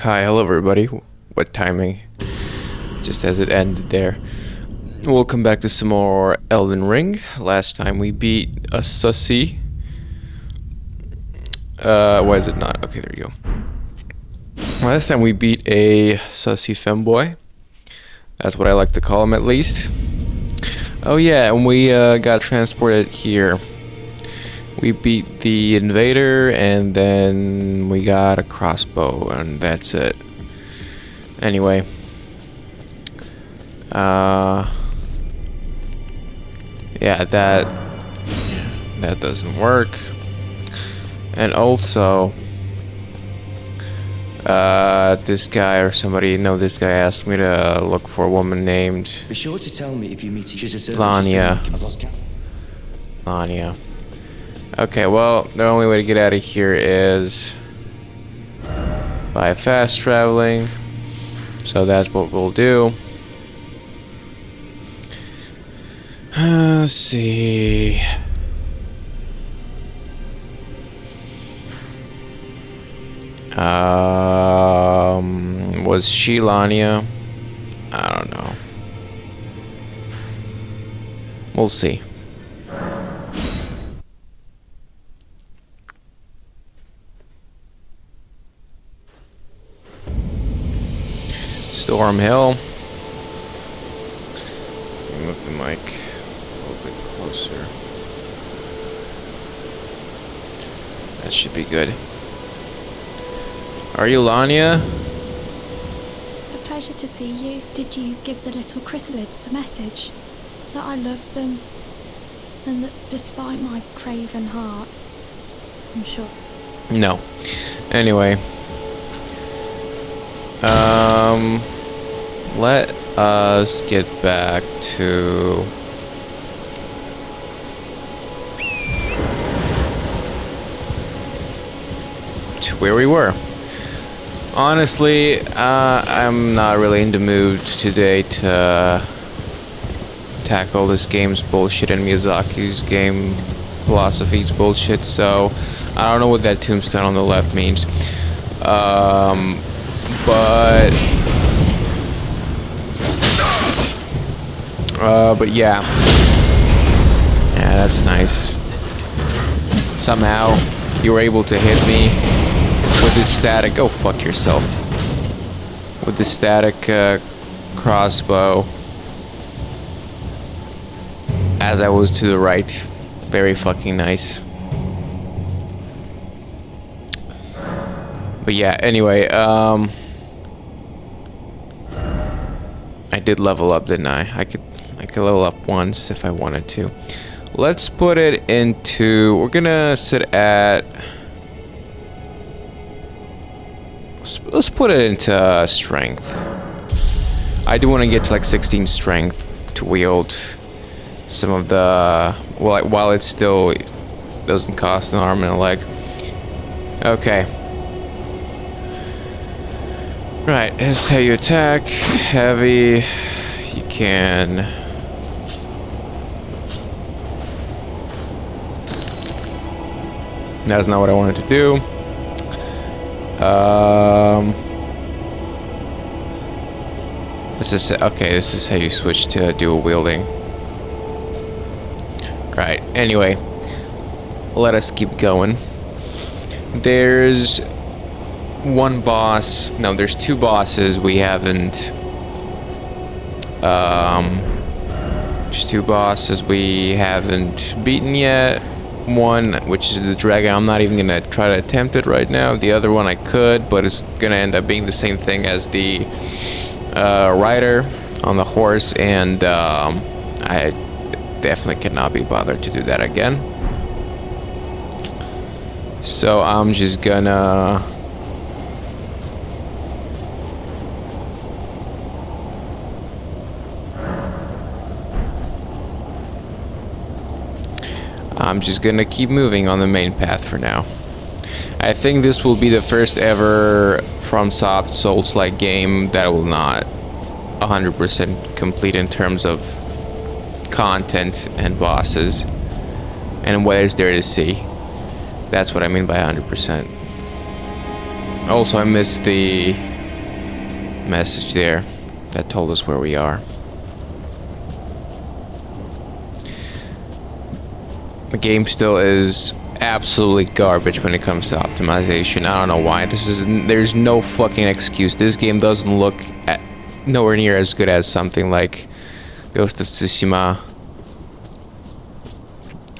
Hi, hello everybody. What timing? Just as it ended there. Welcome back to some more Elden Ring. Last time we beat a sussy. Why is it not? Okay, there you go. Last time we beat a sussy femboy. That's what I like to call them, at least. Oh yeah, and we got transported here. We beat the invader, and then we got a crossbow, and that's it. Anyway. Yeah, that doesn't work. And also, this guy or somebody, no, this guy asked me to look for a woman named Be sure to tell me if you meet each other. Lania. Lania. Okay, well, the only way to get out of here is by fast traveling. So that's what we'll do. Let's see. Was she Lania? I don't know. We'll see. Storm Hill. Move the mic a little bit closer. That should be good. Are you Lania? A pleasure to see you. Did you give the little chrysalids the message? That I love them, and that despite my craven heart, I'm sure. No. Anyway. Let us get back to where we were. Honestly, I'm not really in the mood today to tackle this game's bullshit and Miyazaki's game philosophy's bullshit, so I don't know what that tombstone on the left means. But yeah. Yeah, that's nice. Somehow, you were able to hit me with this static. Go fuck yourself. With the static crossbow. As I was to the right. Very fucking nice. But yeah, anyway, I did level up, didn't I? I could level up once if I wanted to. Let's put it into... We're gonna sit at... Let's put it into strength. I do want to get to like 16 strength to wield some of the... Well, while it still doesn't cost an arm and a leg. Okay. Right, this is how you attack. Heavy. You can... That's not what I wanted to do. This is... Okay, this is how you switch to dual wielding. Right, anyway. Let us keep going. There's... one boss. No, there's two bosses we haven't. There's two bosses we haven't beaten yet. One, which is the dragon. I'm not even gonna try to attempt it right now. The other one I could, but it's gonna end up being the same thing as the rider on the horse, and I definitely cannot be bothered to do that again. So I'm just gonna. I'm just gonna keep moving on the main path for now. I think this will be the first ever FromSoft Souls-like game that will not 100% complete in terms of content and bosses and what is there to see. That's what I mean by 100%. Also, I missed the message there that told us where we are. The game still is absolutely garbage when it comes to optimization. I don't know why. There's no fucking excuse. This game doesn't look nowhere near as good as something like Ghost of Tsushima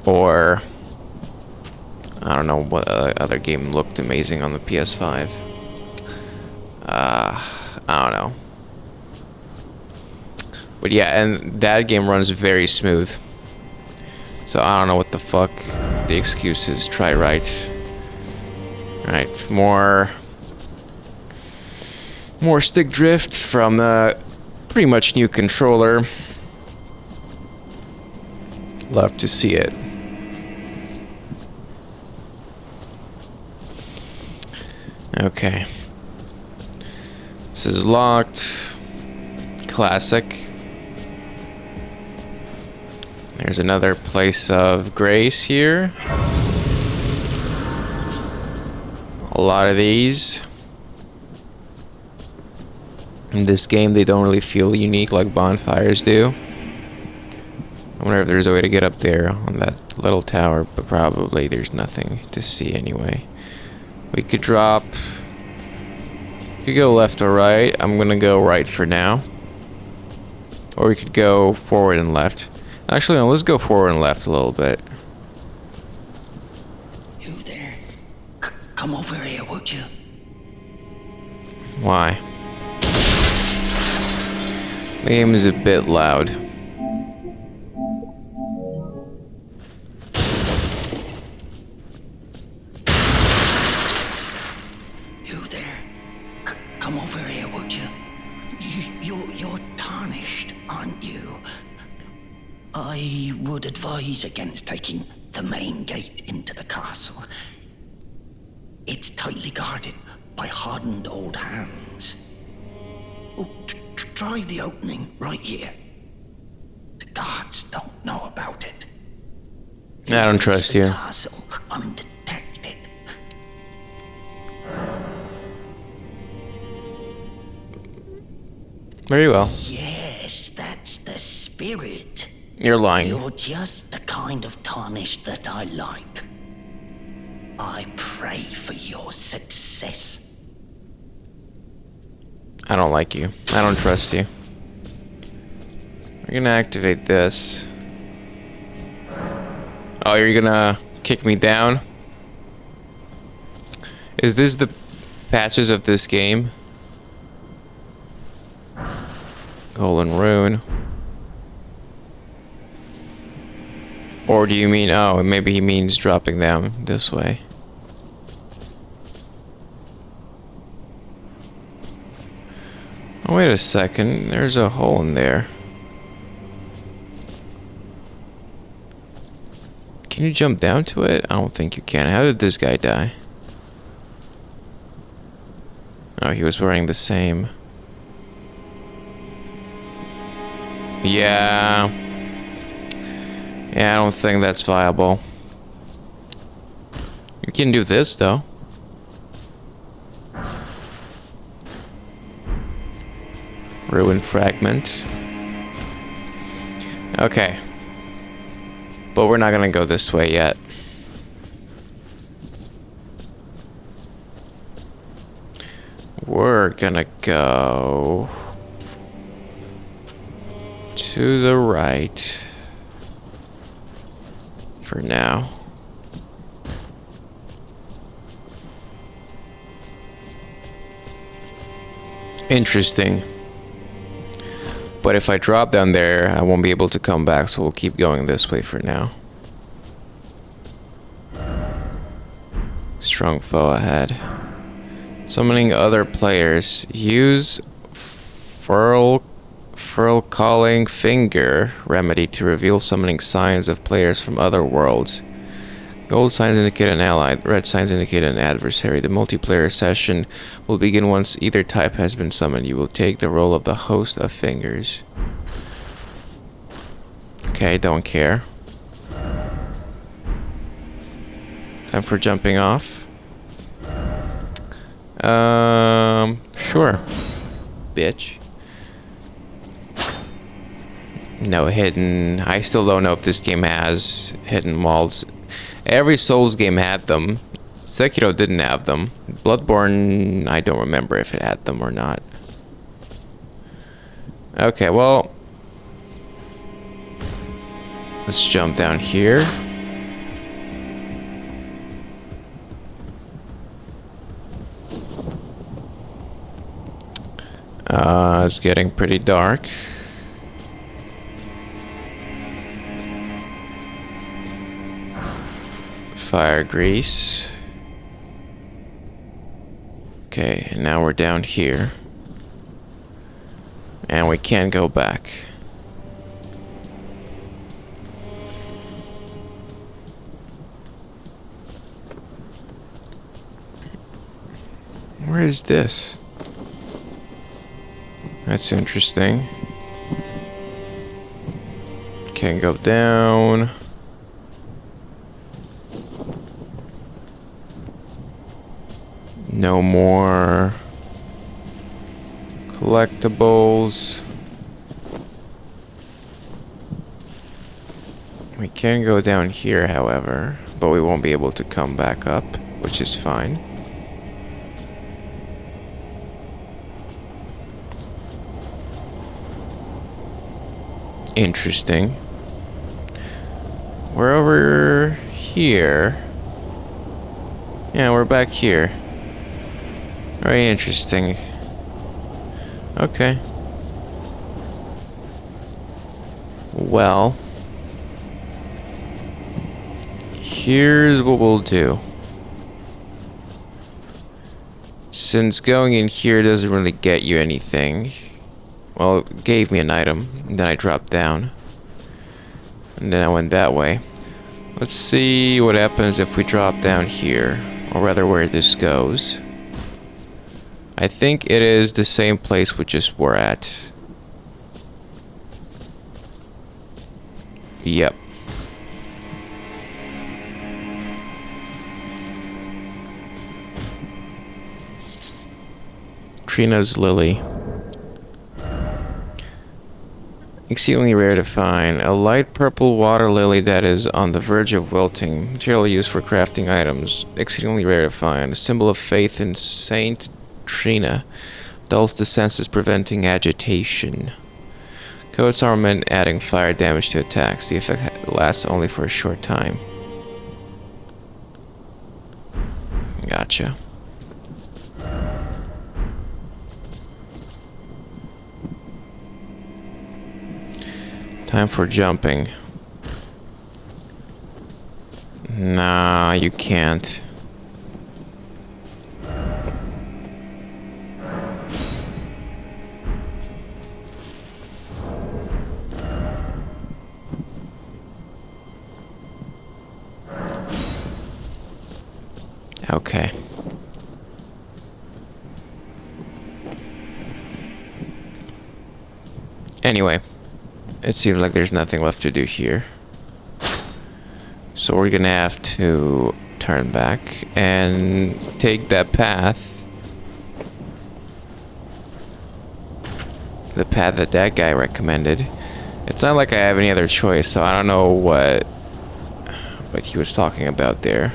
or I don't know what other game looked amazing on the PS5. I don't know. But yeah, and that game runs very smooth. So I don't know what the fuck the excuse is. Try right. Right, more stick drift from the pretty much new controller. Love to see it. Okay. This is locked. Classic. There's another place of grace here. A lot of these. In this game, they don't really feel unique like bonfires do. I wonder if there's a way to get up there on that little tower, but probably there's nothing to see anyway. We could drop... We could go left or right. I'm gonna go right for now. Or we could go forward and left. Actually, no, let's go forward and left a little bit. You there? Come over here, would you? Why? The game is a bit loud. You there? Come over here, would you? You're tarnished, aren't you? I would advise against taking the main gate into the castle. It's tightly guarded by hardened old hands. Oh, try the opening right here. The guards don't know about it. I don't trust you. Castle undetected. Very well. Yes, that's the spirit. You're lying. You're just the kind of tarnished that I like. I pray for your success. I don't like you. I don't trust you. We're gonna activate this. Oh, you're gonna kick me down? Is this the patches of this game? Golden Rune. Or do you mean, oh, maybe he means dropping down this way. Oh, wait a second. There's a hole in there. Can you jump down to it? I don't think you can. How did this guy die? Oh, he was wearing the same. Yeah. Yeah, I don't think that's viable. You can do this, though. Ruin fragment. Okay. But we're not gonna go this way yet. We're gonna go to the right for now. Interesting. But if I drop down there, I won't be able to come back, so we'll keep going this way for now. Strong foe ahead. Summoning other players. Use furl calling finger remedy to reveal summoning signs of players from other worlds. Gold signs indicate an ally, red signs indicate an adversary. The multiplayer session will begin once either type has been summoned. You will take the role of the host of fingers. Okay, don't care. Time for jumping off. Sure. Bitch. No hidden. I still don't know if this game has hidden walls. Every Souls game had them. Sekiro didn't have them. Bloodborne, I don't remember if it had them or not. Okay, well, let's jump down here. It's getting pretty dark. Fire grease. Okay, and now we're down here. And we can't go back. Where is this? That's interesting. Can't go down. No more collectibles. We can go down here, however, but we won't be able to come back up, which is fine. Interesting. We're over here. Yeah, we're back here. Very interesting. Okay. Well, here's what we'll do. Since going in here doesn't really get you anything. Well, it gave me an item, and then I dropped down. And then I went that way. Let's see what happens if we drop down here. Or rather, where this goes. I think it is the same place we just were at. Yep. Trina's lily. Exceedingly rare to find. A light purple water lily that is on the verge of wilting. Material used for crafting items. Exceedingly rare to find. A symbol of faith in Saint Trina. Dulls the senses, preventing agitation. Coats armament, adding fire damage to attacks. The effect lasts only for a short time. Gotcha. Time for jumping. Nah, you can't. Okay. Anyway. It seems like there's nothing left to do here. So we're gonna have to turn back and take that path. The path that that guy recommended. It's not like I have any other choice, so I don't know what he was talking about there.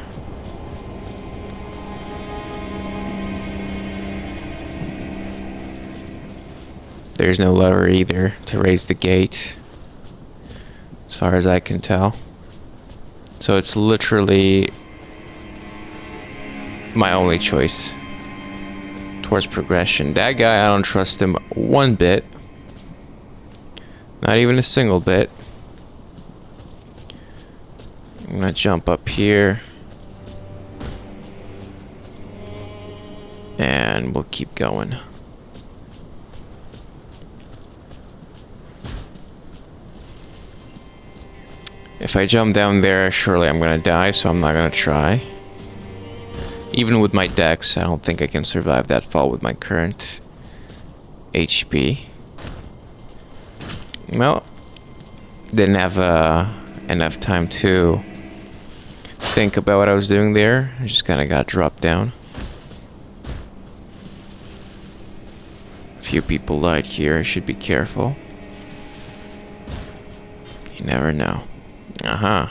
There's no lever either to raise the gate, as far as I can tell. So it's literally my only choice towards progression. That guy, I don't trust him one bit. Not even a single bit. I'm gonna jump up here. And we'll keep going. If I jump down there, surely I'm gonna die, so I'm not gonna try. Even with my dex, I don't think I can survive that fall with my current HP. Well, didn't have enough time to think about what I was doing there. I just kinda got dropped down. A few people died here, I should be careful. You never know. Uh-huh.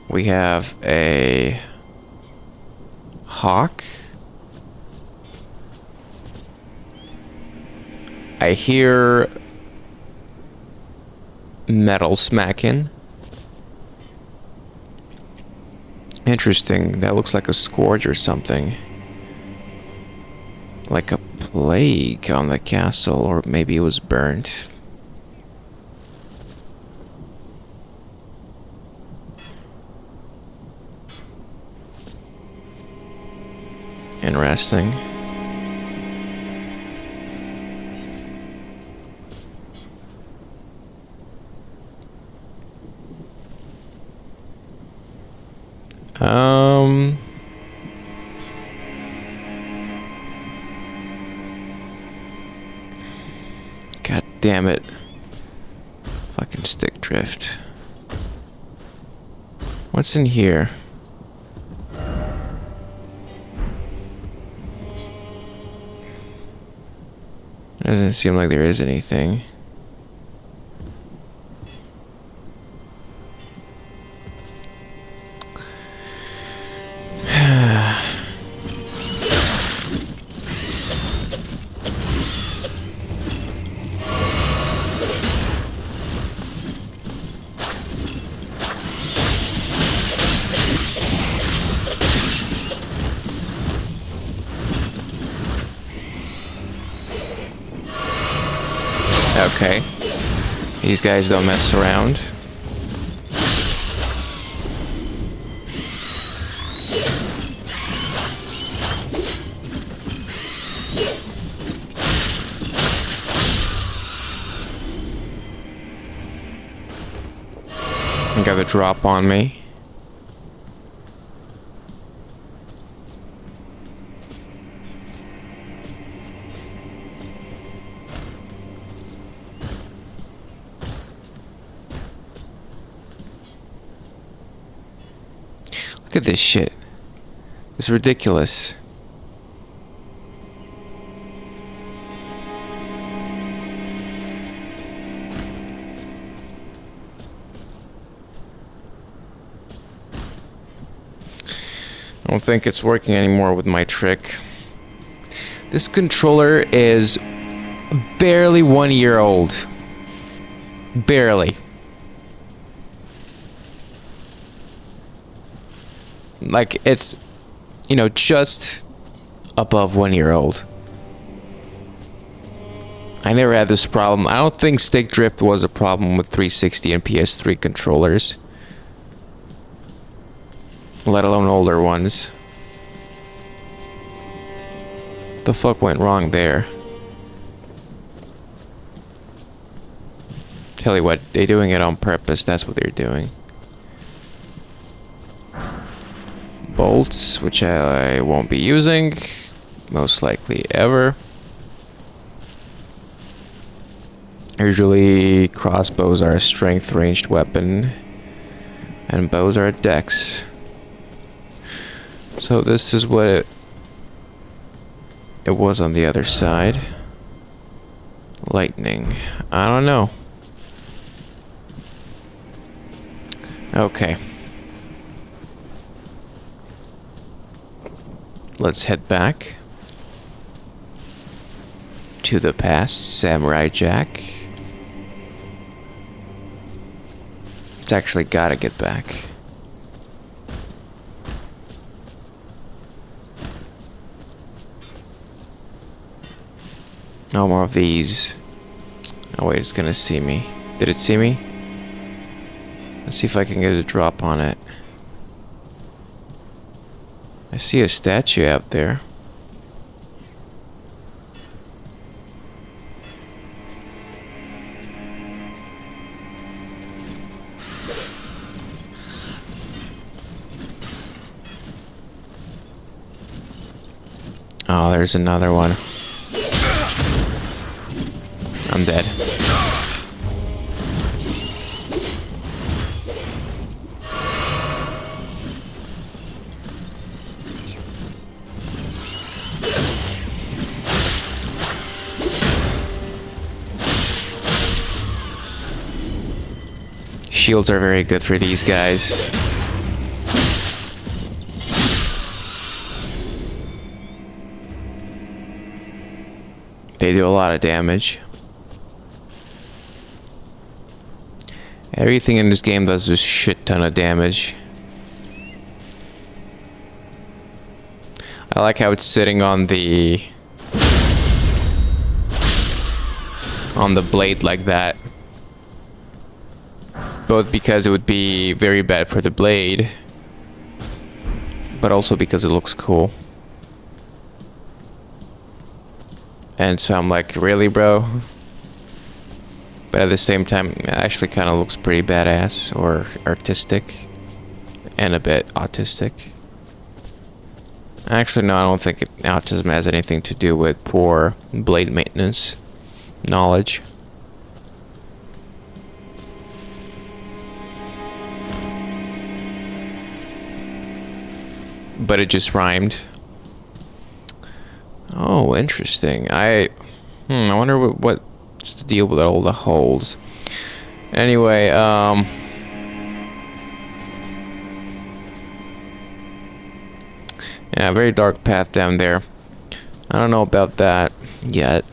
We have a hawk. I hear metal smacking. Interesting. That looks like a scourge or something. Like a plague on the castle, or maybe it was burnt. Interesting. God damn it. Fucking stick drift. What's in here? Doesn't seem like there is anything. Okay. These guys don't mess around. Got the drop on me. Look at this shit. It's ridiculous. I don't think it's working anymore with my trick. This controller is barely 1 year old. Barely. Like, it's, you know, just above 1 year old. I never had this problem. I don't think stick drift was a problem with 360 and PS3 controllers. Let alone older ones. The fuck went wrong there? Tell you what, they're doing it on purpose. That's what they're doing. Bolts, which I won't be using, most likely ever. Usually crossbows are a strength ranged weapon, and bows are dex. So this is what it was on the other side. Lightning. I don't know. Okay. Let's head back to the past, Samurai Jack. It's actually gotta get back. No more of these. Oh wait, it's gonna see me. Did it see me? Let's see if I can get a drop on it. I see a statue out there. Oh, there's another one. I'm dead. Shields are very good for these guys. They do a lot of damage. Everything in this game does a shit ton of damage. I like how it's sitting on the blade like that. Both because it would be very bad for the blade, but also because it looks cool. And so I'm like, really, bro? But at the same time, it actually kind of looks pretty badass or artistic and a bit autistic. Actually, no, I don't think autism has anything to do with poor blade maintenance knowledge. But it just rhymed. Oh, interesting. I wonder what's the deal with all the holes. Anyway, yeah, very dark path down there. I don't know about that yet.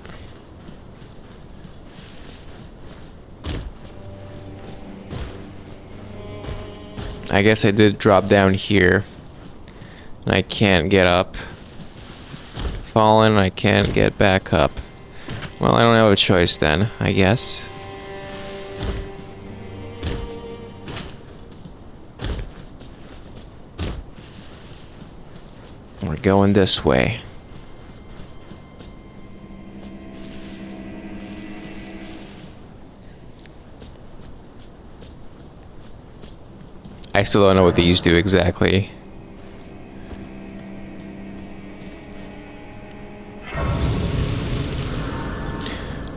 I guess I did drop down here. And I can't get up. Fallen, I can't get back up. Well, I don't have a choice then, I guess. We're going this way. I still don't know what these do exactly.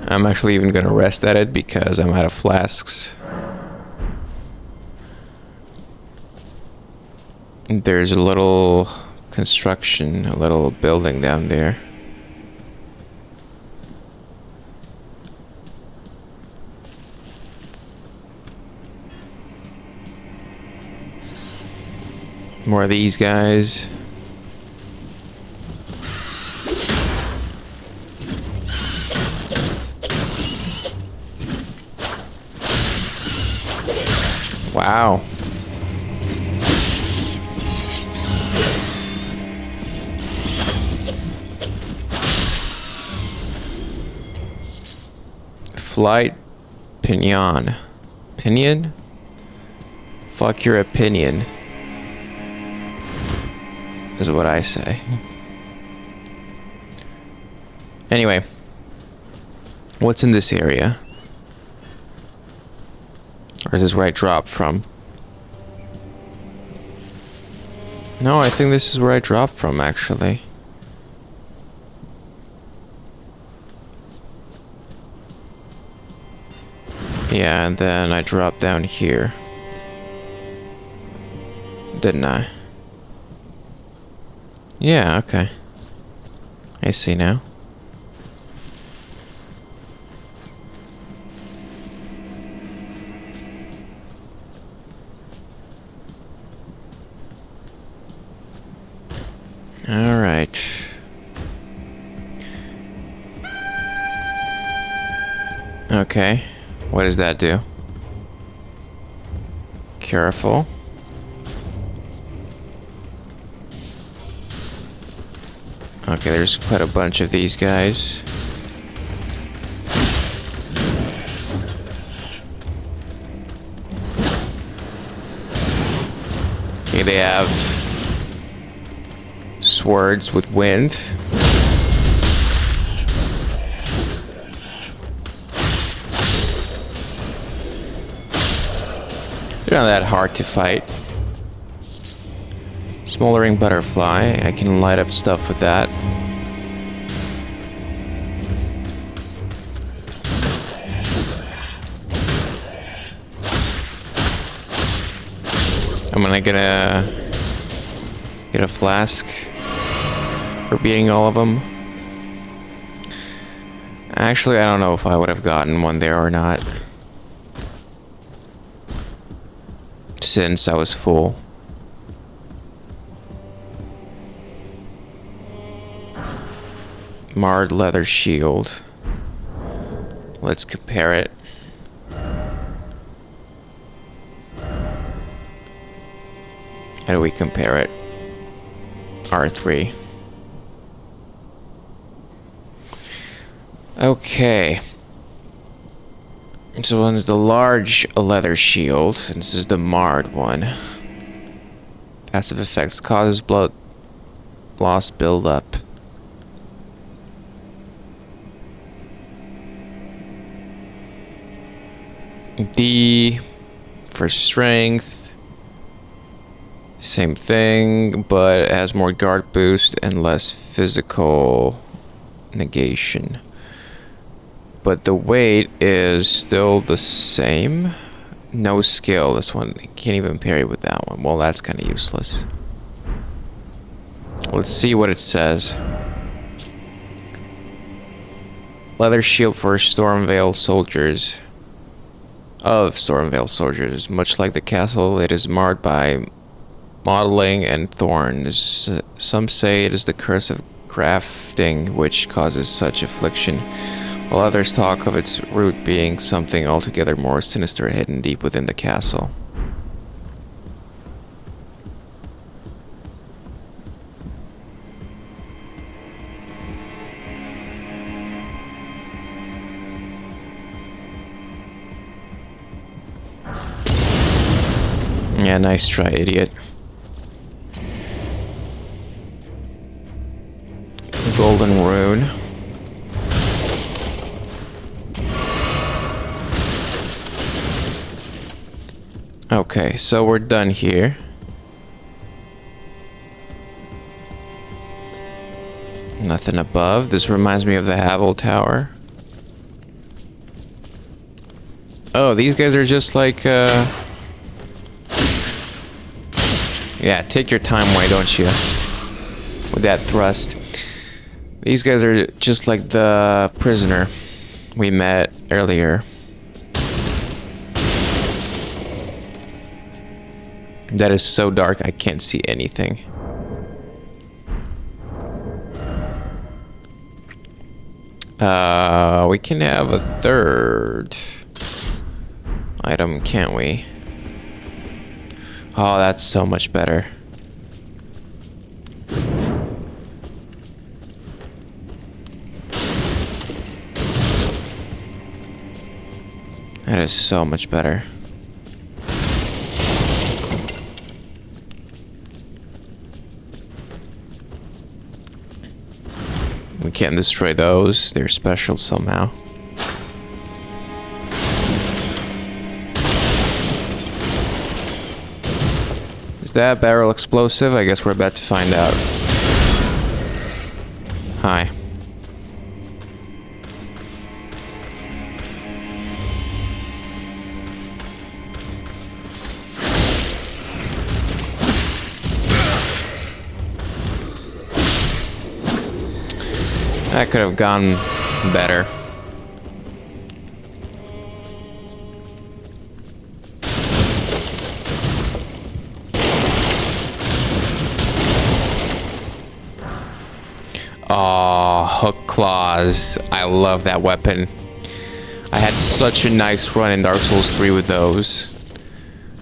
I'm actually even gonna rest at it because I'm out of flasks. There's a little construction, a little building down there. More of these guys. Wow. Flight pinion. Pinion? Fuck your opinion. Is what I say. Anyway. What's in this area? Or is this where I dropped from? No, I think this is where I dropped from, actually. Yeah, and then I dropped down here. Didn't I? Yeah, okay. I see now. All right. Okay. What does that do? Careful. Okay, there's quite a bunch of these guys. Okay, they have swords with wind. They're not that hard to fight. Smoldering butterfly. I can light up stuff with that. I'm gonna get a flask for beating all of them. Actually, I don't know if I would have gotten one there or not, since I was full. Marred leather shield. Let's compare it. How do we compare it? R3. Okay. So one's the large leather shield. This is the marred one. Passive effects causes blood loss buildup. D for strength. Same thing, but it has more guard boost and less physical negation. But the weight is still the same. No skill. This one can't even parry with that one. Well, that's kind of useless. Let's see what it says. Leather shield for Stormvale soldiers. Of Stormvale soldiers. Much like the castle, it is marred by mottling and thorns. Some say it is the curse of crafting which causes such affliction, while others talk of its root being something altogether more sinister hidden deep within the castle. Yeah, nice try, idiot. Golden rune. Okay, so we're done here. Nothing above. This reminds me of the Havel Tower. Oh, these guys are just like, yeah, take your time, why don't you? With that thrust. These guys are just like the prisoner we met earlier. That is so dark, I can't see anything. We can have a third item, can't we? Oh, that's so much better. That is so much better. We can't destroy those. They're special somehow. Is that barrel explosive? I guess we're about to find out. Hi. That could have gone better. Oh, hook claws. I love that weapon. I had such a nice run in Dark Souls 3 with those.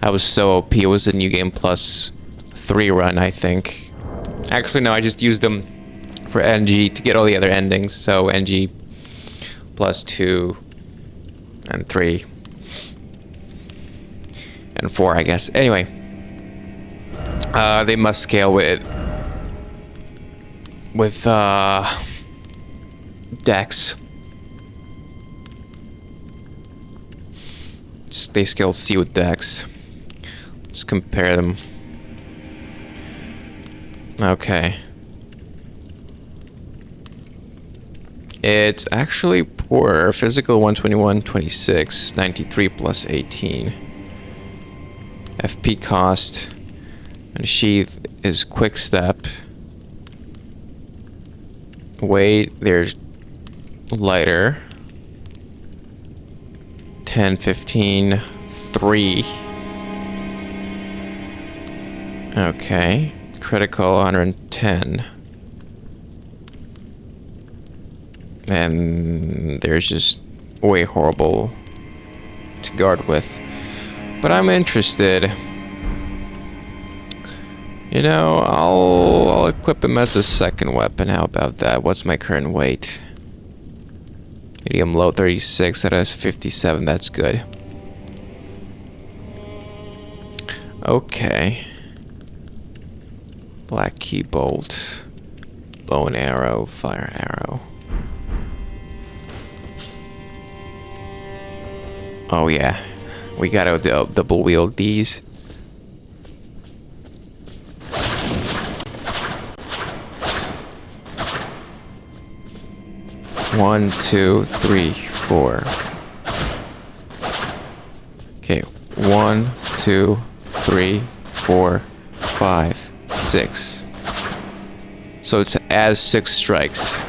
That was so OP. It was a New Game Plus 3 run, I think. Actually, no, I just used them for NG to get all the other endings. So NG plus 2 and 3 and 4, I guess. Anyway, they must scale with Dex. They scale C with Dex. Let's compare them. Okay. It's actually poor. Physical 121, 26, 93 plus 18. FP cost and sheath is quick step. Weight, there's lighter. 10, 15, 3. Okay. Critical 110. And there's just way horrible to guard with. But I'm interested. You know, I'll equip him as a second weapon. How about that? What's my current weight? Medium low 36. That has 57. That's good. Okay. Black key bolt. Bow and arrow. Fire arrow. Oh yeah. We gotta double wield these. One, two, three, four. Okay, 1, 2, 3, 4, 5, 6. So it's as 6 strikes.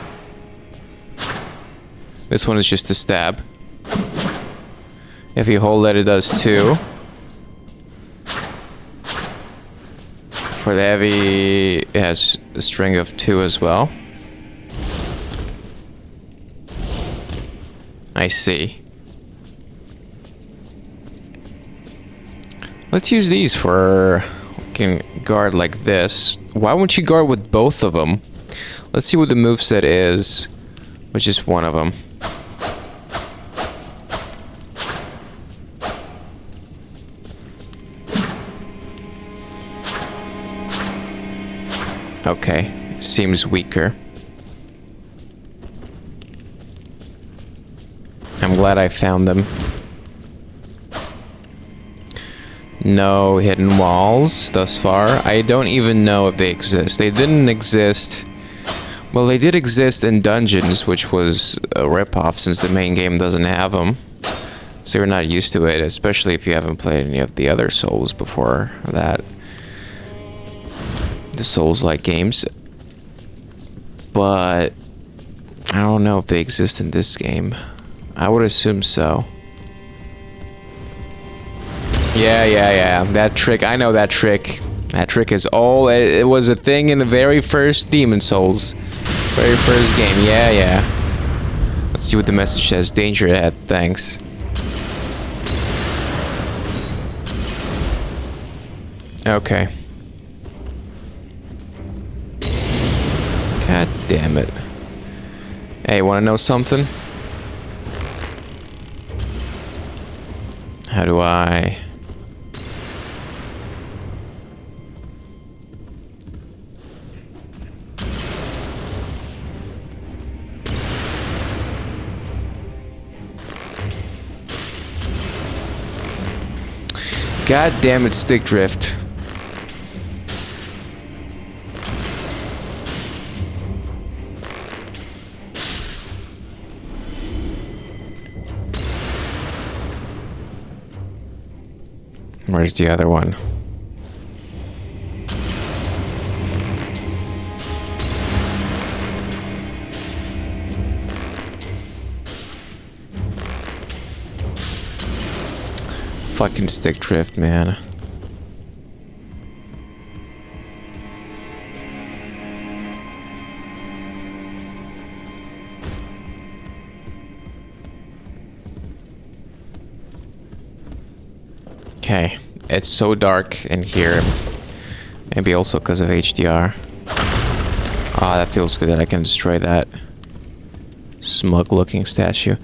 This one is just a stab. If you hold it, it does 2. For the heavy, it has a string of 2 as well. I see. Let's use these for... We can guard like this. Why won't you guard with both of them? Let's see what the moveset is. Which is one of them. Okay. Seems weaker. I'm glad I found them. No hidden walls thus far. I don't even know if they exist. They didn't exist. Well, they did exist in dungeons, which was a ripoff since the main game doesn't have them. So you're not used to it, especially if you haven't played any of the other Souls before that. The Souls-like games. But I don't know if they exist in this game. I would assume so. Yeah. That trick, I know that trick. That trick is all... It was a thing in the very first Demon Souls. Very first game, yeah. Let's see what the message says. Danger ahead, thanks. Okay. God damn it. Hey, wanna know something? How do I... God damn it, stick drift. Where's the other one? Fucking stick drift, man. Okay, it's so dark in here. Maybe also because of HDR. Ah, that feels good that I can destroy that smug-looking statue.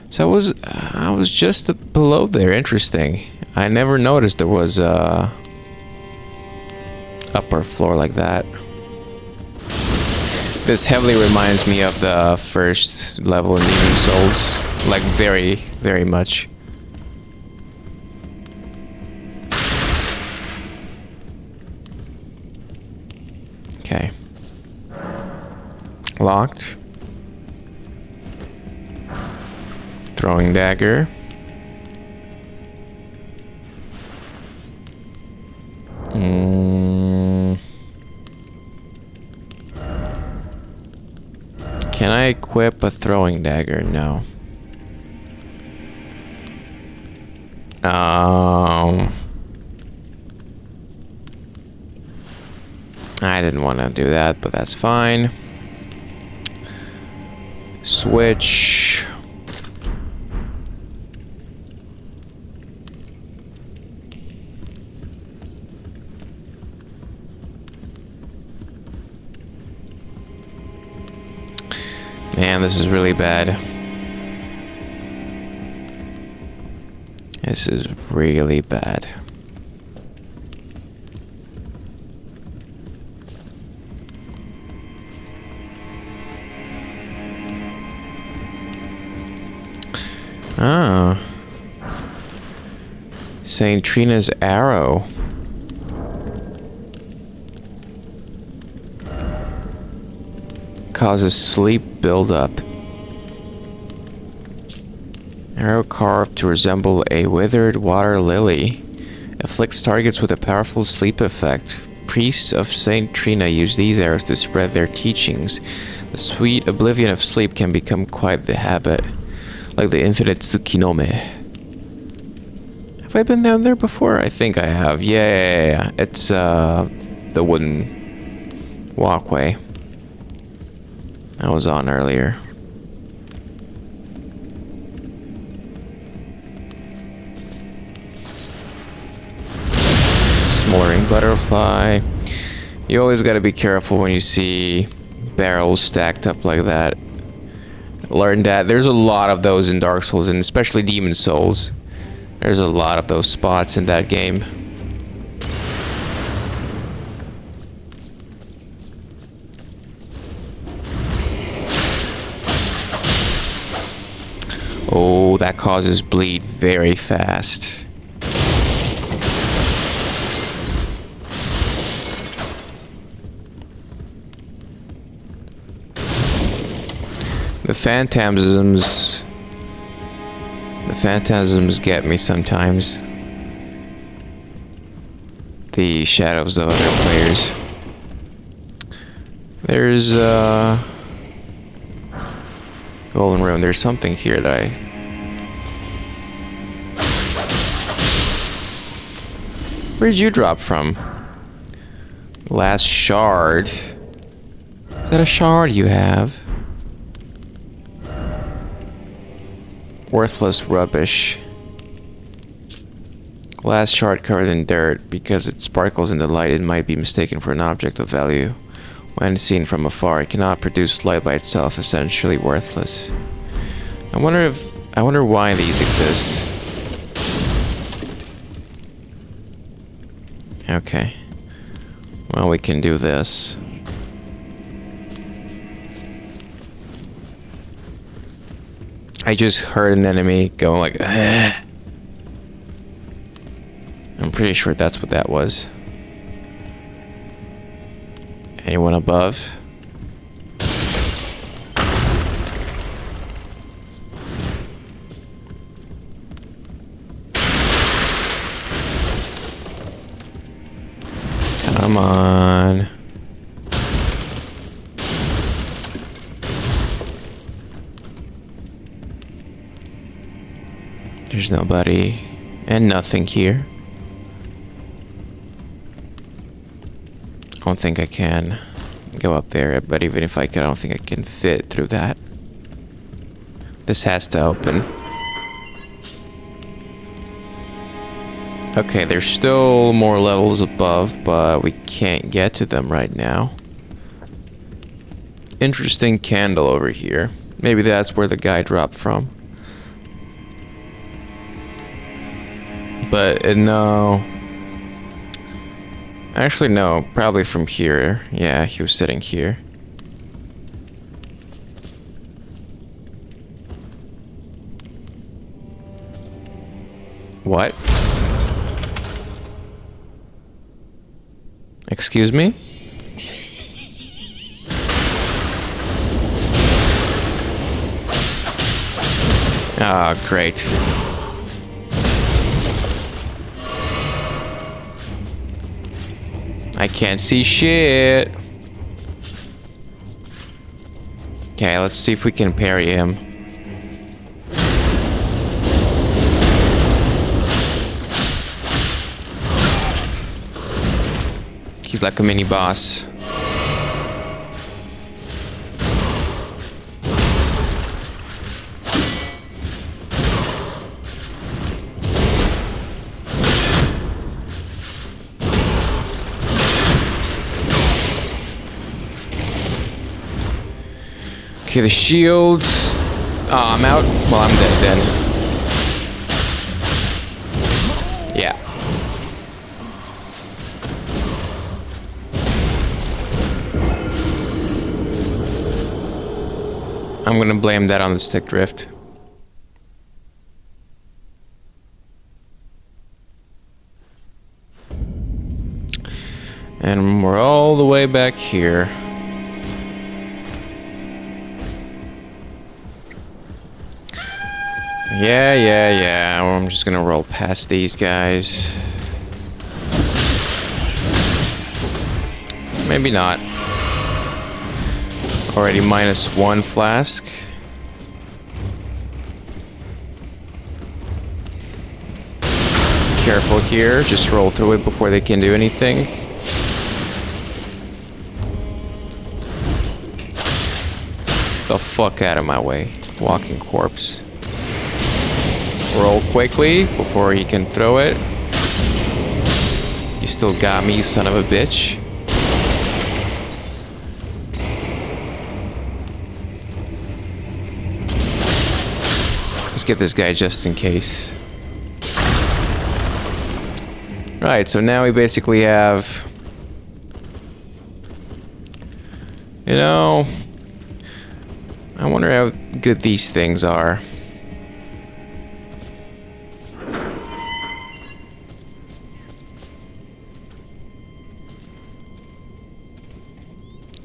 So I was just below there. Interesting. I never noticed there was a upper floor like that. This heavily reminds me of the first level in Demon Souls, like very, very much. Okay. Locked. Throwing dagger. Can I equip a throwing dagger? No. I didn't want to do that, but that's fine. Switch. this is really bad. This is really bad. Oh. St. Trina's arrow. Causes sleep buildup. Arrow carved to resemble a withered water lily. Afflicts targets with a powerful sleep effect. Priests of St. Trina use these arrows to spread their teachings. The sweet oblivion of sleep can become quite the habit. Like the infinite Tsukinome. Have I been down there before? I think I have. Yeah. It's the wooden walkway I was on earlier. Smoldering butterfly. You always gotta be careful when you see barrels stacked up like that. Learned that there's a lot of those in Dark Souls, and especially Demon Souls. There's a lot of those spots in that game. Oh, that causes bleed very fast. The phantasms get me sometimes. The shadows of other players. There's golden rune. There's something here that I... Where did you drop from? Last shard. Is that a shard you have? Worthless rubbish. Glass shard covered in dirt. Because it sparkles in the light, it might be mistaken for an object of value. When seen from afar, it cannot produce light by itself, essentially worthless. I wonder why these exist. Okay. Well, we can do this. I just heard an enemy going like, "Ugh." I'm pretty sure that's what that was. Anyone above? Come on. There's nobody and nothing here. I don't think I can go up there, but even if I could, I don't think I can fit through that. This has to open. Okay, there's still more levels above, but we can't get to them right now. Interesting candle over here. Maybe that's where the guy dropped from. But no. Actually, no. Probably from here. Yeah, he was sitting here. What? Excuse me? Ah, great. I can't see shit. Okay, let's see if we can parry him. He's like a mini boss. Okay, the shield. Oh, I'm out. Well, I'm dead then. Yeah. I'm gonna blame that on the stick drift. And we're all the way back here. Yeah. I'm just gonna roll past these guys. Maybe not. Already -1 flask. Careful here, just roll through it before they can do anything. The fuck out of my way, walking corpse. Roll quickly before he can throw it. You still got me, you son of a bitch. Let's get this guy just in case. Right, so now we basically have... You know... I wonder how good these things are.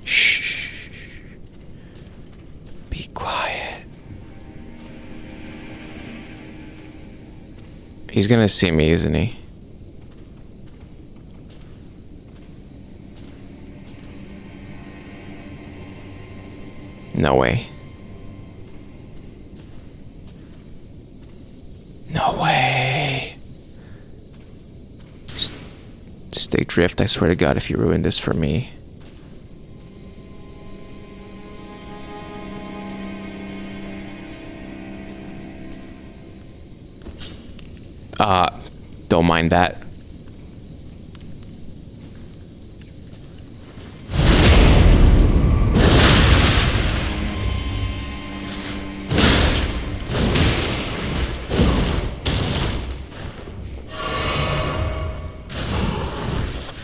Shh. Be quiet. He's gonna see me, isn't he? No way. No way. Stay drift, I swear to God, if you ruin this for me. Don't mind that.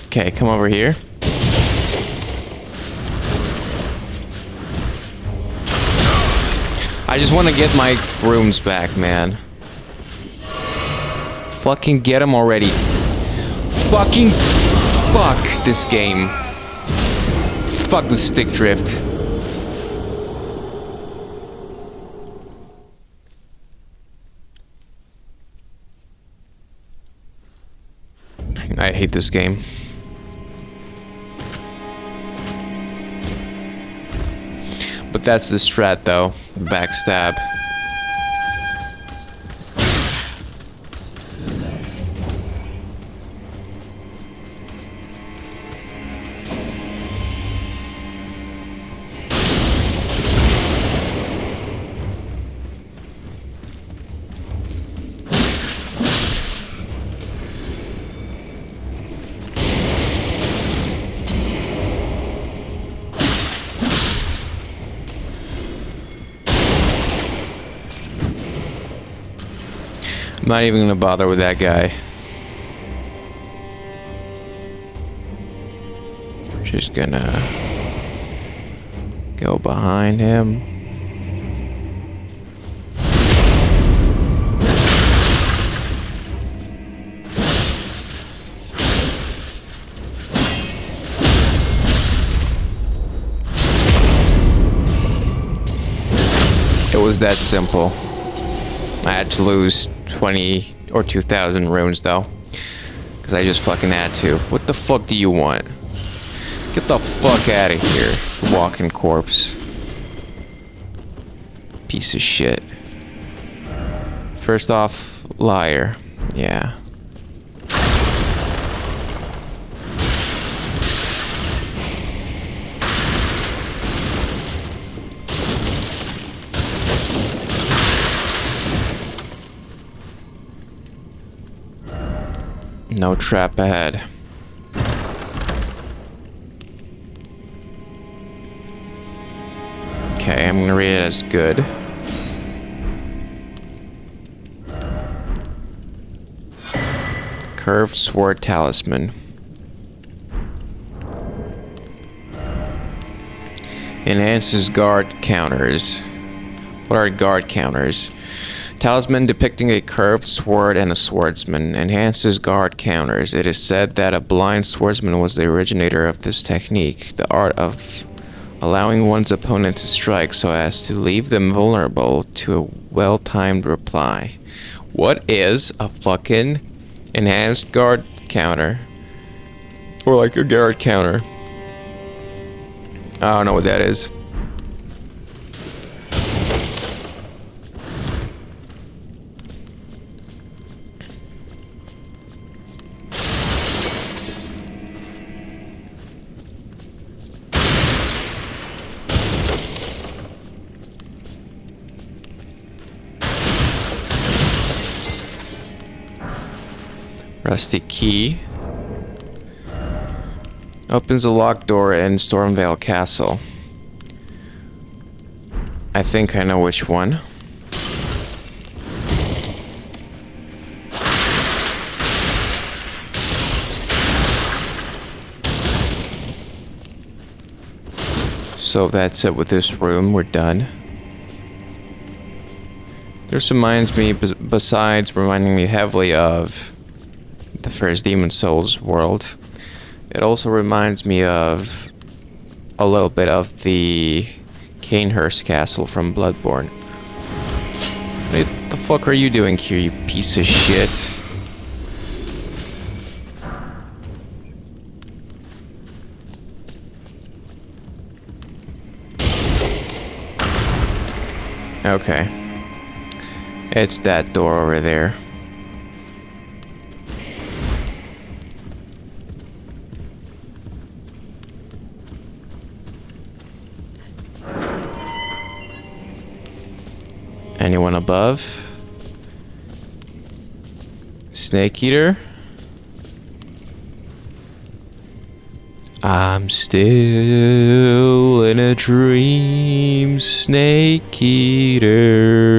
Okay, come over here. I just want to get my rooms back, man. Fucking get them already. Fucking fuck this game. Fuck the stick drift. I hate this game. But that's the strat though. Backstab. I'm not even gonna bother with that guy. Just gonna go behind him. It was that simple. I had to lose 20 or 2,000 runes though, because I just fucking had to. What the fuck do you want? Get the fuck out of here, walking corpse. Piece of shit. First off, liar. Yeah. No trap ahead. Okay, I'm gonna read it as good. Curved sword talisman. Enhances guard counters. What are guard counters? Talisman depicting a curved sword and a swordsman. Enhances guard counters. It is said that a blind swordsman was the originator of this technique. The art of allowing one's opponent to strike so as to leave them vulnerable to a well-timed reply. What is a fucking enhanced guard counter? Or like a guard counter. I don't know what that is. Rusty key. Opens a locked door in Stormvale Castle. I think I know which one. So that's it with this room. We're done. This reminds me, besides reminding me heavily of the first Demon Souls world, it also reminds me of a little bit of the Canehurst Castle from Bloodborne. What the fuck are you doing here, you piece of shit? Okay. It's that door over there. Anyone above? Snake Eater? I'm still in a dream, Snake Eater.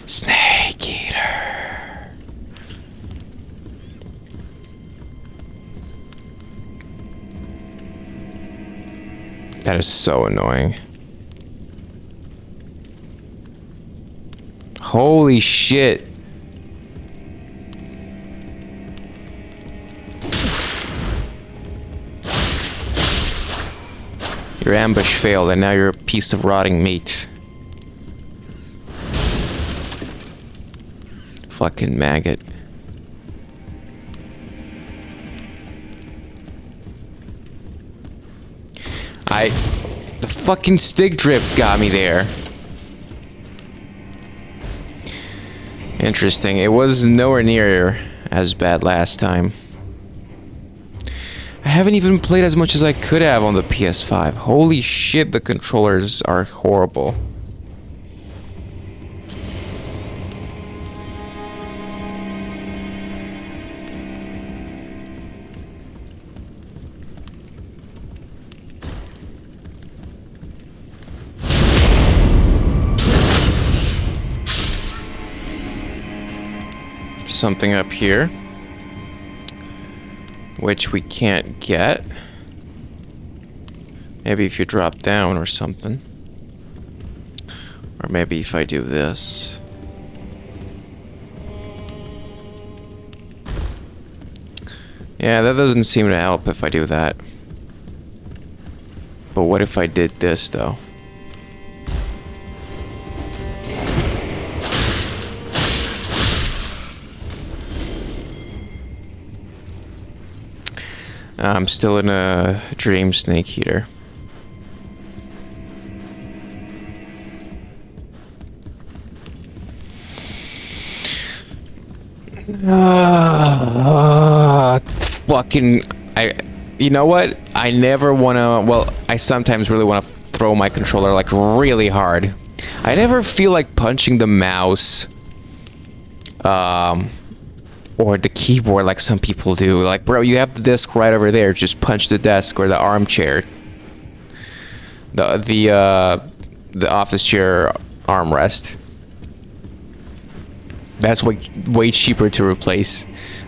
Snake Eater. That is so annoying. Holy shit. Your ambush failed and now you're a piece of rotting meat. Fucking maggot. The fucking stick drift got me there. Interesting. It was nowhere near as bad last time. I haven't even played as much as I could have on the PS5. Holy shit, the controllers are horrible. Something up here, which we can't get. Maybe if you drop down or something. Or maybe if I do this. Yeah, that doesn't seem to help if I do that. But what if I did this, though? I'm still in a dream, Snake Eater. Fucking, you know what? I never wanna, well, I sometimes really wanna throw my controller like really hard. I never feel like punching the mouse, or the keyboard like some people do. Like, bro, you have the disc right over there. Just punch the desk or the armchair. The the office chair armrest. That's way cheaper to replace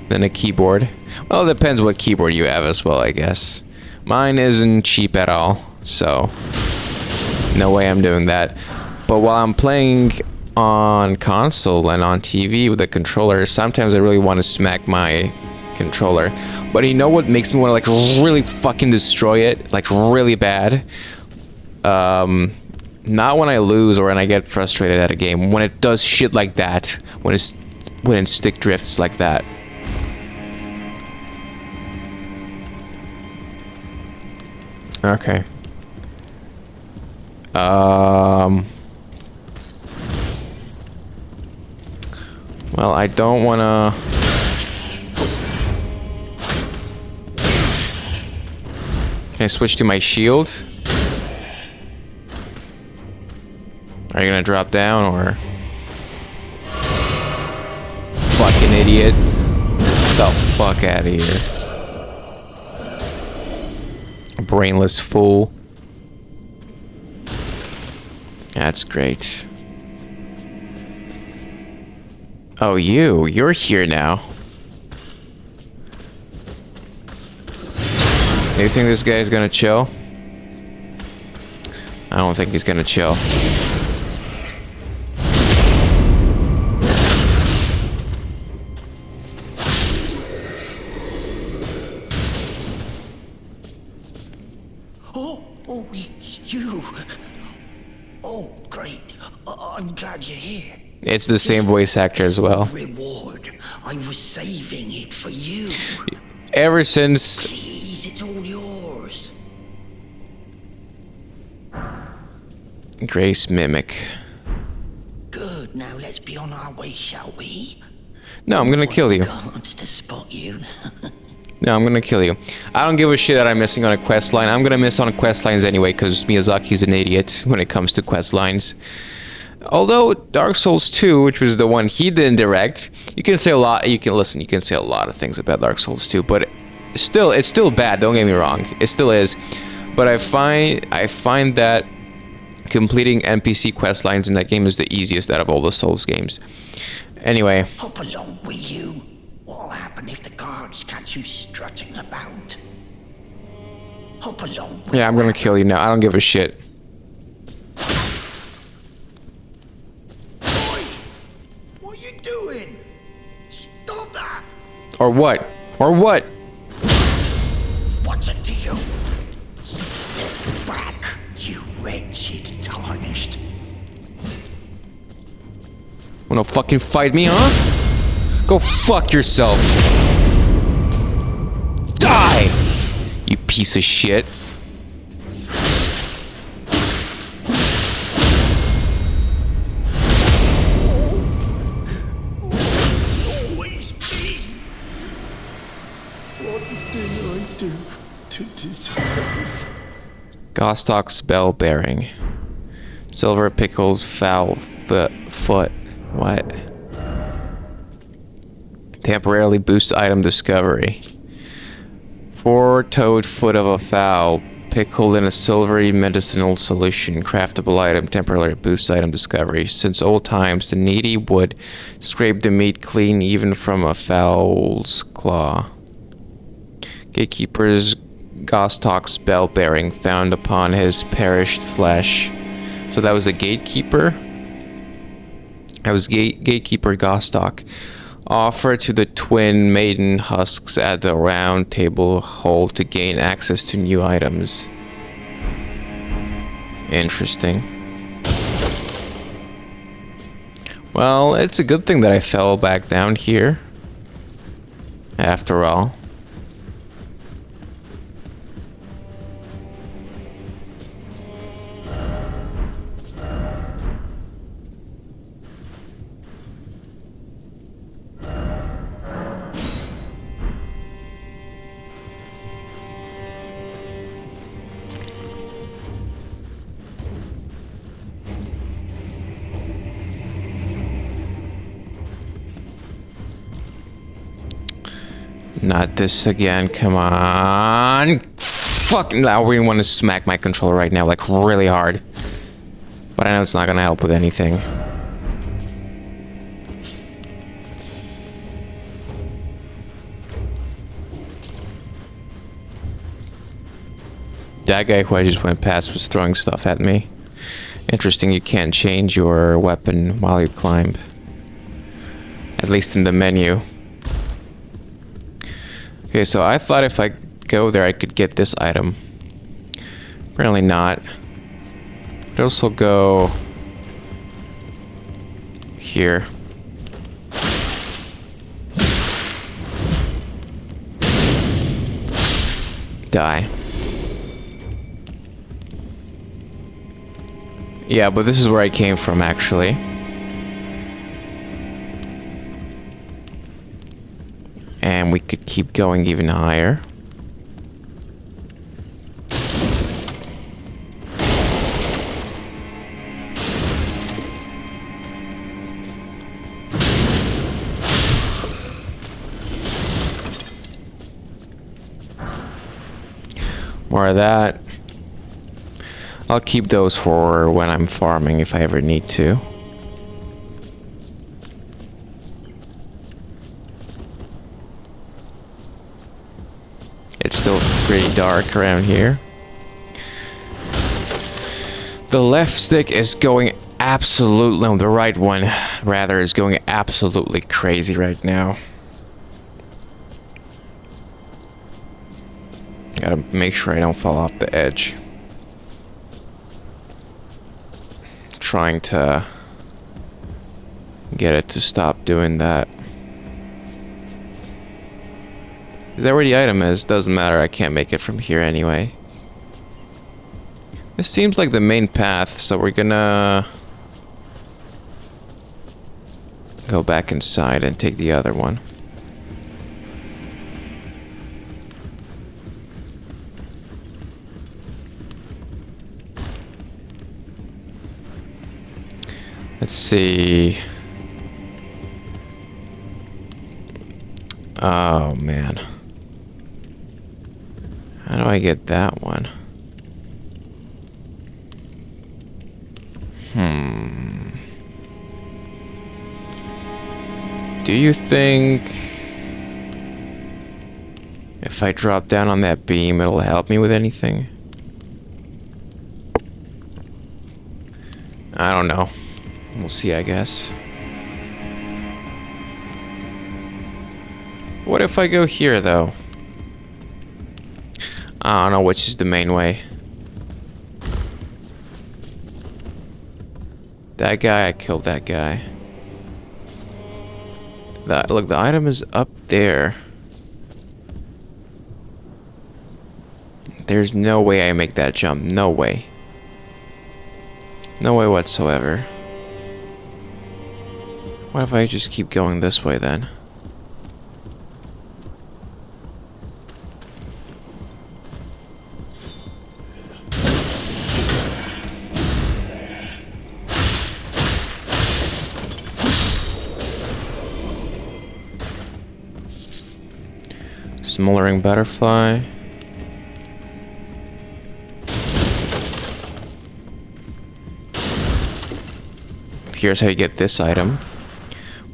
than a keyboard. Well, it depends what keyboard you have as well, I guess. Mine isn't cheap at all, so no way I'm doing that. But while I'm playing on console and on TV with a controller, sometimes I really want to smack my controller. But you know what makes me want to like really fucking destroy it, like really bad? Not when I lose or when I get frustrated at a game. When it does shit like that, when it stick drifts like that. Okay. Well, I don't wanna. Can I switch to my shield? Are you gonna drop down or? Fucking idiot. Get the fuck out of here. Brainless fool. That's great. Oh, you're here now. You think this guy's gonna chill? I don't think he's gonna chill. Oh, you. Oh, great. I'm glad you're here. It's the same voice actor as well. Reward. I was saving it for you. Ever since... Please, it's all yours. Grace Mimic. Good. Now let's be on our way, shall we? No, I'm gonna kill you. Guards to spot you. No, I'm gonna kill you. I don't give a shit that I'm missing on a quest line. I'm gonna miss on quest lines anyway, because Miyazaki's an idiot when it comes to quest lines. Although Dark Souls 2, which was the one he didn't direct, you can say a lot. You can say a lot of things about Dark Souls 2, but it's still bad. Don't get me wrong, it still is. But I find that completing NPC quest lines in that game is the easiest out of all the Souls games. Anyway. Hop along, will you? What'll happen if the guards catch you strutting about? Hop along. Yeah, I'm gonna kill you now. I don't give a shit. What are you doing? Stop that! Or what? Or what? What's it to you? Step back, you wretched tarnished. Wanna fucking fight me, huh? Go fuck yourself. Die! You piece of shit. Always be. What did I do to deserve? Gostok's bell bearing. Silver pickled foul foot. What? Temporarily boosts item discovery. Four-toed foot of a fowl, pickled in a silvery medicinal solution. Craftable item, temporarily boosts item discovery. Since old times, the needy would scrape the meat clean even from a fowl's claw. Gatekeeper's Gostok's bell bearing found upon his perished flesh. So that was the gatekeeper? That was Gatekeeper Gostok. Offer to the twin maiden husks at the round table hole to gain access to new items. Interesting. Well, it's a good thing that I fell back down here. After all. Not this again, come on. Fuck, now we want to smack my controller right now, like really hard. But I know it's not gonna help with anything. That guy who I just went past was throwing stuff at me. Interesting, you can't change your weapon while you climb. At least in the menu. Okay, so I thought if I go there I could get this item. Apparently not. I'd also go here. Die. Yeah, but this is where I came from, actually. And we could keep going even higher. More of that. I'll keep those for when I'm farming if I ever need to. It's still pretty dark around here. The left stick is going absolutely, no, the right one rather is going absolutely crazy right now. Gotta make sure I don't fall off the edge. Trying to get it to stop doing that. Is that where the item is? Doesn't matter, I can't make it from here anyway. This seems like the main path, so we're gonna go back inside and take the other one. Let's see. Oh man. How do I get that one? Do you think if I drop down on that beam it'll help me with anything? I don't know. We'll see, I guess. What if I go here, though? I don't know which is the main way. That guy, I killed that guy. Look, the item is up there. There's no way I make that jump. No way. No way whatsoever. What if I just keep going this way then? Smoldering butterfly. Here's how you get this item.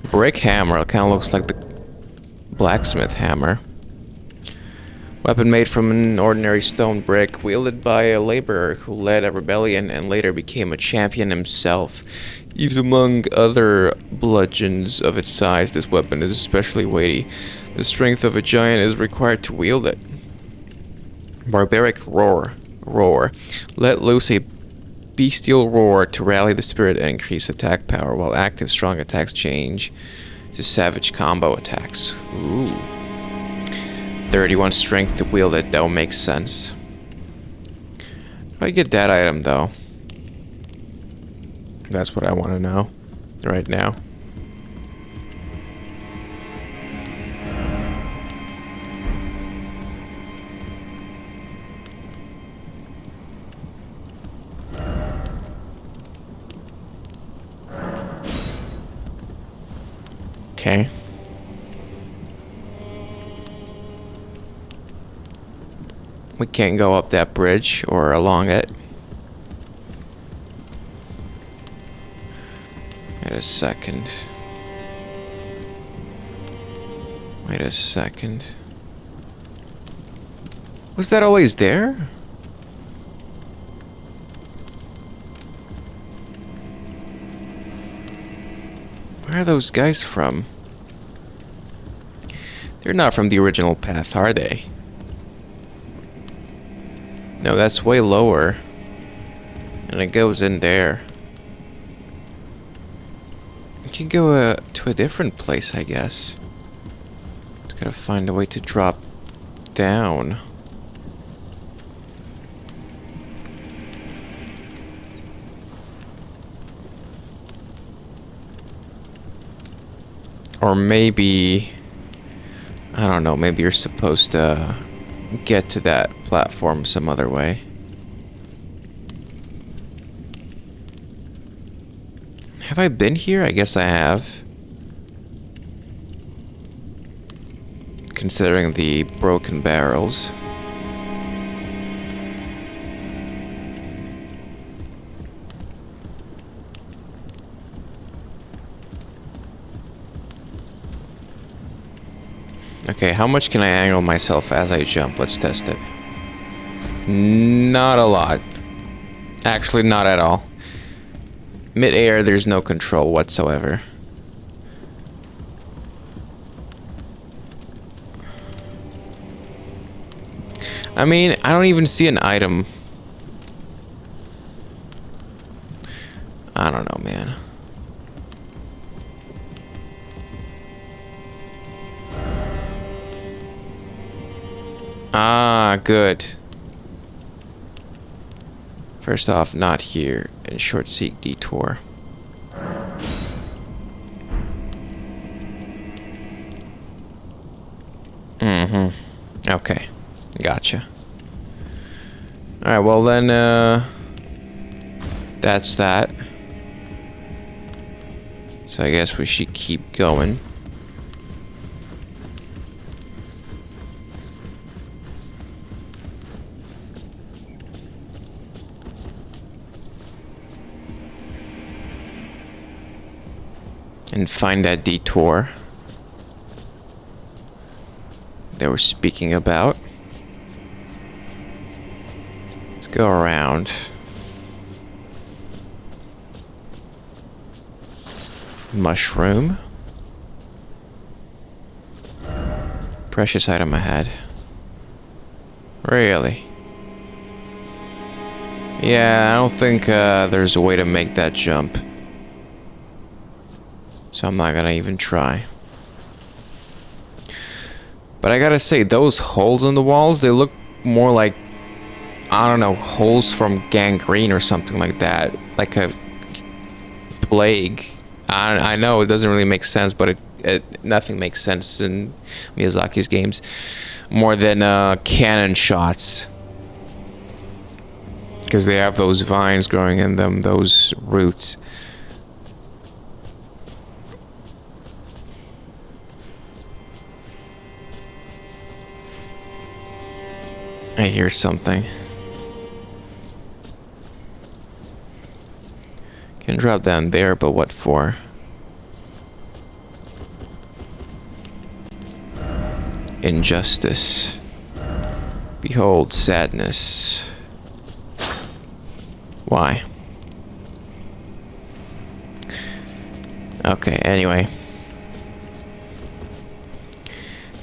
Brick hammer. It kind of looks like the blacksmith hammer. Weapon made from an ordinary stone brick, wielded by a laborer who led a rebellion and later became a champion himself. Even among other bludgeons of its size, this weapon is especially weighty. The strength of a giant is required to wield it. Barbaric roar. Let loose a bestial roar to rally the spirit and increase attack power, while active strong attacks change to savage combo attacks. Ooh. 31 strength to wield it, though, makes sense. How do I get that item, though? That's what I want to know right now. Okay. We can't go up that bridge or along it. a second. Wait a second. Was that always there? Where are those guys from? They're not from the original path, are they? No, that's way lower. And it goes in there. We can go to a different place, I guess. Just gotta find a way to drop down. Or maybe... I don't know, maybe you're supposed to get to that platform some other way. Have I been here? I guess I have. Considering the broken barrels. Okay, how much can I angle myself as I jump? Let's test it. Not a lot. Actually, not at all. Mid-air, there's no control whatsoever. I mean, I don't even see an item. I don't know, man. Ah, good. First off, not here. And short seek detour. Okay. Gotcha. Alright, well then, that's that. So I guess we should keep going. And find that detour they were speaking about. Let's go around. Mushroom. Precious item ahead. Really? Yeah, I don't think there's a way to make that jump. So I'm not gonna even try. But I gotta say, those holes in the walls, they look more like, I don't know, holes from gangrene or something like that. Like a plague. I know it doesn't really make sense, but nothing makes sense in Miyazaki's games. More than cannon shots. Because they have those vines growing in them, those roots. I hear something. Can drop down there, but what for? Injustice. Behold sadness. Why? Okay, anyway.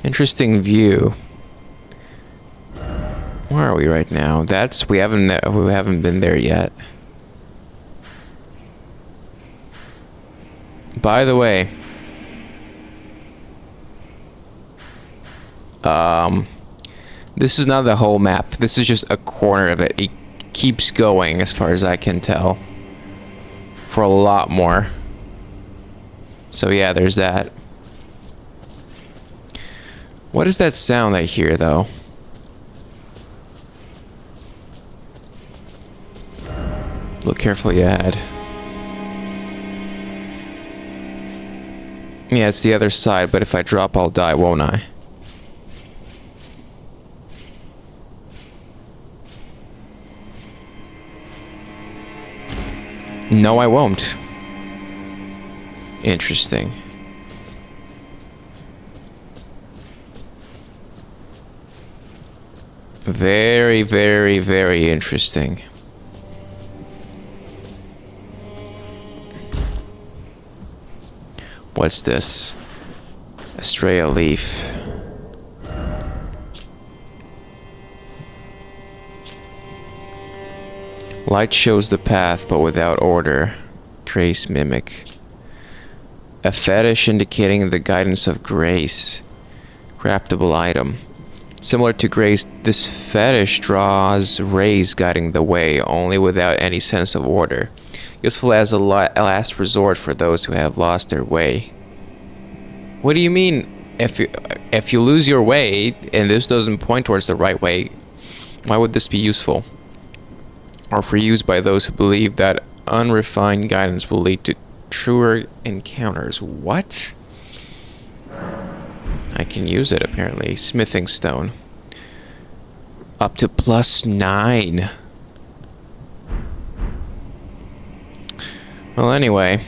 Interesting view. Where are we right now? We haven't been there yet. By the way, this is not the whole map. This is just a corner of it. It keeps going, as far as I can tell, for a lot more. So yeah, there's that. What is that sound I hear, though? Look carefully ahead. Yeah, it's the other side, but if I drop, I'll die, won't I? No, I won't. Interesting. Very, very, very interesting. What's this? Estrella leaf. Light shows the path, but without order. Grace mimic. A fetish indicating the guidance of grace. Craftable item. Similar to grace, this fetish draws rays guiding the way, only without any sense of order. Useful as a last resort for those who have lost their way. What do you mean? If you lose your way and this doesn't point towards the right way, why would this be useful? Or for use by those who believe that unrefined guidance will lead to truer encounters. What? I can use it apparently. Smithing stone. Up to +9. Well, anyway.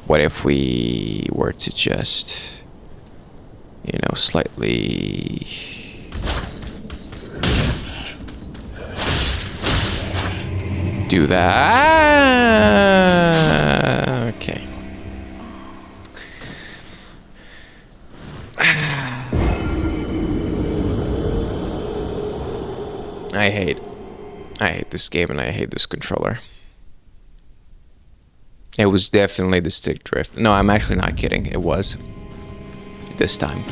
What if we were to just, you know, slightly do that? Okay. I hate this game and I hate this controller. It was definitely the stick drift. No, I'm actually not kidding. It was. This time.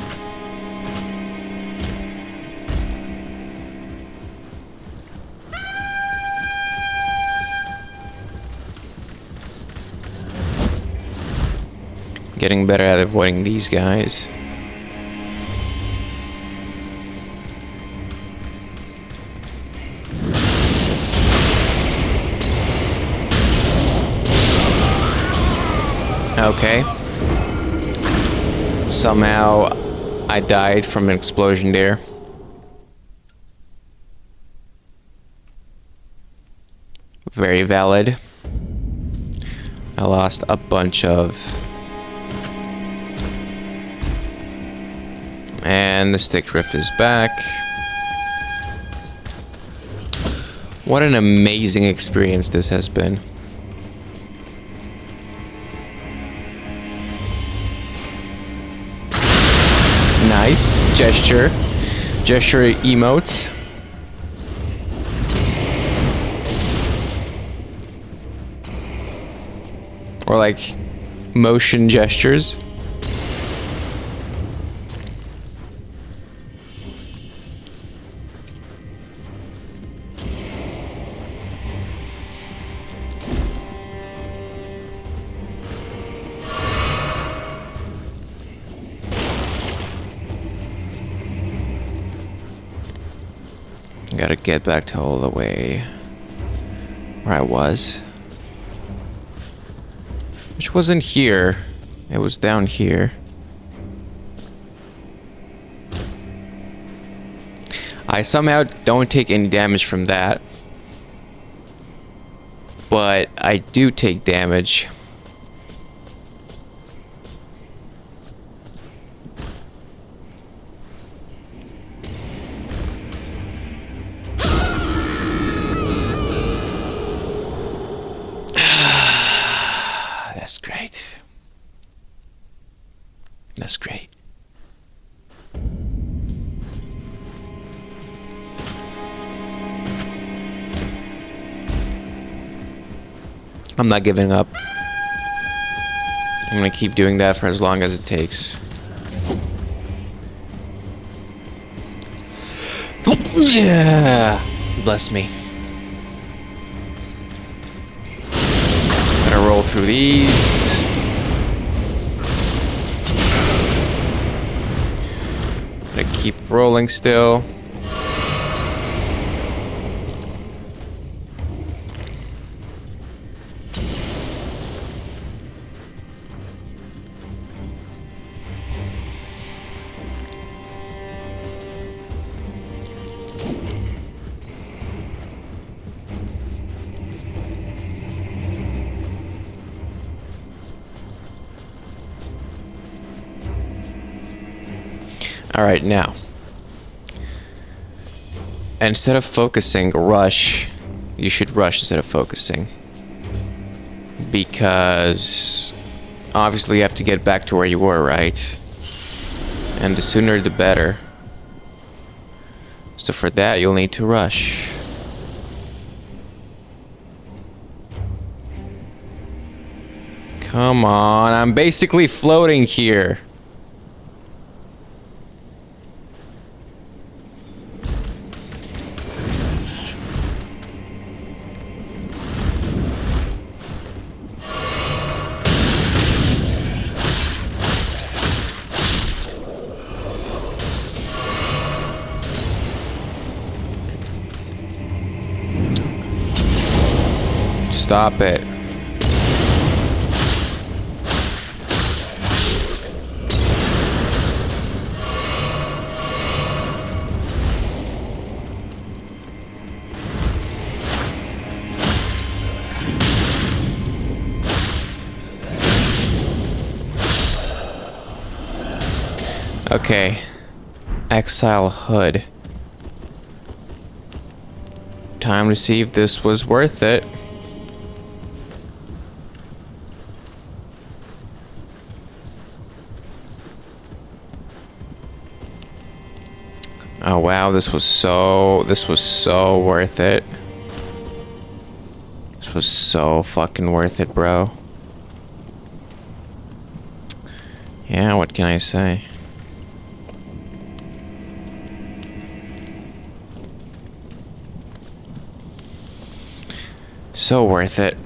Getting better at avoiding these guys. Okay. Somehow I died from an explosion there. Very valid. I lost a bunch of... And the stick drift is back. What an amazing experience this has been. Nice gesture emotes. Or like motion gestures. Gotta get back to all the way where I was. Which wasn't here. It was down here. I somehow don't take any damage from that. But I do take damage. That's great. That's great. I'm not giving up. I'm gonna keep doing that for as long as it takes. Yeah, bless me. Gotta roll through these. Gotta keep rolling still. Alright, now. Instead of focusing, rush. You should rush instead of focusing. Because obviously you have to get back to where you were, right? And the sooner the better. So for that, you'll need to rush. Come on, I'm basically floating here. Stop it. Okay. Exile Hood. Time to see if this was worth it. Oh wow, this was so worth it. This was so fucking worth it, bro. Yeah, what can I say? So worth it.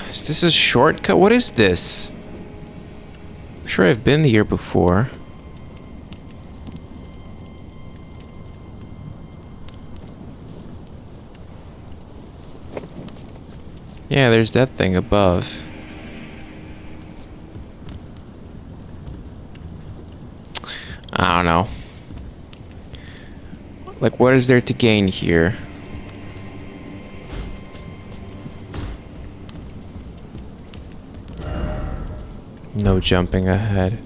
Is this a shortcut? What is this? I'm sure I've been here before. Yeah, there's that thing above. I don't know. Like, what is there to gain here? No jumping ahead.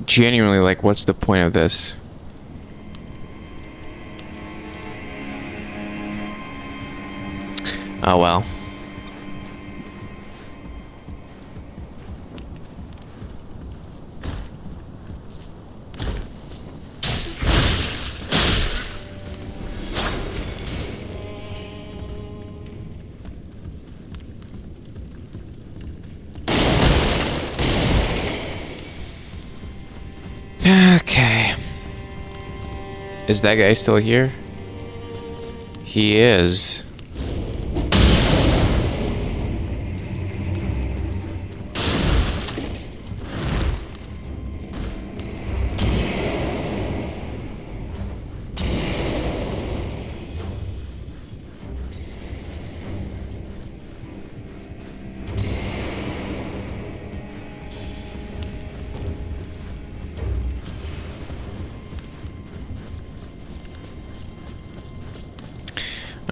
Genuinely, like, what's the point of this? Oh well. Okay. Is that guy still here? He is.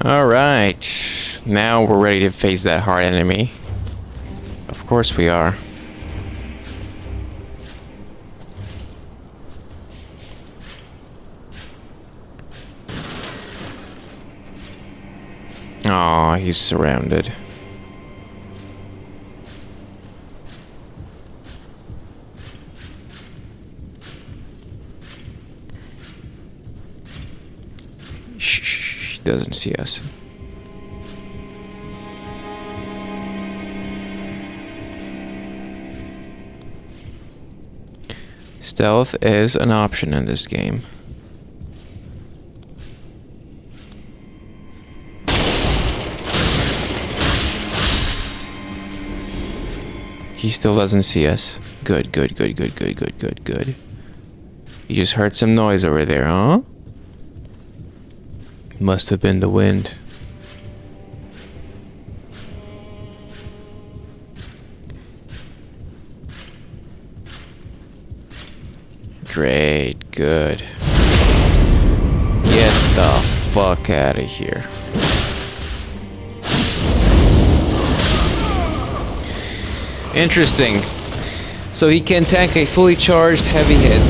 Alright, now we're ready to face that hard enemy. Of course we are. Aw, he's surrounded. Shh, he doesn't see us. Stealth is an option in this game. He still doesn't see us. Good, good, good, good, good, good, good, good. You just heard some noise over there, huh? Must have been the wind. Great, good. Get the fuck out of here. Interesting. So he can tank a fully charged heavy hit.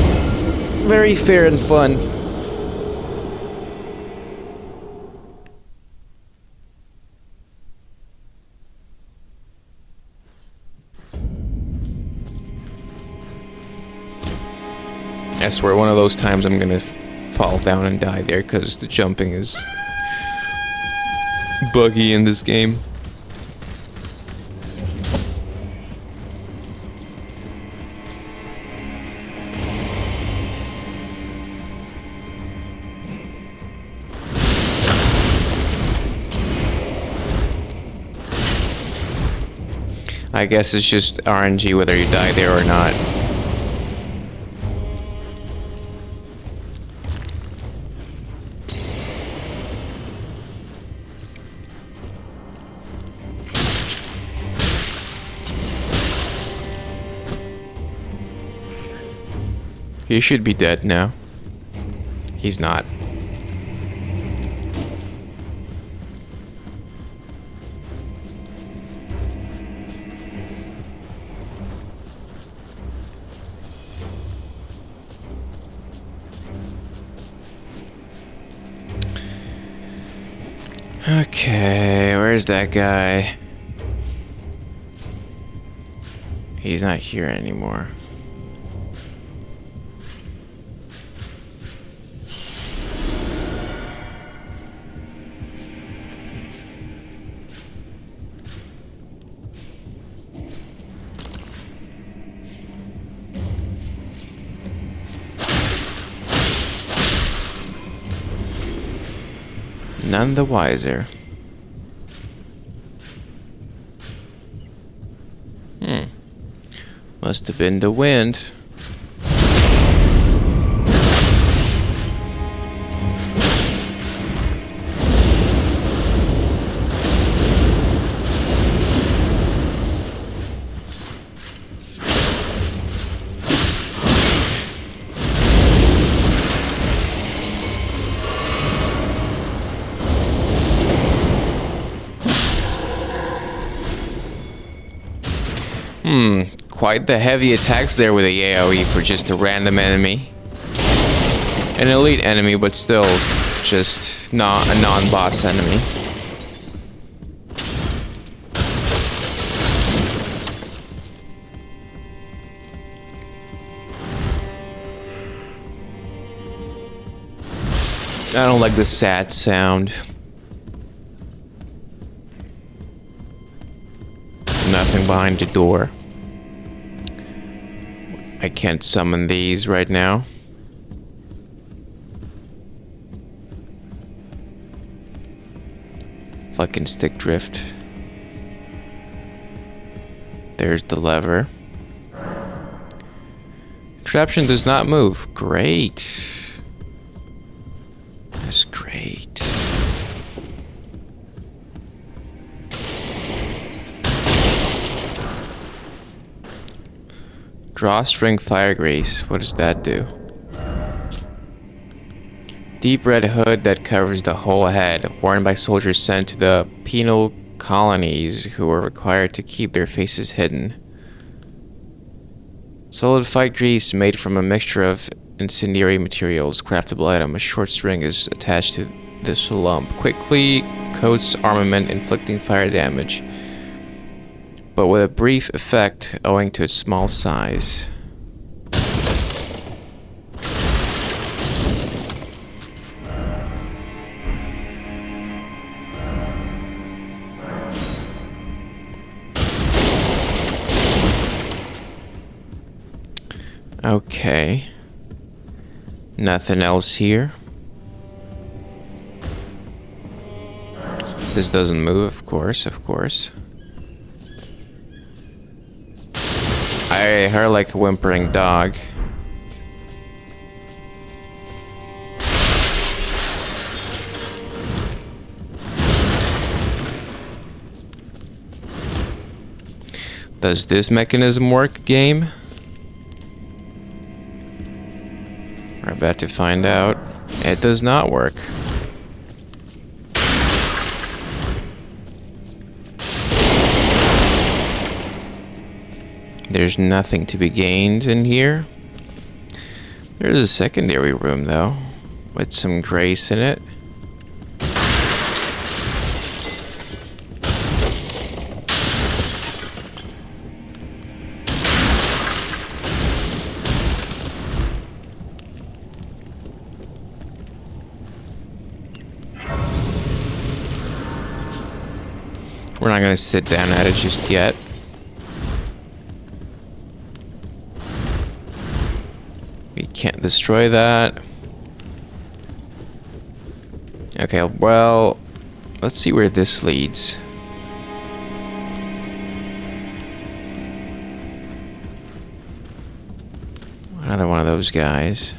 Very fair and fun. I swear one of those times I'm gonna fall down and die there because the jumping is buggy in this game. I guess it's just RNG whether you die there or not. He should be dead now. He's not. Okay, where's that guy? He's not here anymore. None the wiser. Must have been the wind. Quite the heavy attacks there with a AoE for just a random enemy. An elite enemy, but still just not a non-boss enemy. I don't like the sad sound. Nothing behind the door. I can't summon these right now. Fucking stick drift. There's the lever. Contraption does not move. Great. That's great. Drawstring fire grease. What does that do? Deep red hood that covers the whole head, worn by soldiers sent to the penal colonies who were required to keep their faces hidden. Solidified grease made from a mixture of incendiary materials, craftable item. A short string is attached to this lump. Quickly coats armament, inflicting fire damage, but with a brief effect owing to its small size. Okay. Nothing else here. This doesn't move, of course, of course. I heard like a whimpering dog. Does this mechanism work, game? about to find out. It does not work. There's nothing to be gained in here. There's a secondary room, though, with some grace in it. We're not gonna sit down at it just yet. We can't destroy that. Okay, well, let's see where this leads. Another one of those guys.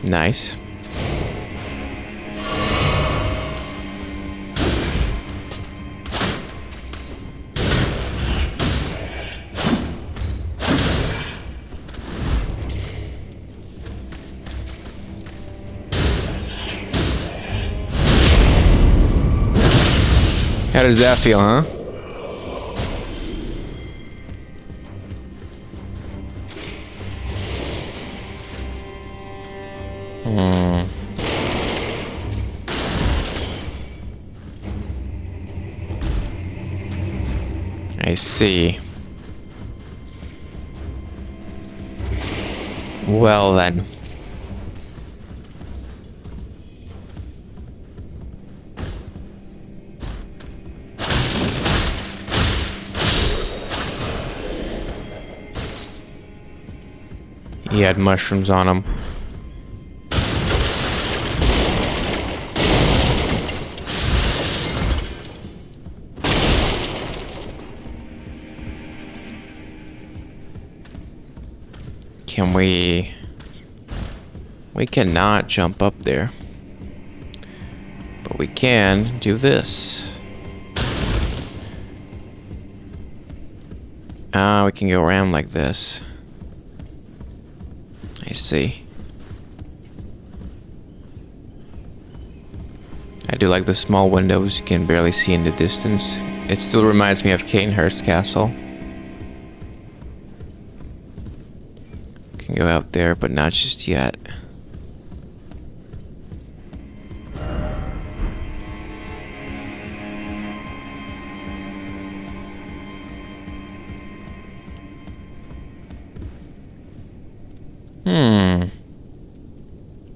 Nice. How does that feel, huh? I see. Well then. He had mushrooms on him. Can we... We cannot jump up there. But we can do this. Ah, we can go around like this. I see. I do like the small windows you can barely see in the distance. It still reminds me of Canehurst Castle. Can go out there, but not just yet.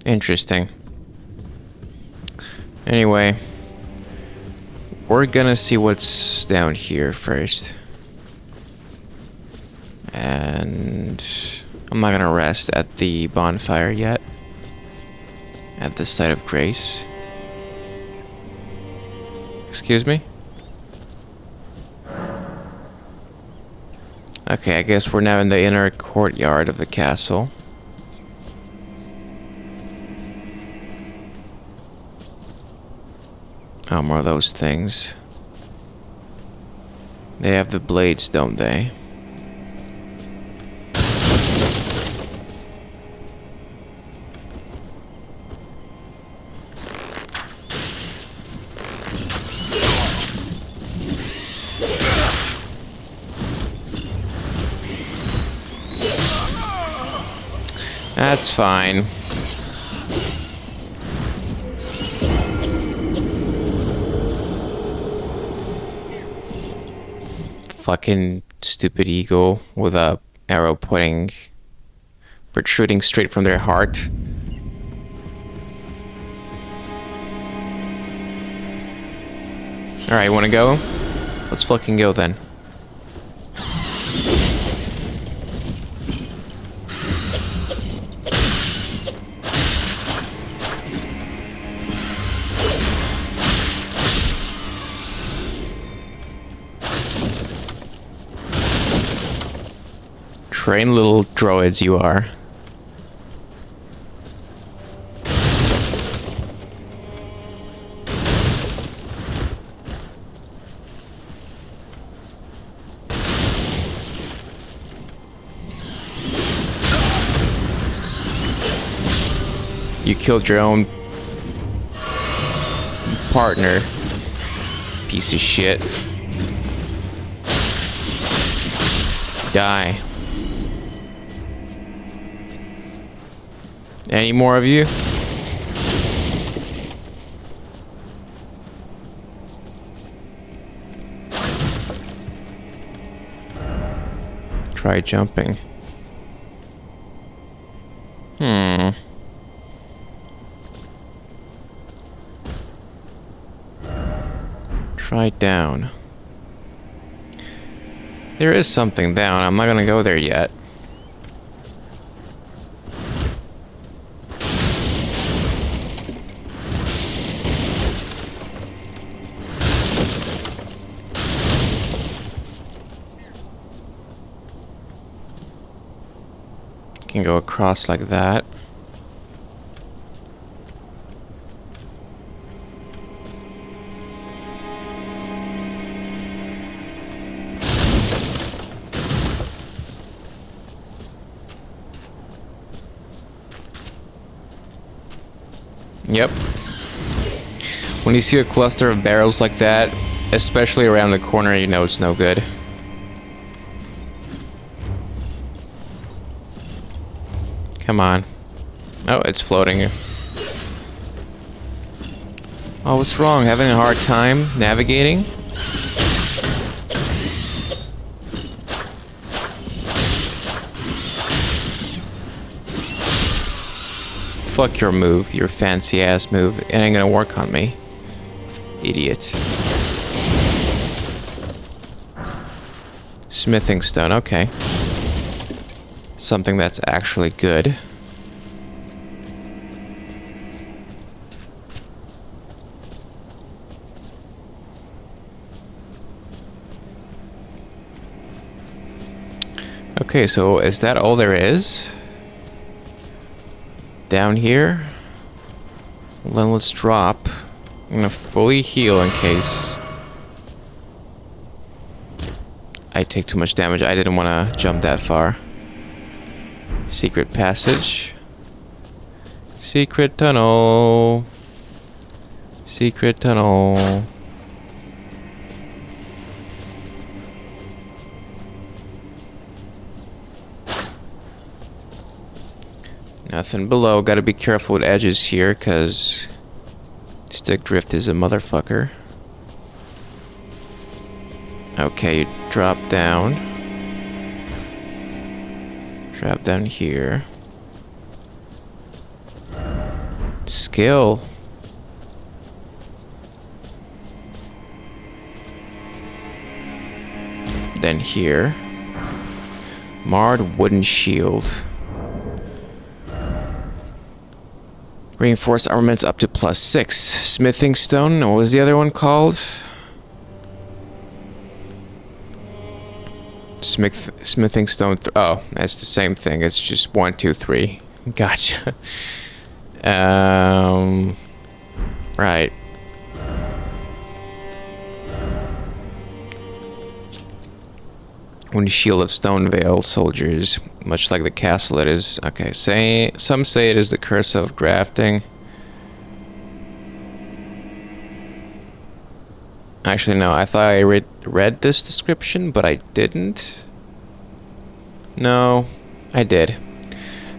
Interesting. Anyway, we're gonna see what's down here first. And I'm not gonna rest at the bonfire yet. At the site of grace. Excuse me? Okay, I guess we're now in the inner courtyard of the castle. Oh, more of those things. They have the blades, don't they? That's fine. Fucking stupid eagle with a arrow protruding straight from their heart. Alright, wanna go? Let's fucking go then. Train little droids you are. You killed your own partner. Piece of shit. Die. Any more of you? Try jumping. Try down. There is something down. I'm not gonna go there yet. Can go across like that. Yep. When you see a cluster of barrels like that, especially around the corner, you know it's no good. Come on. Oh, it's floating. Oh, what's wrong? Having a hard time navigating? Fuck your move, your fancy ass move. It ain't gonna work on me. Idiot. Smithing stone, okay. Something that's actually good. Okay, so is that all there is? Down here? Well, then let's drop. I'm gonna fully heal in case I take too much damage. I didn't want to jump that far. Secret passage. Secret tunnel. Secret tunnel. Nothing below. Gotta be careful with edges here, because stick drift is a motherfucker. Okay, you drop down. Drop down here. Skill. Then here. Marred wooden shield. Reinforced armaments up to +6. Smithing stone. What was the other one called? Smithing stone. Oh, that's the same thing. It's just 1, 2, 3. Gotcha. Right. When shield of stone veil soldiers, much like the castle it is. Okay, some say it is the curse of grafting. Actually, no, I thought I read this description, but I didn't. No, I did.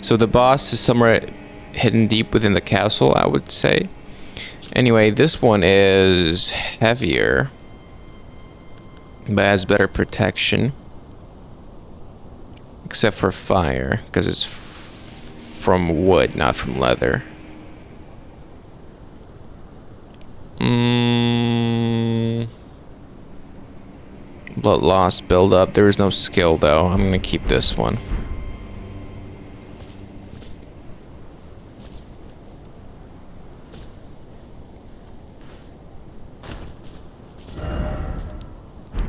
So the boss is somewhere hidden deep within the castle, I would say. Anyway, this one is heavier, but has better protection. Except for fire, because it's from wood, not from leather. Blood loss, build up. There is no skill though. I'm gonna keep this one.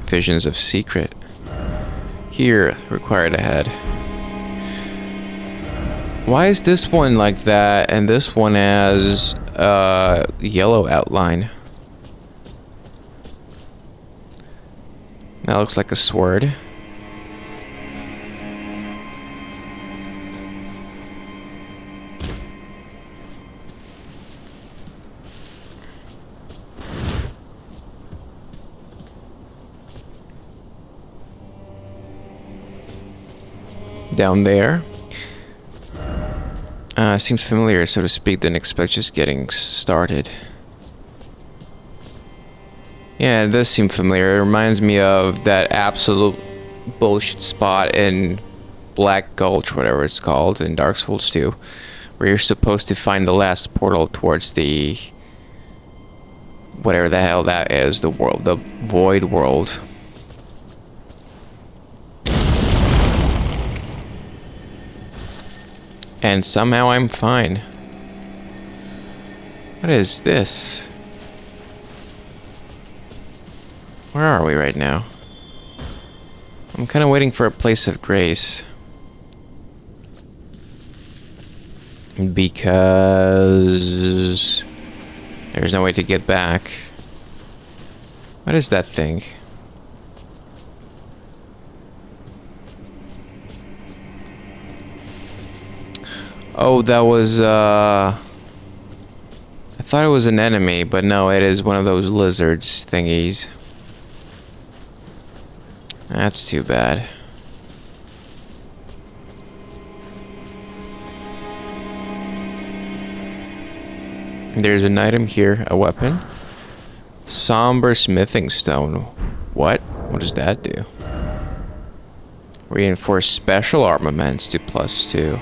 Visions of secret. Here, required ahead. Why is this one like that and this one has yellow outline? That looks like a sword. down there. Seems familiar, so to speak. Didn't expect just getting started. Yeah, it does seem familiar. It reminds me of that absolute bullshit spot in Black Gulch, whatever it's called, in Dark Souls 2, where you're supposed to find the last portal towards the... whatever the hell that is, the world, the void world. And somehow I'm fine. What is this? Where are we right now? I'm kind of waiting for a place of grace. Because there's no way to get back. What is that thing? Oh, that was, I thought it was an enemy, but no, it is one of those lizards thingies. That's too bad. There's an item here, a weapon. Somber smithing stone. What? What does that do? Reinforce special armaments to +2.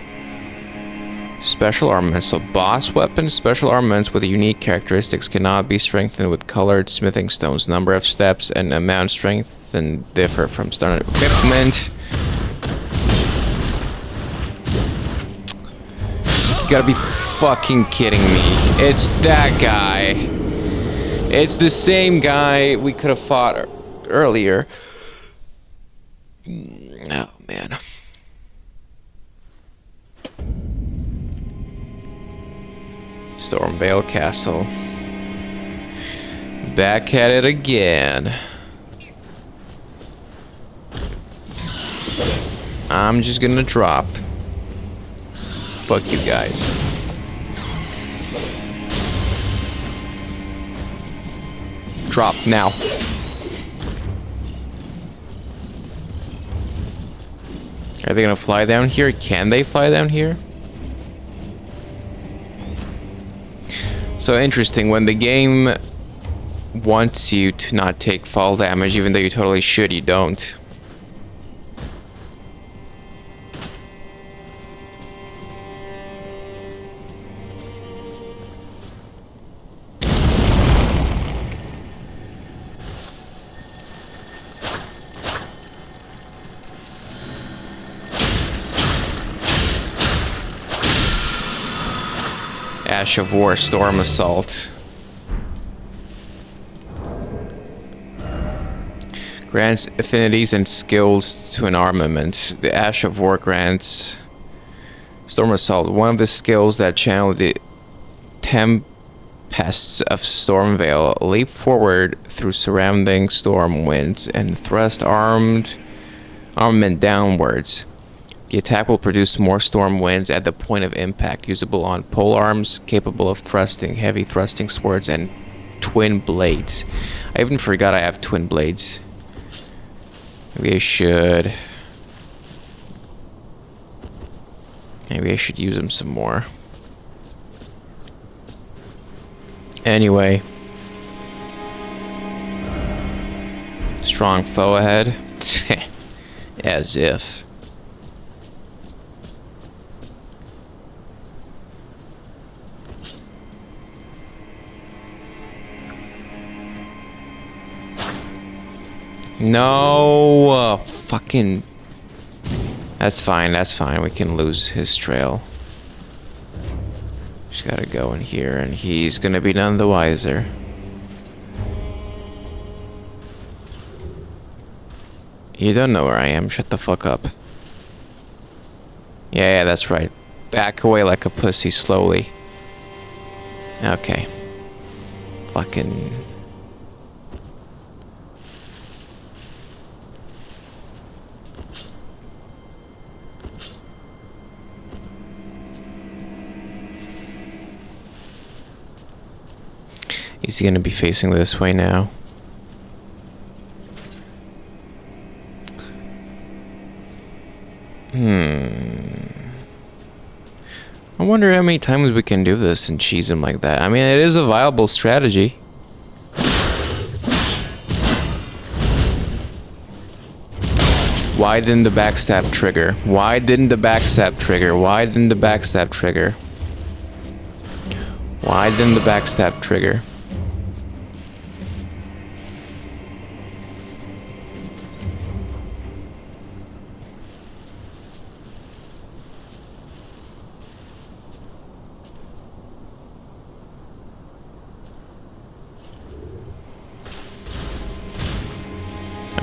Special armaments. So boss weapons, special armaments with unique characteristics cannot be strengthened with colored smithing stones. Number of steps and amount strengthened differ from standard equipment. You gotta be fucking kidding me. It's that guy. It's the same guy we could have fought earlier. Oh, man. Stormvale Castle. Back at it again. I'm just gonna drop. Fuck you guys. Drop now. Are they gonna fly down here? Can they fly down here? So interesting, when the game wants you to not take fall damage, even though you totally should, you don't. Ash of War, Storm Assault. Grants affinities and skills to an armament. The Ash of War grants Storm Assault, one of the skills that channel the tempests of Stormvale. Leap forward through surrounding storm winds and thrust armament downwards. The attack will produce more storm winds at the point of impact, usable on pole arms, capable of thrusting, heavy thrusting swords, and twin blades. I even forgot I have twin blades. Maybe I should use them some more. Anyway. Strong foe ahead. As if. No, fucking. That's fine. We can lose his trail. Just gotta go in here, and he's gonna be none the wiser. You don't know where I am. Shut the fuck up. Yeah, that's right. Back away like a pussy slowly. Okay. Fucking. Is he gonna be facing this way now? Hmm. wonder how many times we can do this and cheese him like that. I mean, it is a viable strategy. Why didn't the backstab trigger? Why didn't the backstab trigger? Why didn't the backstab trigger? Why didn't the backstab trigger?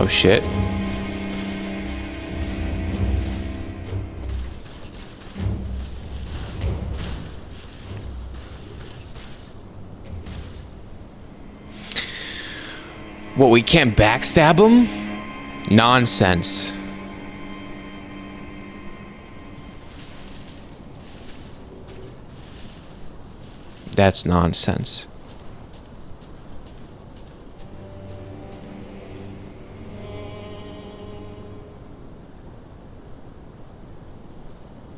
Oh shit. What, we can't backstab him? Nonsense. That's nonsense.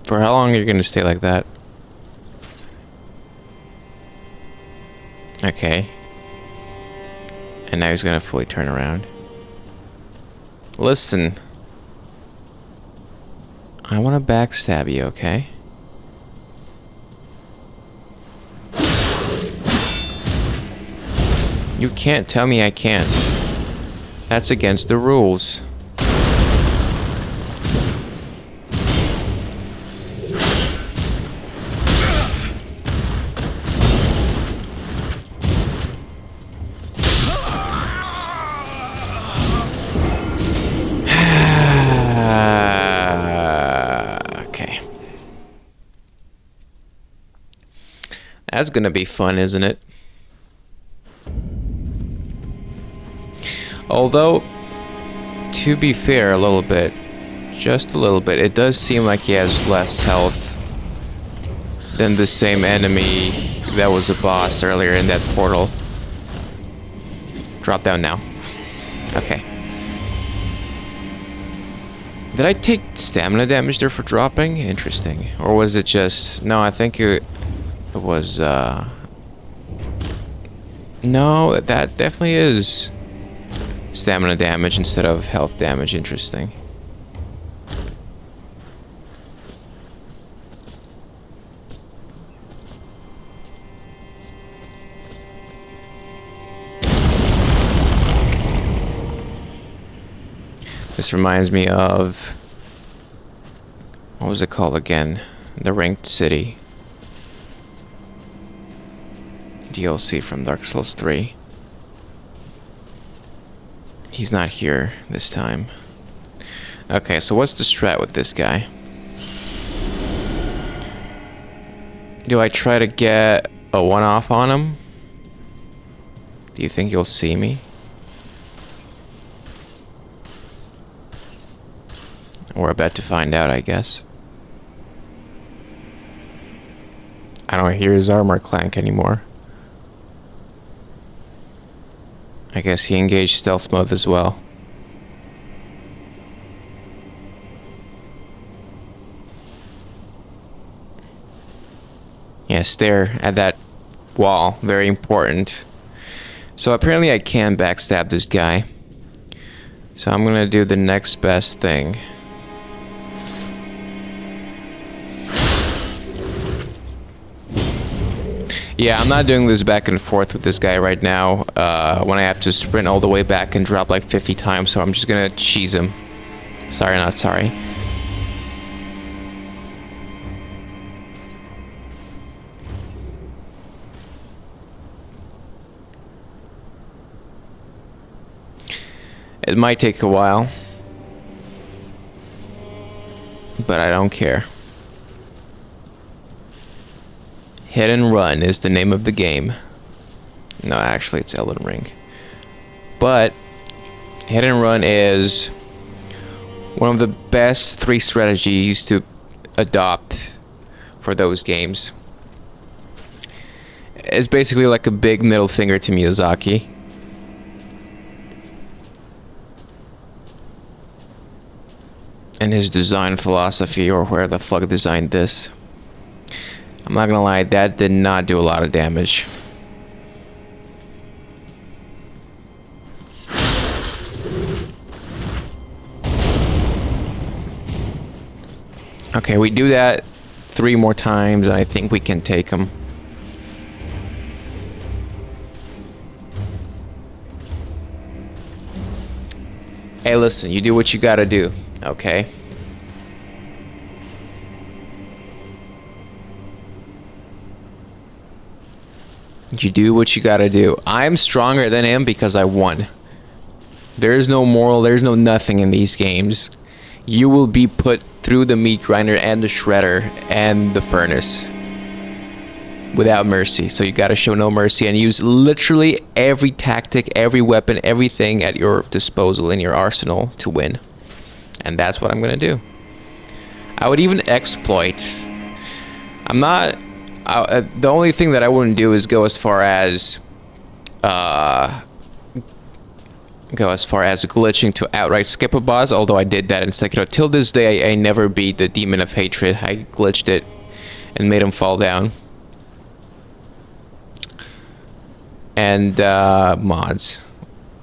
For how long are you gonna stay like that? Okay. And now he's gonna fully turn around. Listen. I wanna backstab you, okay? You can't tell me I can't. That's against the rules. Okay. That's gonna be fun, isn't it? Although, to be fair, a little bit, just a little bit, it does seem like he has less health than the same enemy that was a boss earlier in that portal. Drop down now. Okay. Did I take stamina damage there for dropping? Interesting. Or was it just... No, I think it was, No, that definitely is stamina damage instead of health damage. Interesting. This reminds me of... What was it called again? The Ranked City. DLC from Dark Souls 3. He's not here this time. Okay, so what's the strat with this guy? Do I try to get a one-off on him? Do you think he'll see me? We're about to find out, I guess. I don't hear his armor clank anymore. I guess he engaged stealth mode as well. Yeah, stare at that wall. Very important. So apparently I can backstab this guy. So I'm gonna do the next best thing. Yeah, I'm not doing this back and forth with this guy right now when I have to sprint all the way back and drop like 50 times, so I'm just gonna cheese him. Sorry, not sorry. It might take a while, but I don't care. Hit and Run is the name of the game. No, actually it's Elden Ring. But Hit and Run is one of the best 3 strategies to adopt for those games. It's basically like a big middle finger to Miyazaki. And his design philosophy, or where the fuck designed this. I'm not gonna lie, that did not do a lot of damage. Okay, we do that 3 more times, and I think we can take him. Hey, listen, you do what you gotta do, okay? You do what you gotta do. I'm stronger than him because I won. There's no moral, there's no nothing in these games. You will be put through the meat grinder and the shredder and the furnace without mercy. So you gotta show no mercy and use literally every tactic, every weapon, everything at your disposal in your arsenal to win. And that's what I'm gonna do. I would even exploit. I'm not... the only thing that I wouldn't do is go as far as glitching to outright skip a boss, although I did that in Sekiro. Till this day, I never beat the Demon of Hatred. I glitched it and made him fall down. And mods.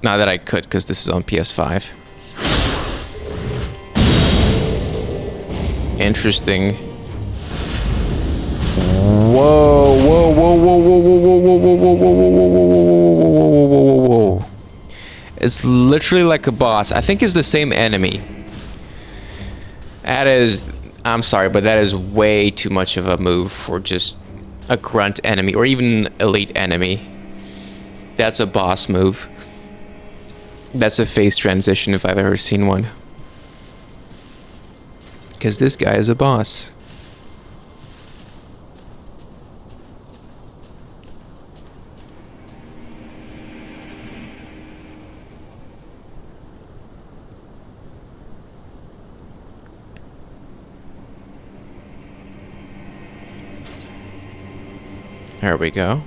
Not that I could, because this is on PS5. Interesting. Whoa, whoa, whoa, whoa, whoa, whoa, whoa, whoa, whoa, whoa, whoa, whoa, whoa, whoa, whoa. It's literally like a boss. I think it's the same enemy. That is... I'm sorry, but that is way too much of a move for just a grunt enemy, or even elite enemy. That's a boss move. That's a face transition if I've ever seen one. Because this guy is a boss. There we go.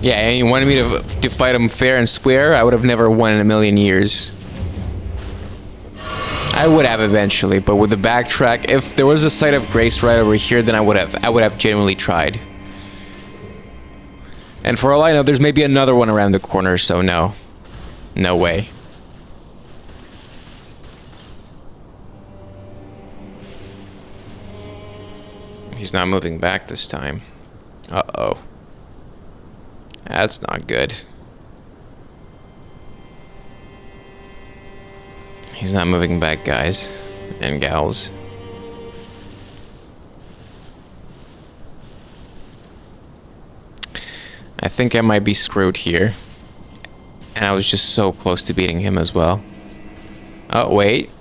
Yeah, and you wanted me to fight him fair and square? I would have never won in a million years. I would have eventually, but with the backtrack, if there was a site of grace right over here, then I would have genuinely tried. And for all I know, there's maybe another one around the corner, so no. No way. He's not moving back this time. Uh-oh. That's not good. He's not moving back, guys and gals. I think I might be screwed here. And I was just so close to beating him as well. Oh, wait.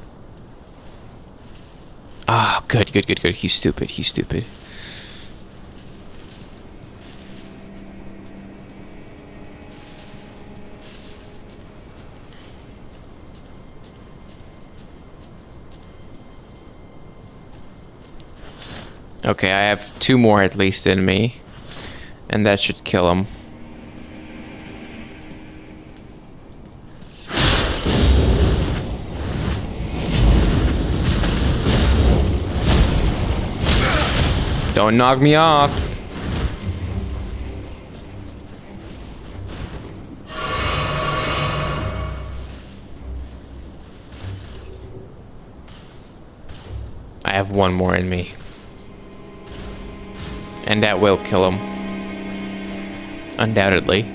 Ah, good, good, good, good. He's stupid. He's stupid. Okay, I have 2 more at least in me. And that should kill him. Don't knock me off. I have 1 more in me. And that will kill him. Undoubtedly.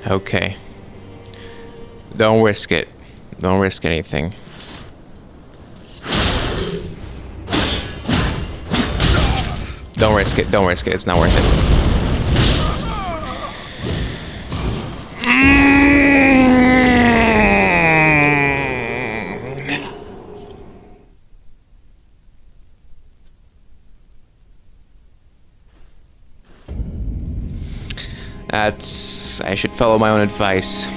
Okay. Don't risk it. Don't risk anything. Don't risk it. Don't risk it. It's not worth it. I should follow my own advice.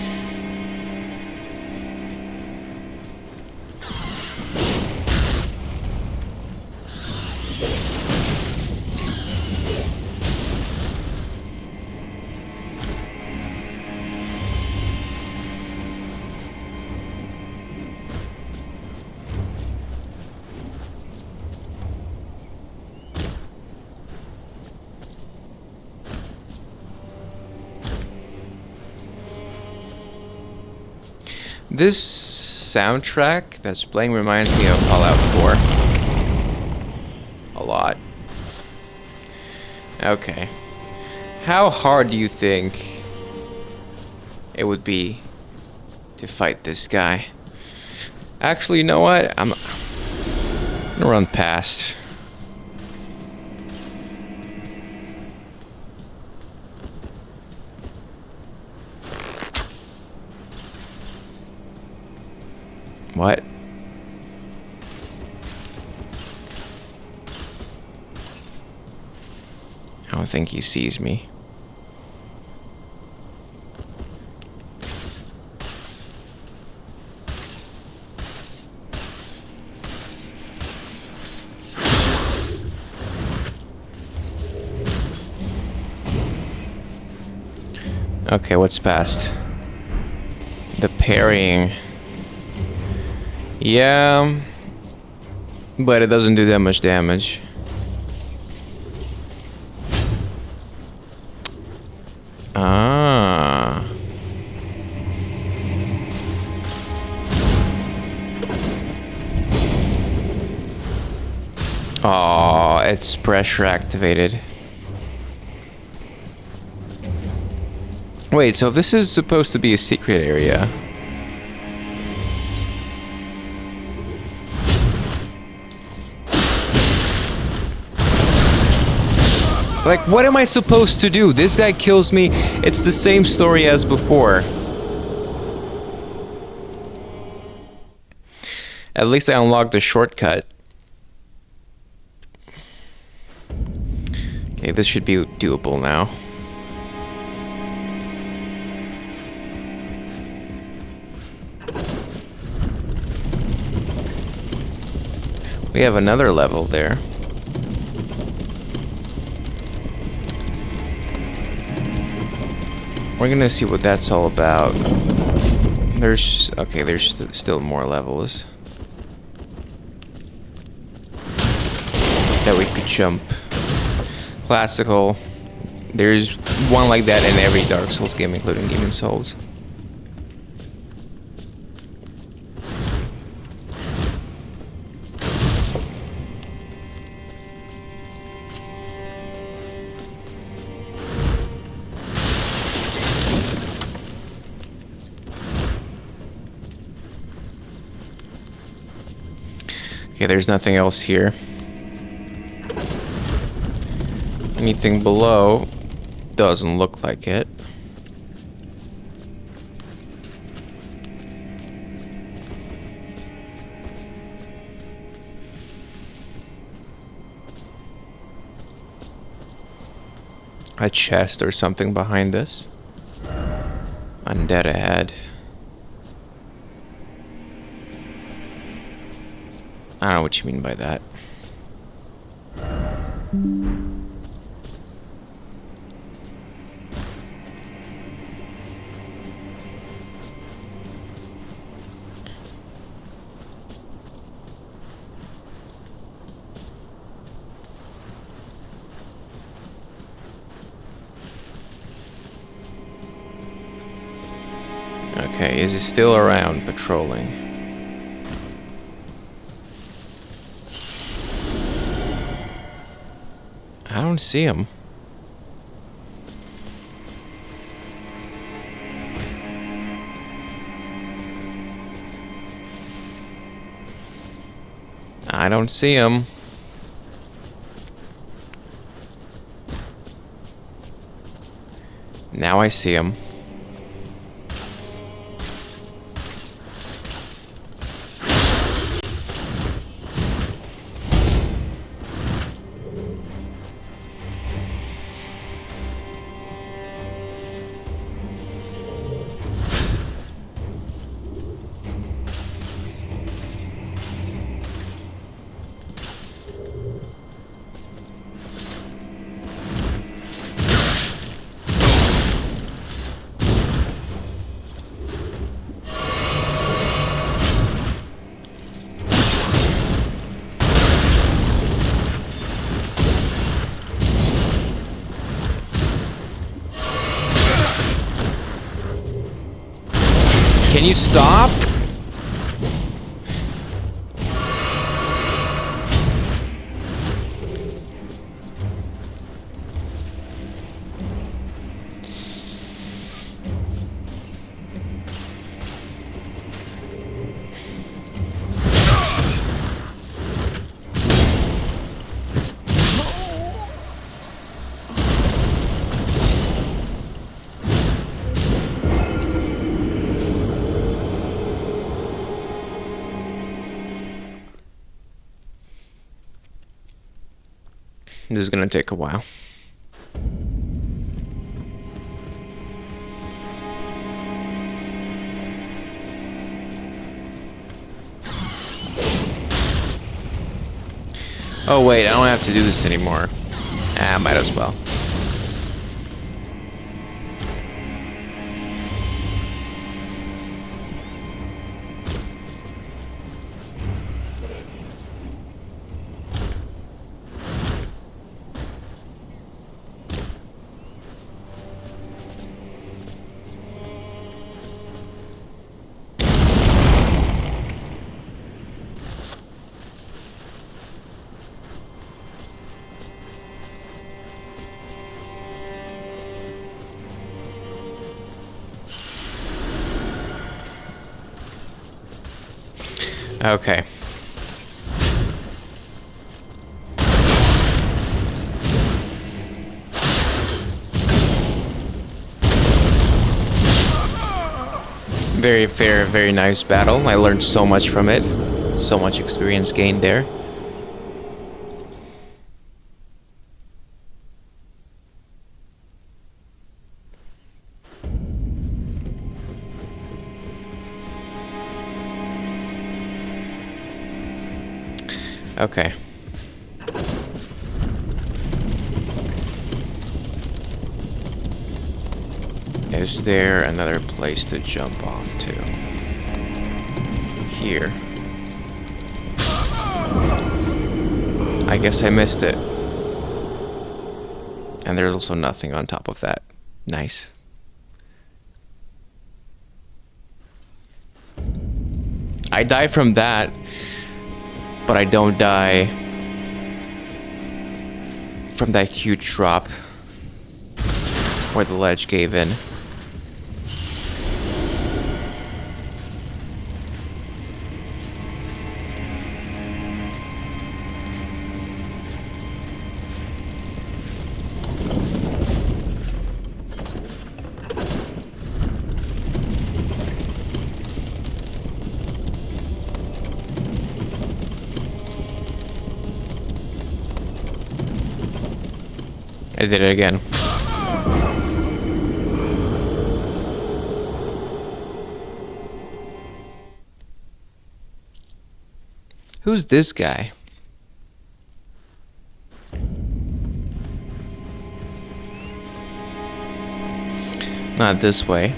This soundtrack that's playing reminds me of Fallout 4. A lot. Okay. How hard do you think it would be to fight this guy? Actually, you know what? I'm gonna run past. What? I don't think he sees me. Okay, what's past? The parrying. Yeah, but it doesn't do that much damage. Ah. Oh, it's pressure activated. Wait, so this is supposed to be a secret area. Like, what am I supposed to do? This guy kills me. It's the same story as before. At least I unlocked a shortcut. Okay, this should be doable now. We have another level there. We're gonna see what that's all about. There's still more levels that we could jump. Classical. There's one like that in every Dark Souls game, including Demon's Souls. Okay, there's nothing else here. Anything below doesn't look like it. A chest or something behind this. Undead ahead. I don't know what you mean by that. Okay, is he still around patrolling? I don't see him. I don't see him. Now I see him. Can you stop? This is gonna take a while. Oh wait, I don't have to do this anymore. Ah, might as well. Okay. Very fair, very nice battle. I learned so much from it. So much experience gained there. Okay. Is there another place to jump off to? Here. I guess I missed it. And there's also nothing on top of that. Nice. I die from that, but I don't die from that huge drop where the ledge gave in. I did it again. Who's this guy? Not this way.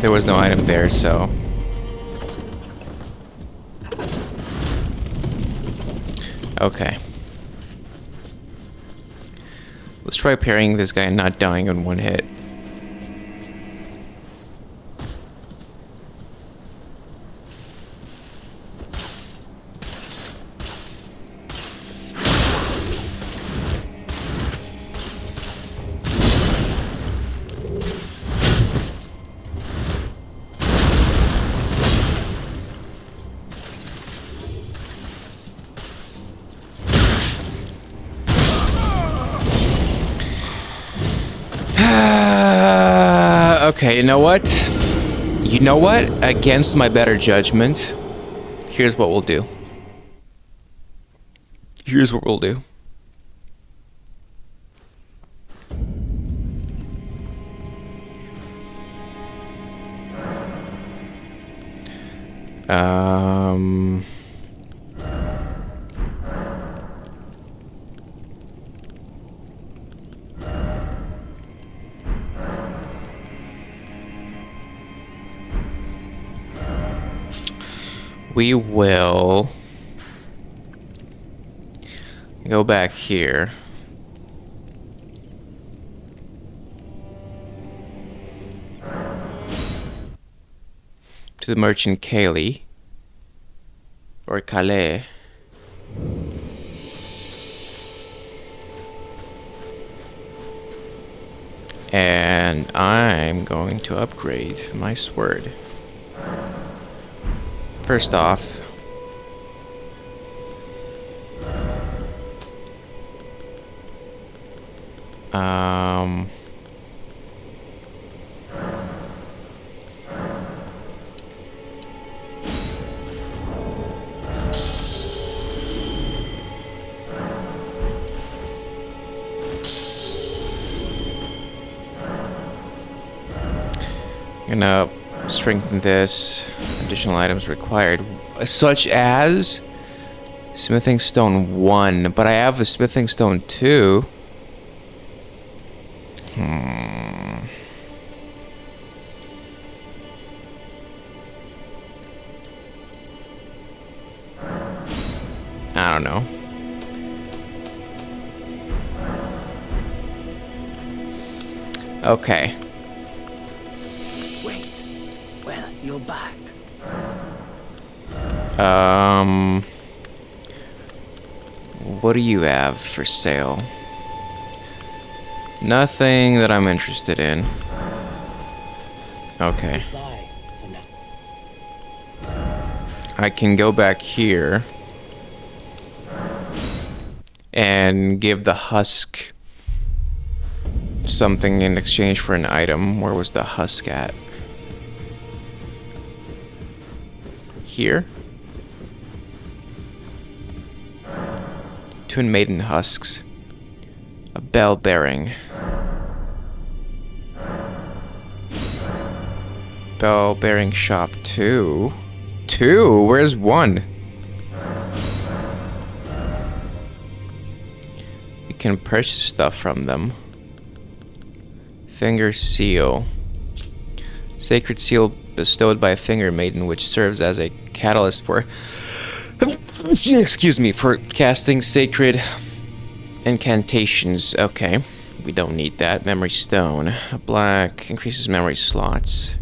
There was no item there, so... Okay. Let's try parrying this guy and not dying in one hit. Okay, you know what? You know what? Against my better judgment, here's what we'll do. Here's what we'll do. We will go back here. To the merchant Kaylee. Or Calais. And I'm going to upgrade my sword. First off, I'm gonna strengthen this. Additional items required, such as smithing stone 1, but I have a smithing stone 2. I don't know. Okay. Wait. Well, you're back. What do you have for sale? Nothing that I'm interested in. Okay. Bye for now. I can go back here and give the husk something in exchange for an item. Where was the husk at? Here? Twin maiden husks. A bell bearing. Bell bearing shop 2. 2? Where's 1? We can purchase stuff from them. Finger seal. Sacred seal bestowed by a finger maiden, which serves as a catalyst for excuse me, for casting sacred incantations. Okay, we don't need that. Memory stone. Black increases memory slots.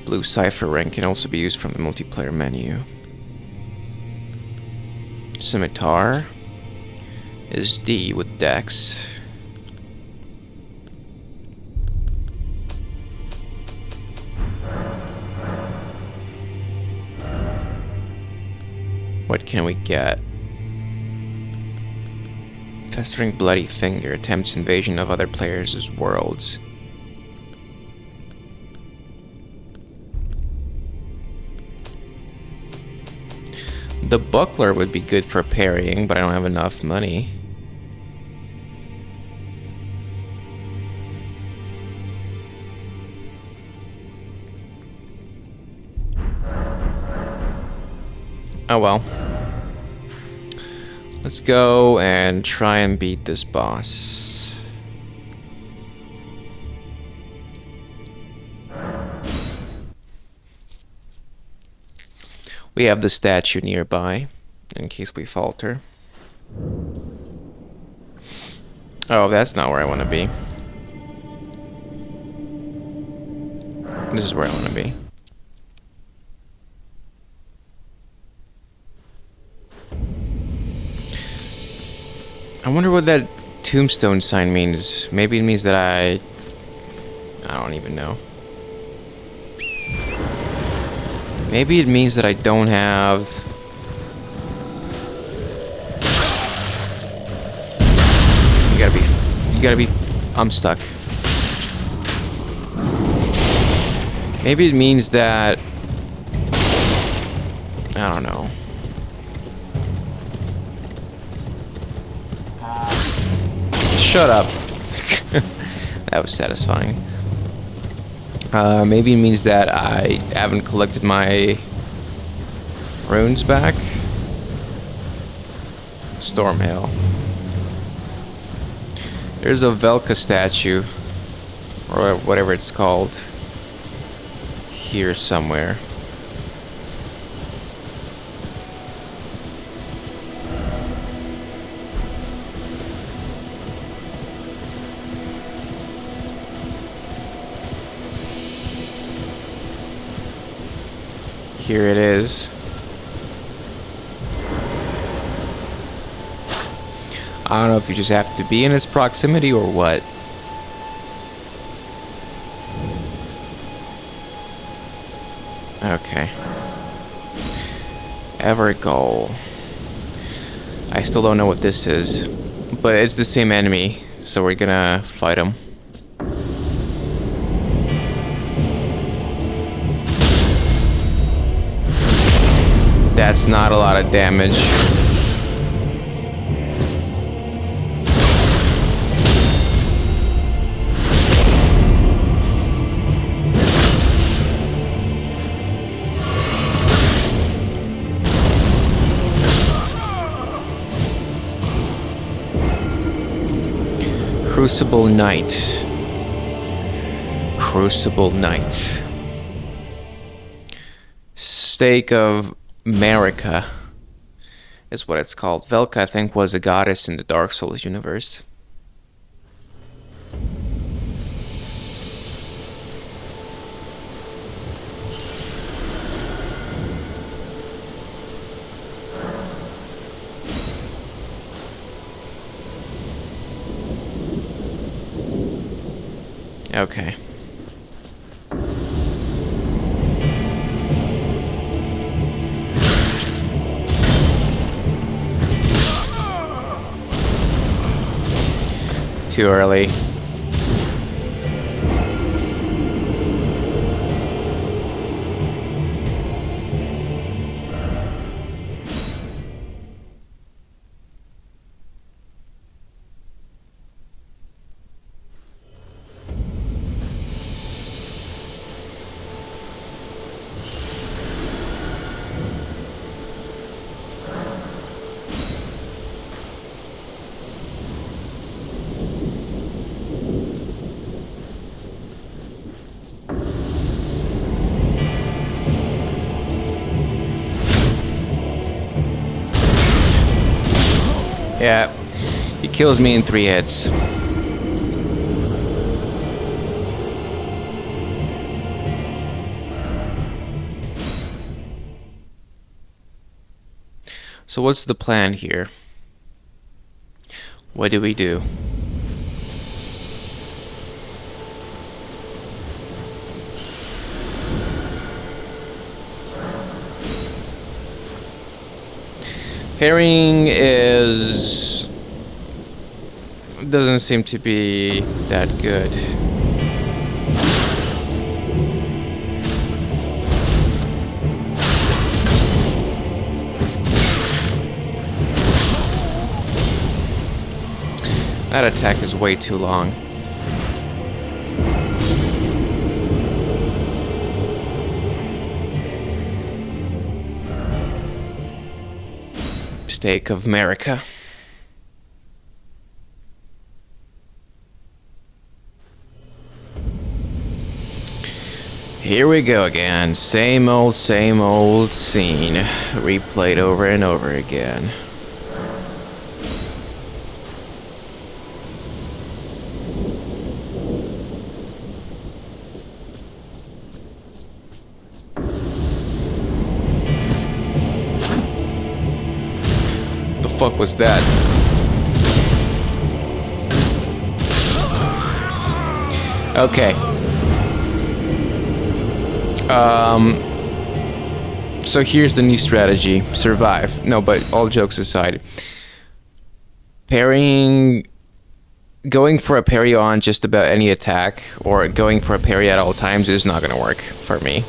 Blue cipher ring can also be used from the multiplayer menu. Scimitar is D with dex. What can we get? Festering bloody finger attempts invasion of other players' worlds. The buckler would be good for parrying, but I don't have enough money. Oh well. Let's go and try and beat this boss. We have the statue nearby, in case we falter. Oh, that's not where I want to be. This is where I want to be. I wonder what that tombstone sign means. Maybe it means that I don't even know. Maybe it means that I don't have... You gotta be... I'm stuck. Maybe it means that... I don't know. Shut up. That was satisfying. Maybe it means that I haven't collected my runes back. Stormhail. There's a Velka statue, or whatever it's called, here somewhere. Here it is. I don't know if you just have to be in its proximity or what. Okay. Evergoal. I still don't know what this is, but it's the same enemy, so we're gonna fight him. That's not a lot of damage. Crucible Knight. Crucible Knight. Stake of Marika is what it's called. Velka, I think, was a goddess in the Dark Souls universe. Okay. Too early. Yeah, he kills me in 3 hits. So what's the plan here? What do we do? Herring doesn't seem to be that good. That attack is way too long. Stake of Marika. Here we go again. Same old scene. Replayed over and over again. The fuck was that? Okay. So here's the new strategy. Survive. No, but all jokes aside. Parrying... Going for a parry on just about any attack, or going for a parry at all times is not gonna work for me.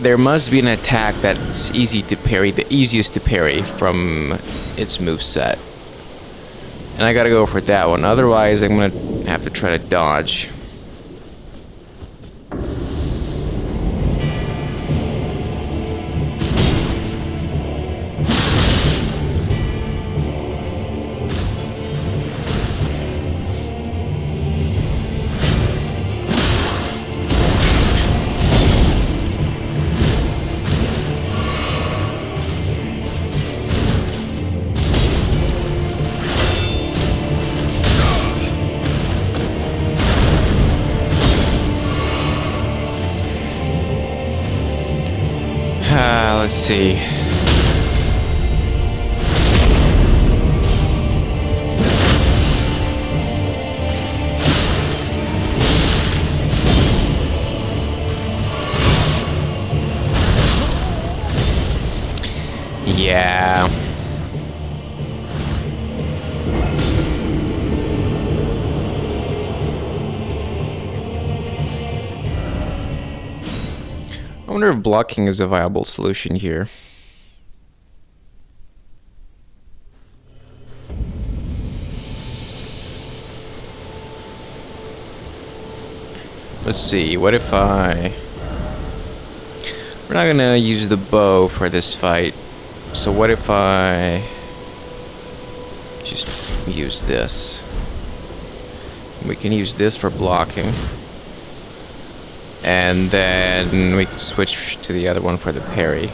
There must be an attack that's easy to parry, the easiest to parry from its moveset. And I gotta go for that one, otherwise I'm gonna have to try to dodge. Let's see. Yeah. I wonder if blocking is a viable solution here. Let's see, what if I... We're not gonna use the bow for this fight. So what if I... just use this? We can use this for blocking. And then we can switch to the other one for the parry.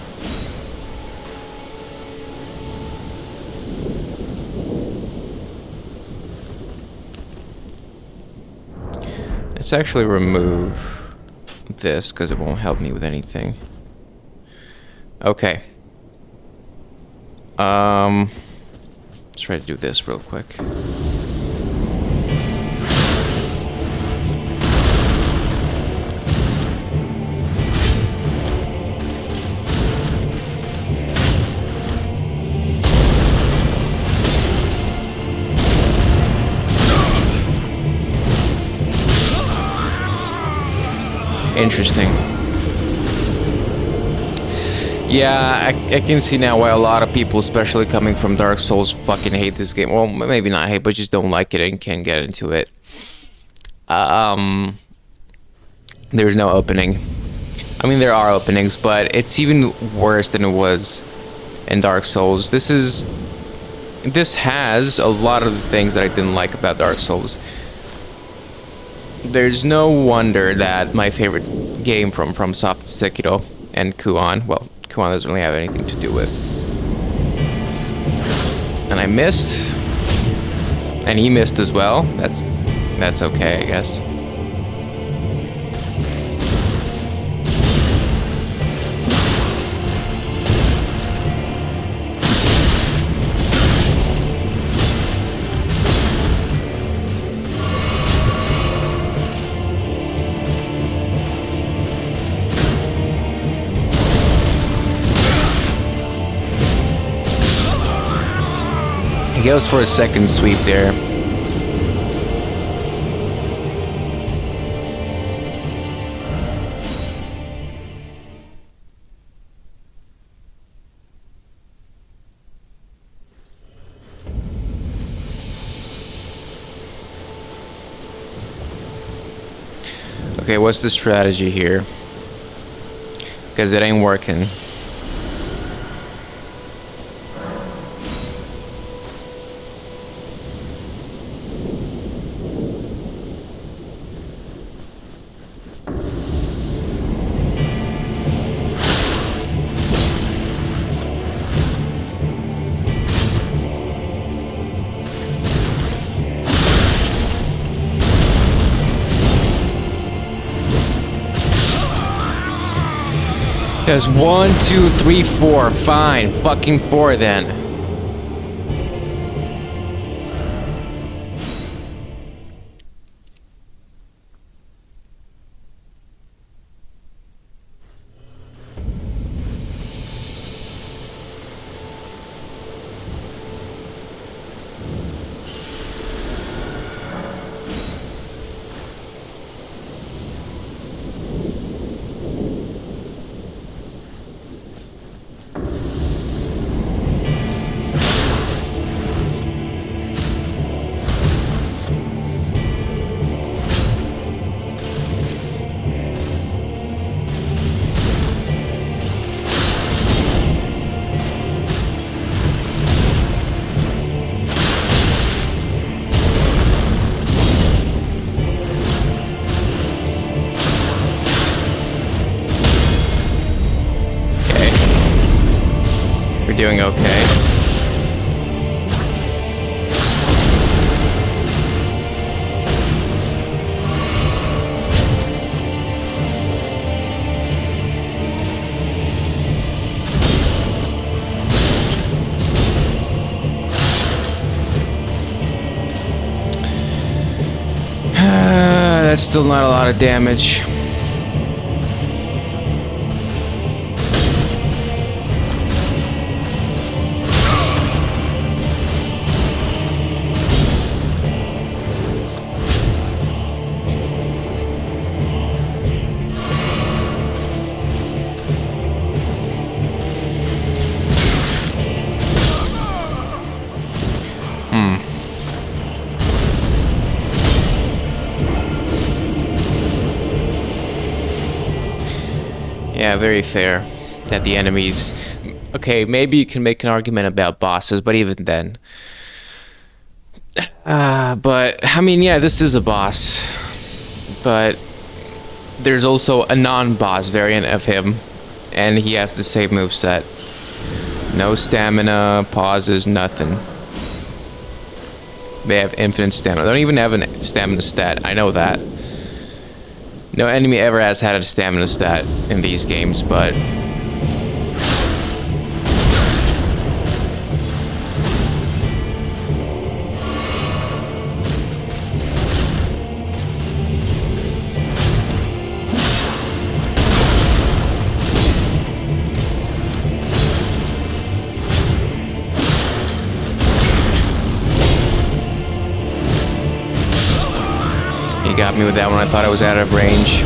Let's actually remove this because it won't help me with anything. Okay. Let's try to do this real quick. Interesting. Yeah, I can see now why a lot of people, especially coming from Dark Souls, fucking hate this game. Well, maybe not hate, but just don't like it and can't get into it. There's no opening. I mean, there are openings, but it's even worse than it was in Dark Souls. This has a lot of the things that I didn't like about Dark Souls. There's no wonder that my favorite game from FromSoft is Sekiro and Kuon. Well, Kuon doesn't really have anything to do with. And I missed. And he missed as well. That's okay, I guess. He goes for a second sweep there. Okay, what's the strategy here? Because it ain't working. There's 1, 2, 3, 4. Fine. Fucking 4 then. Doing okay. That's still not a lot of damage. Yeah, very fair. That the enemies... Okay, maybe you can make an argument about bosses, but even then... but, I mean, yeah, this is a boss. But... there's also a non-boss variant of him. And he has the same moveset. No stamina, pauses, nothing. They have infinite stamina. They don't even have a stamina stat. I know that. No enemy ever has had a stamina stat in these games, but... He got me with that one. I thought I was out of range.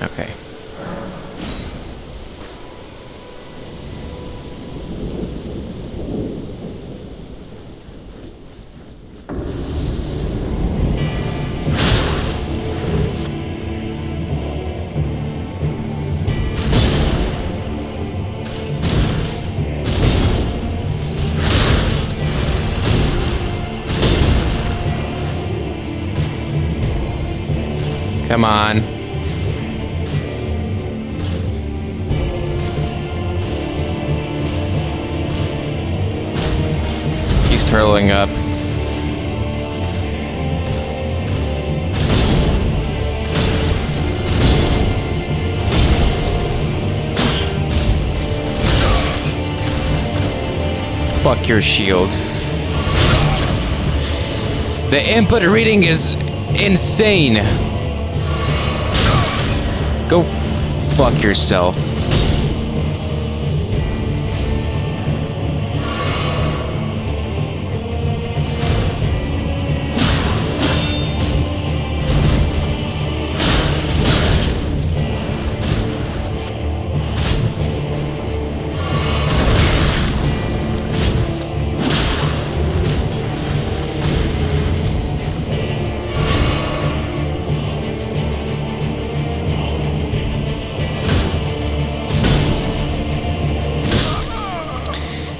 Okay. Come on. He's turtling up. Fuck your shield. The input reading is insane. Go fuck yourself.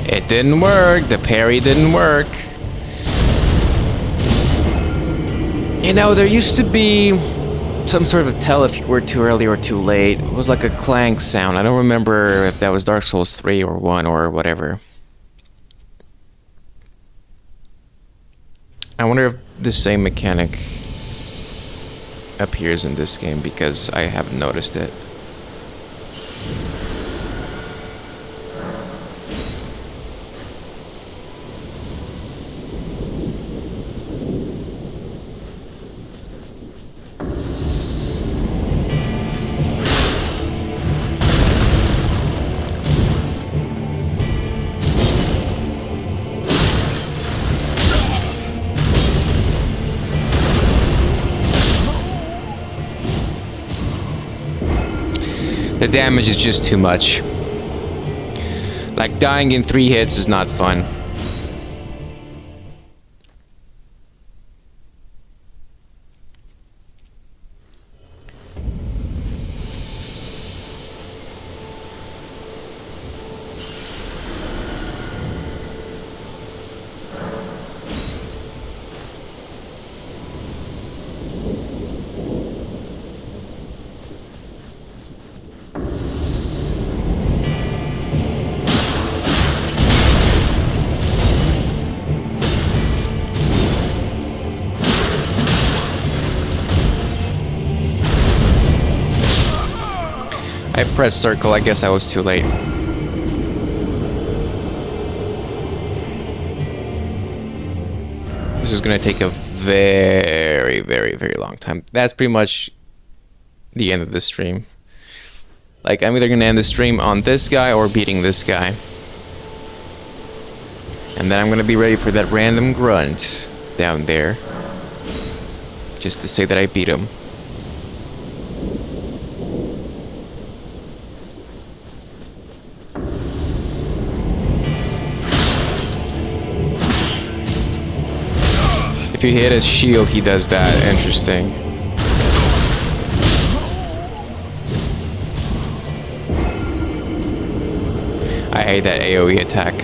It didn't work. The parry didn't work. You know, there used to be some sort of tell if you were too early or too late. It was like a clank sound. I don't remember if that was Dark Souls 3 or 1 or whatever. I wonder if the same mechanic appears in this game, because I haven't noticed it. The damage is just too much. Like, dying in 3 hits is not fun. I pressed circle, I guess I was too late. This is gonna take a very, very, very long time. That's pretty much the end of the stream. Like, I'm either gonna end the stream on this guy or beating this guy. And then I'm gonna be ready for that random grunt down there. Just to say that I beat him. If you hit his shield, he does that. Interesting. I hate that AoE attack.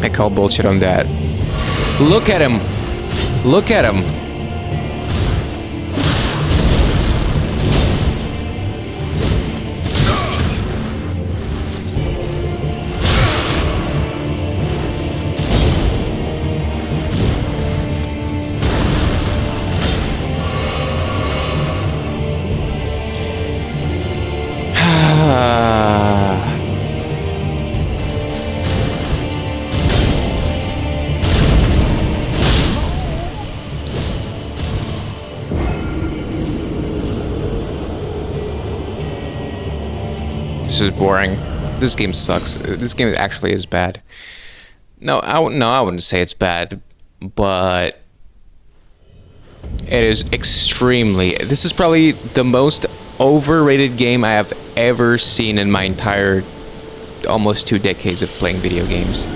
I call bullshit on that. Look at him! Look at him! This is boring. This game sucks. This game actually is bad. No, I wouldn't say it's bad, but it is extremely. This is probably the most overrated game I have ever seen in my entire almost 2 decades of playing video games.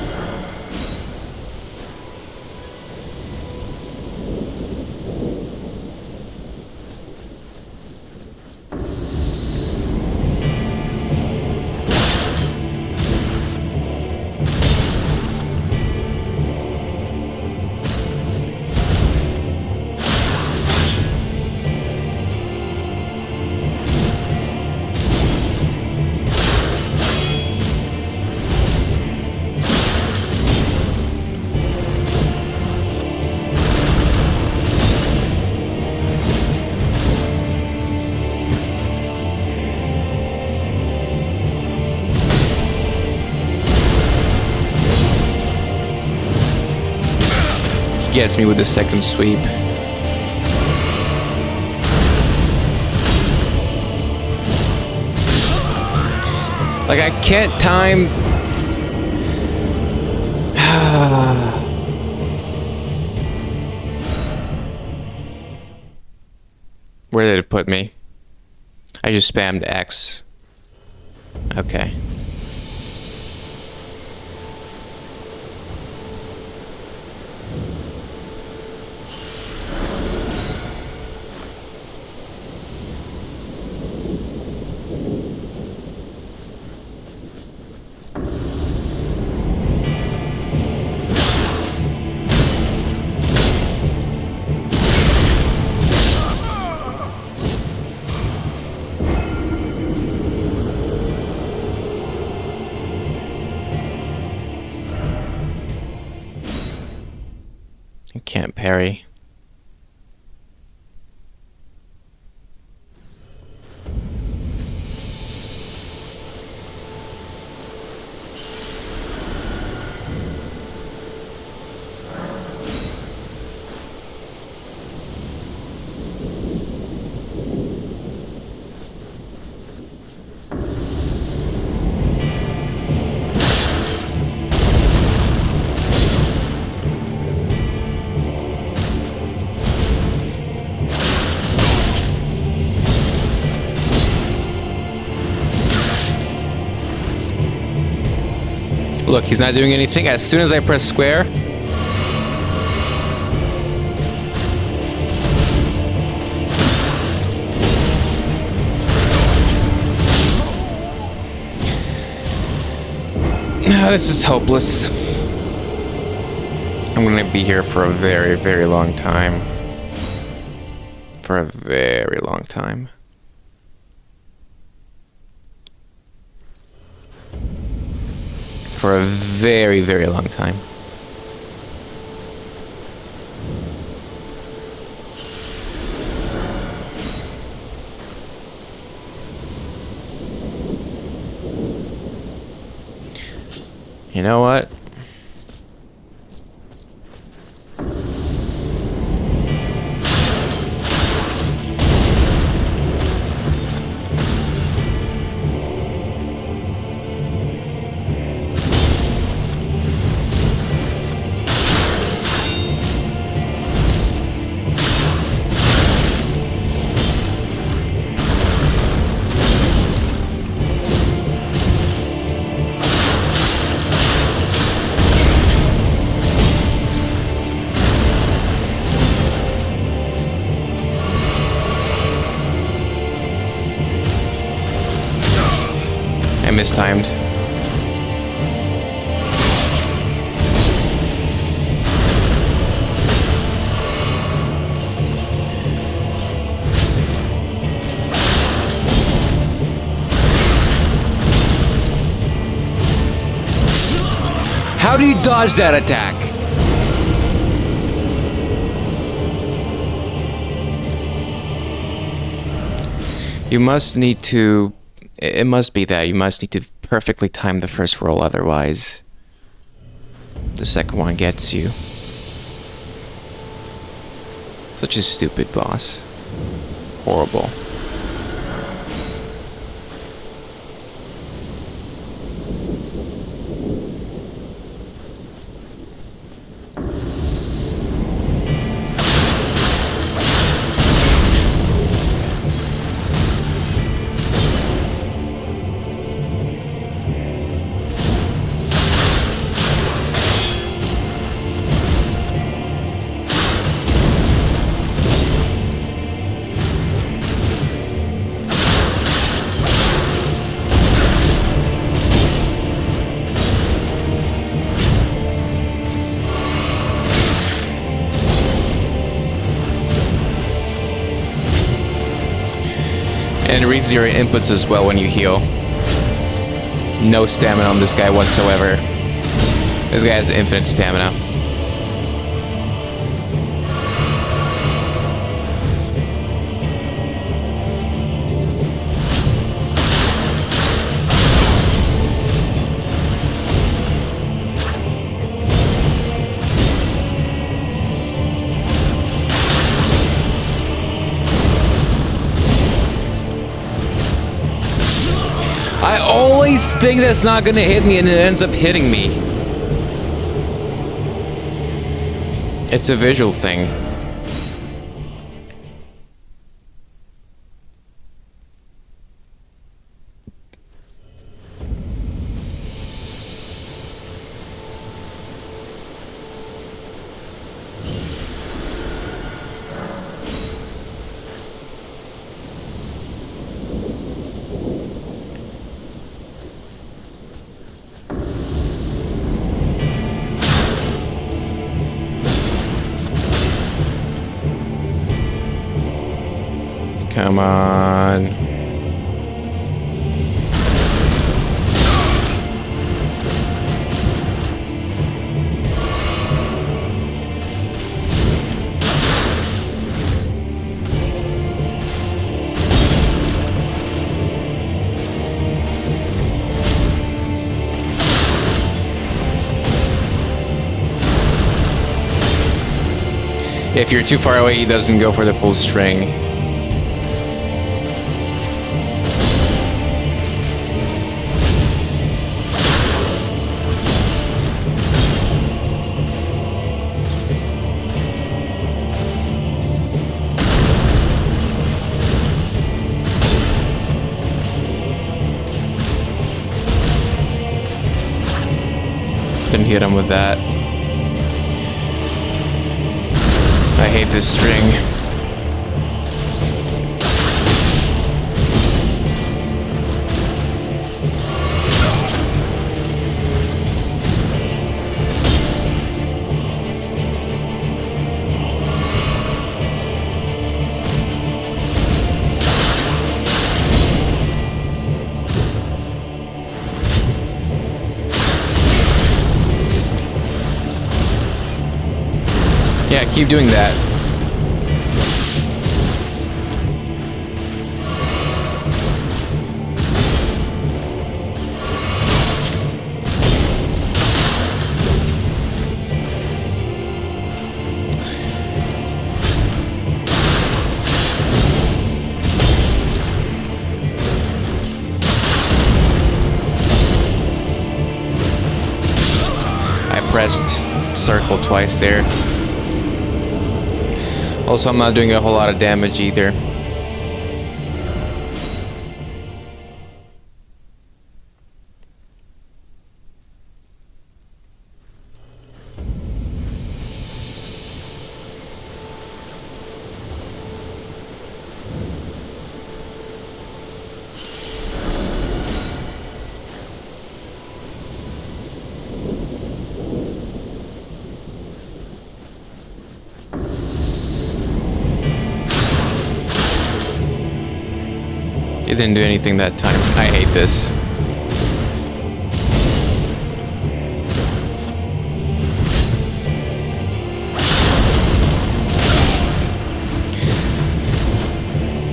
Gets me with the second sweep. Like, I can't time Where did it put me? I just spammed X. Okay. I can't parry. Look, he's not doing anything. As soon as I press square, this is hopeless. I'm gonna be here for a very, very long time. For a very long time. For a very, very long time. You know what? Mistimed. How do you dodge that attack? You must need to... It must be that. You must need to perfectly time the first roll, otherwise the second one gets you. Such a stupid boss. Horrible. And it reads your inputs as well when you heal. No stamina on this guy whatsoever. This guy has infinite stamina. I always think that's not gonna hit me and it ends up hitting me. It's a visual thing. Come on. If you're too far away, he doesn't go for the full string. Didn't hit him with that. I hate this string. Yeah, keep doing that. I pressed circle twice there. Also, I'm not doing a whole lot of damage either. It didn't do anything that time. I hate this.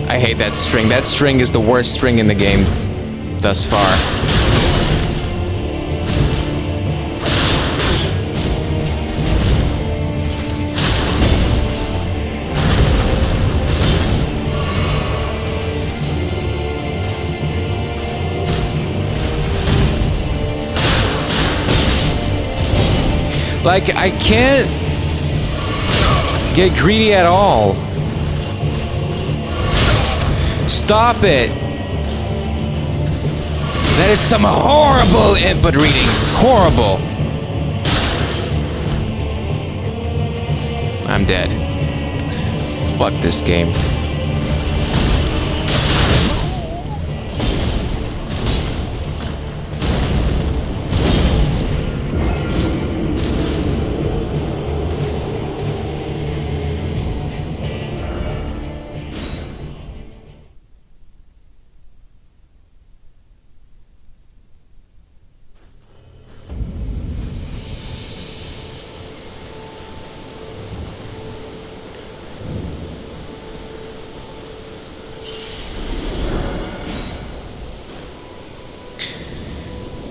I hate that string. That string is the worst string in the game thus far. Like, I can't get greedy at all. Stop it. That is some horrible input readings. Horrible. I'm dead. Fuck this game.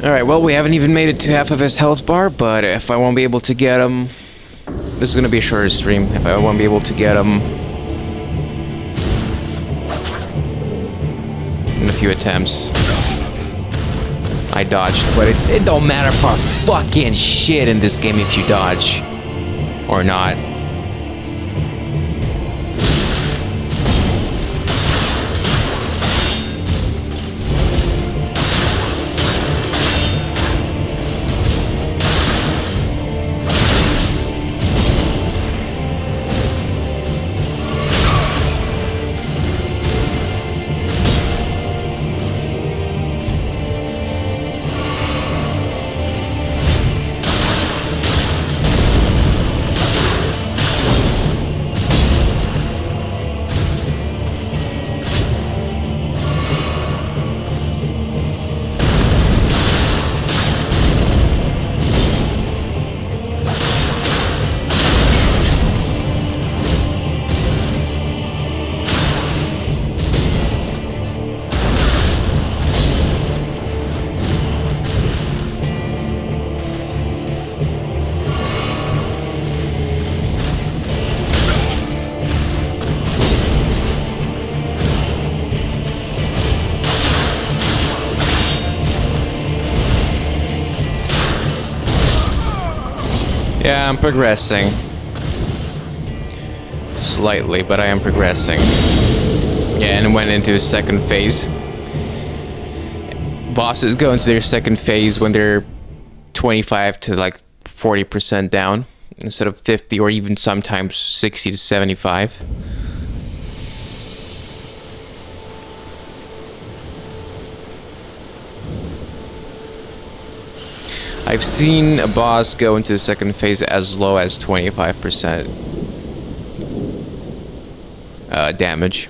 Alright, well, we haven't even made it to half of his health bar, but if I won't be able to get him... This is gonna be a shorter stream. If I won't be able to get him... in a few attempts... I dodged, but it don't matter for fucking shit in this game if you dodge. Or not. Yeah, I'm progressing. Slightly, but I am progressing. Yeah, and went into a second phase. Bosses go into their second phase when they're 25 to like 40% down instead of 50 or even sometimes 60 to 75. I've seen a boss go into the second phase as low as 25% damage.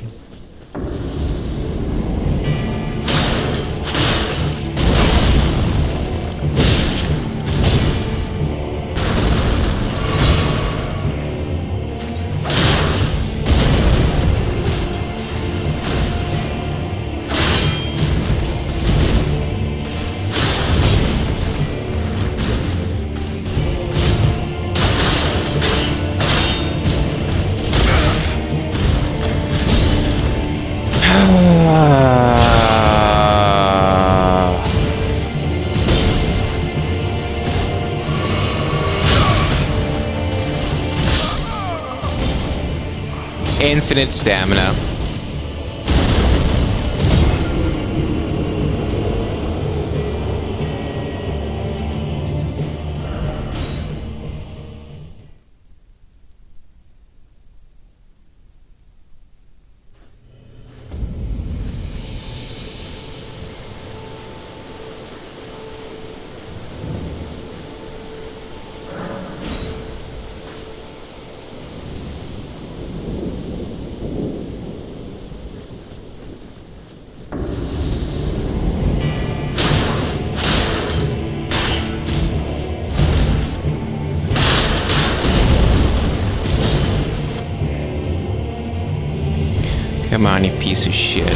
Infinite stamina. Come on, you piece of shit.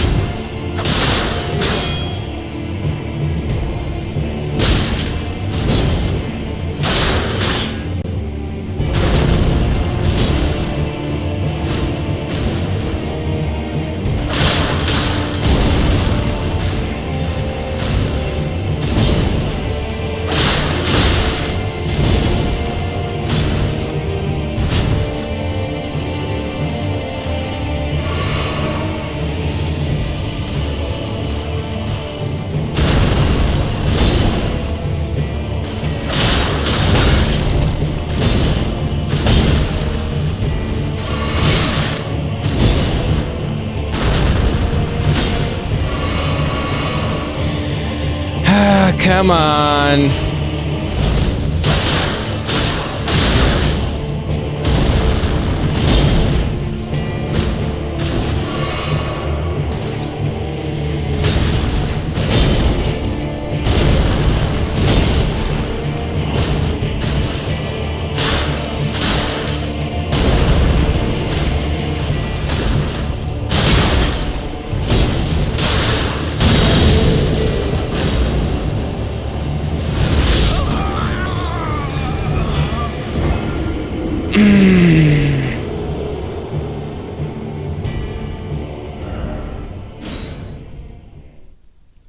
Come on.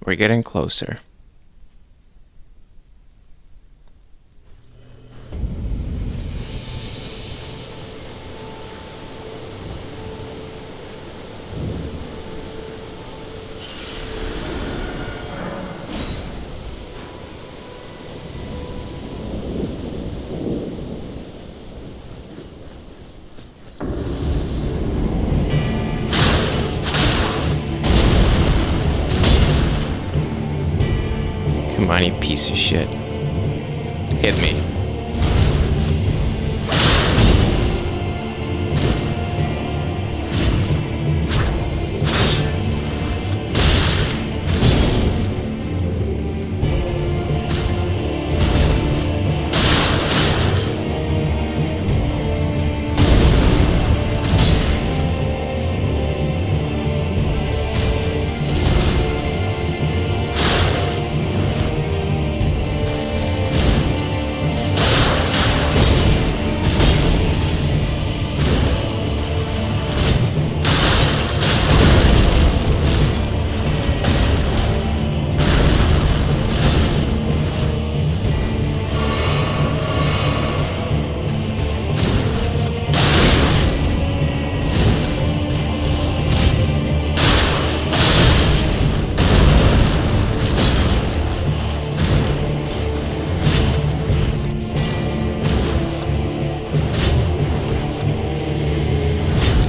We're getting closer. Come on, you piece of shit. Hit me.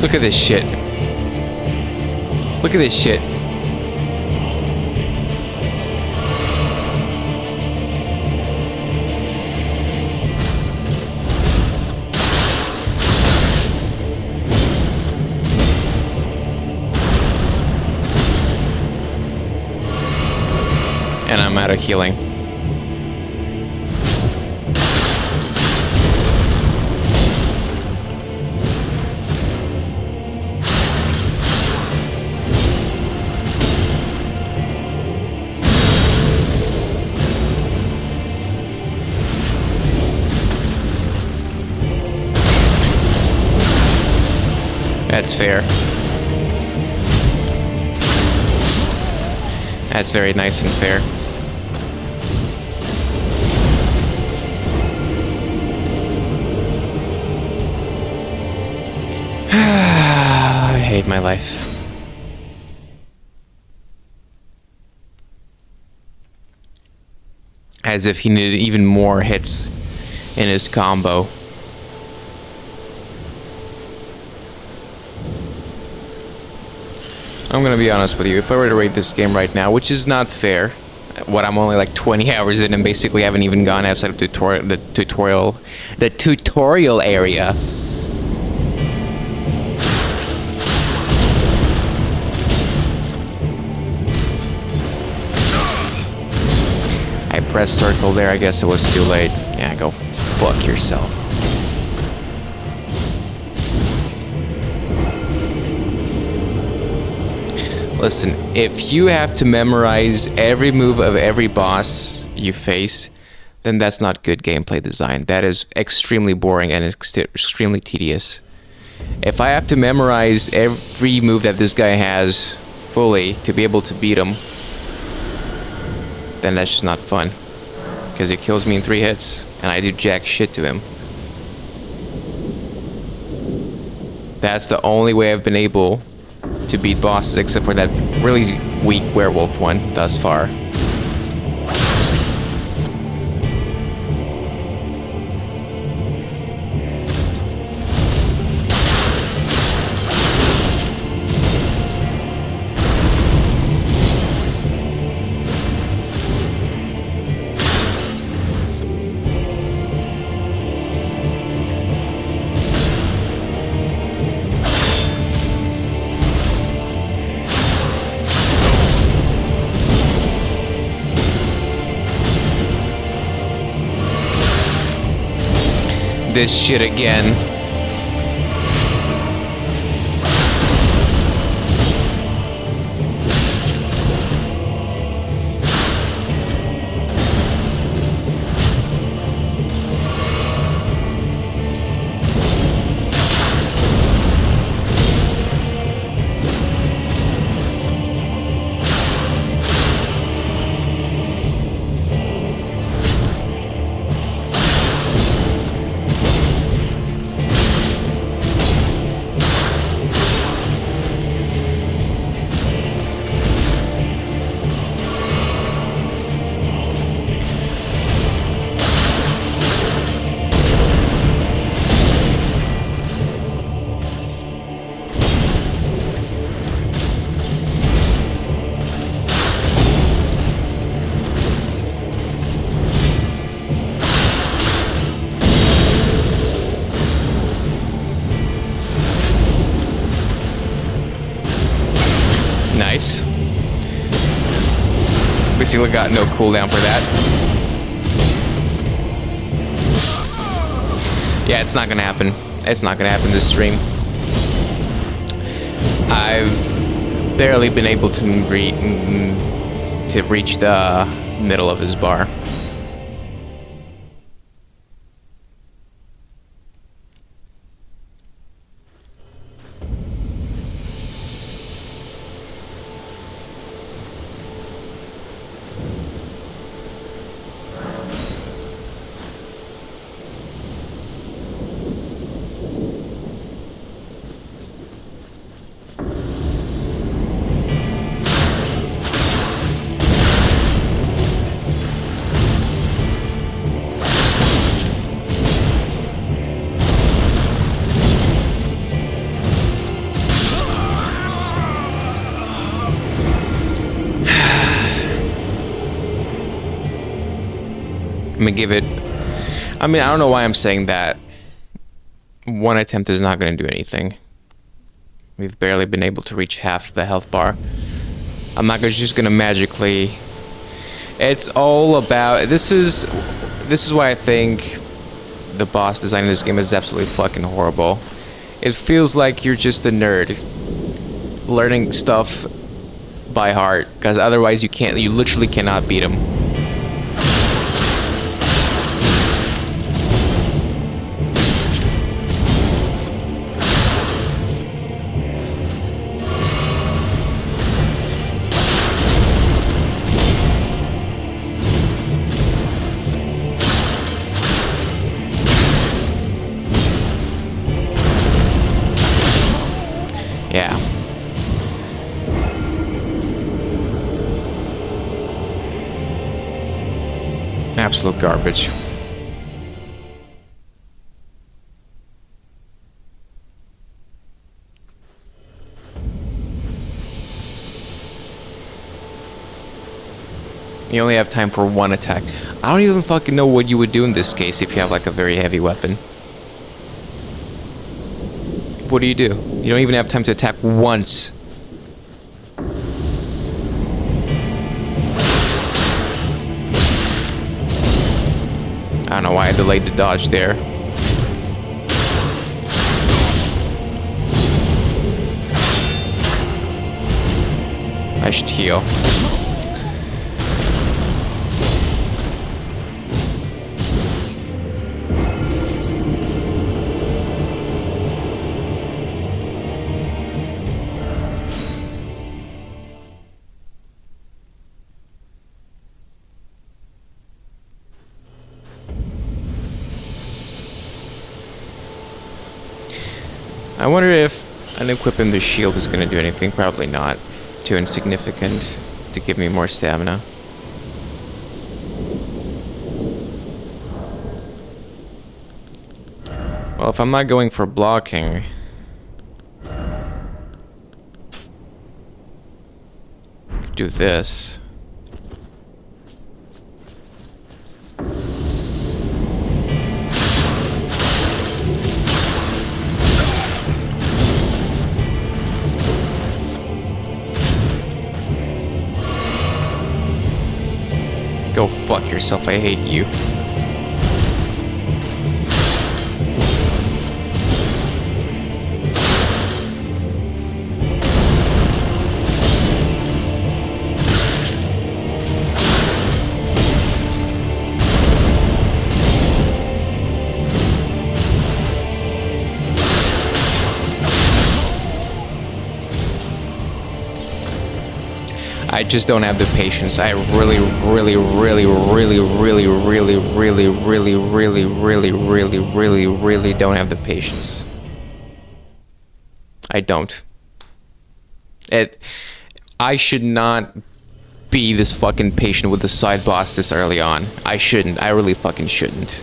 Look at this shit. Look at this shit. And I'm out of healing. That's fair. That's very nice and fair. I hate my life. As if he needed even more hits in his combo. I'm gonna be honest with you, if I were to rate this game right now, which is not fair, I'm only like 20 hours in and basically haven't even gone outside of the tutorial area. I pressed circle there, I guess it was too late. Yeah, go fuck yourself. Listen, if you have to memorize every move of every boss you face, then that's not good gameplay design. That is extremely boring and extremely tedious. If I have to memorize every move that this guy has fully to be able to beat him, then that's just not fun. Because he kills me in 3 hits, and I do jack shit to him. That's the only way I've been able to beat bosses, except for that really weak werewolf one thus far. This shit again. Nice. Basically got no cooldown for that. Yeah, it's not gonna happen. It's not gonna happen this stream. I've barely been able to reach the middle of his bar. I'm gonna give it... I mean, I don't know why I'm saying that. One attempt is not gonna do anything. We've barely been able to reach half of the health bar. I'm not just gonna magically... It's all about... This is why I think the boss design in this game is absolutely fucking horrible. It feels like you're just a nerd learning stuff by heart, because otherwise you literally cannot beat him. Yeah. Absolute garbage. You only have time for one attack. I don't even fucking know what you would do in this case if you have like a very heavy weapon. What do? You don't even have time to attack once. I don't know why I delayed the dodge there. I should heal. I wonder if unequipping the shield is going to do anything. Probably not. Too insignificant to give me more stamina. Well, if I'm not going for blocking... do this. Go fuck yourself, I hate you. I just don't have the patience. I really don't have the patience. I don't. I should not be this fucking patient with the side boss this early on. I shouldn't. I really fucking shouldn't.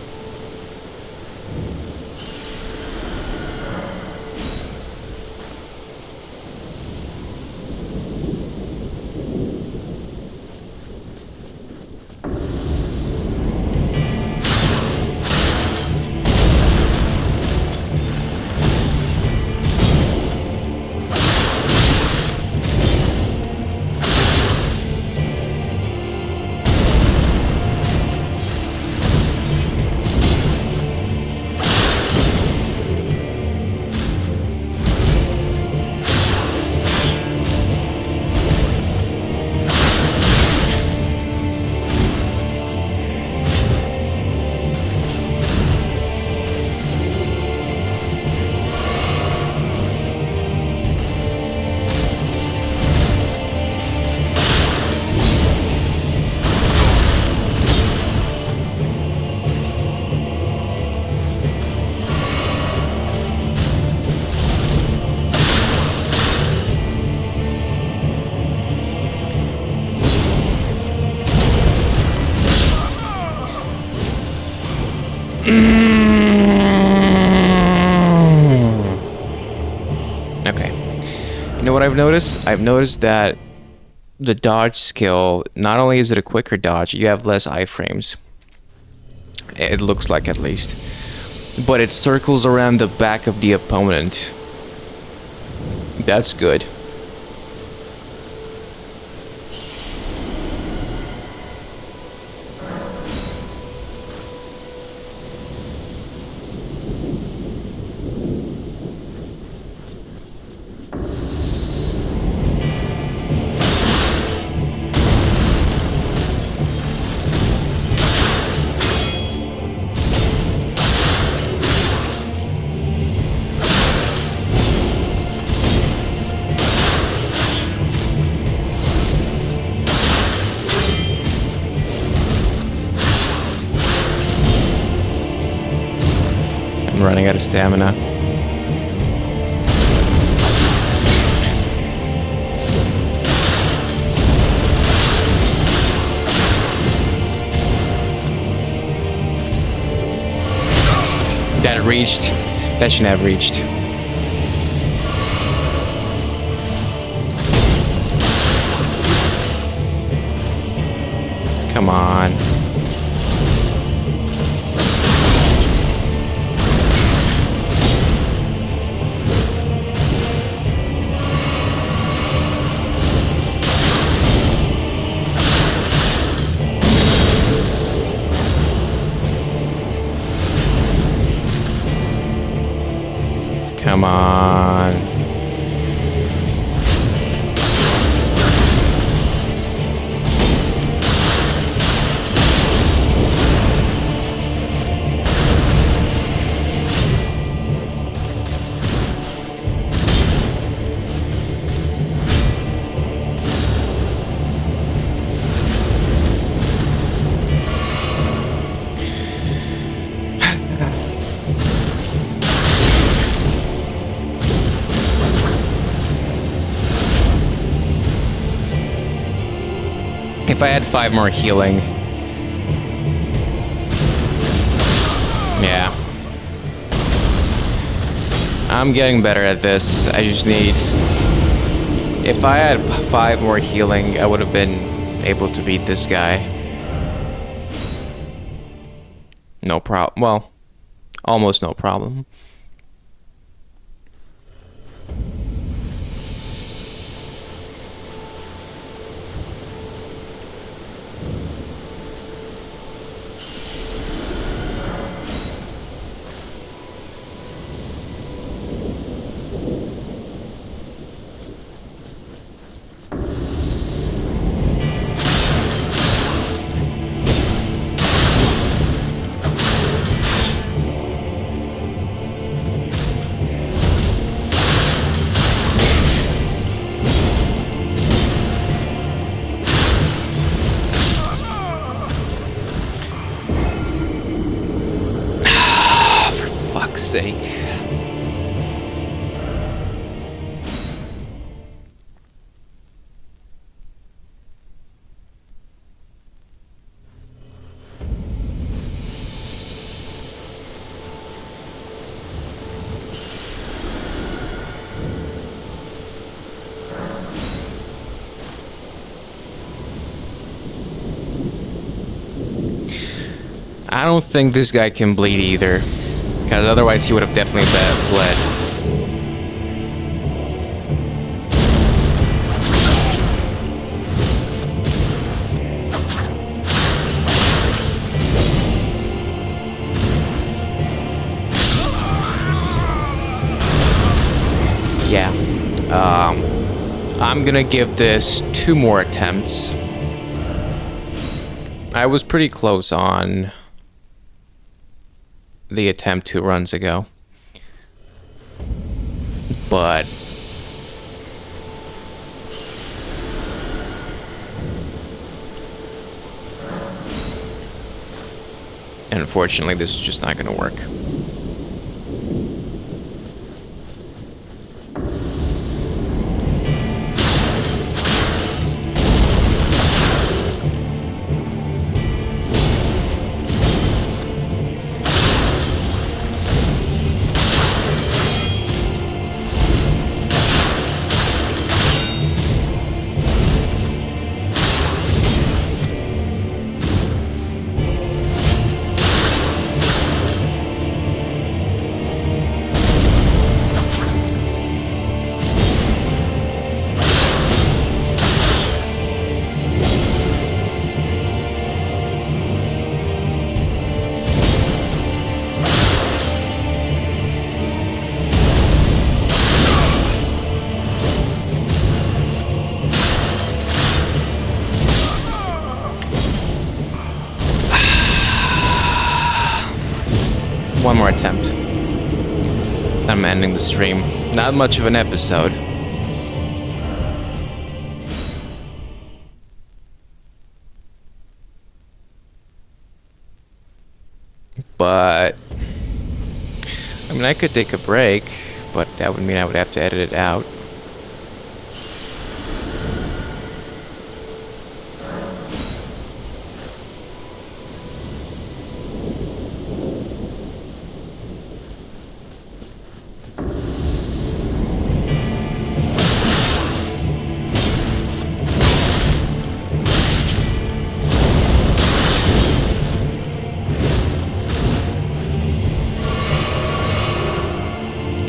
Okay. You know what I've noticed? I've noticed that the dodge skill, not only is it a quicker dodge, you have less iframes. It looks like, at least. But it circles around the back of the opponent. That's good. Running out of stamina. That reached. That shouldn't have reached. Come on. Come on. If I had 5 more healing. Yeah. I'm getting better at this. I just need... If I had 5 more healing, I would have been able to beat this guy. No problem. Well, almost no problem. Sake. I don't think this guy can bleed either. Because otherwise he would have definitely bled. Yeah. I'm gonna give this 2 more attempts. I was pretty close on the attempt 2 runs ago, but unfortunately this is just not going to work. more attempt. I'm ending the stream. Not much of an episode. But I mean, I could take a break, but that would mean I would have to edit it out.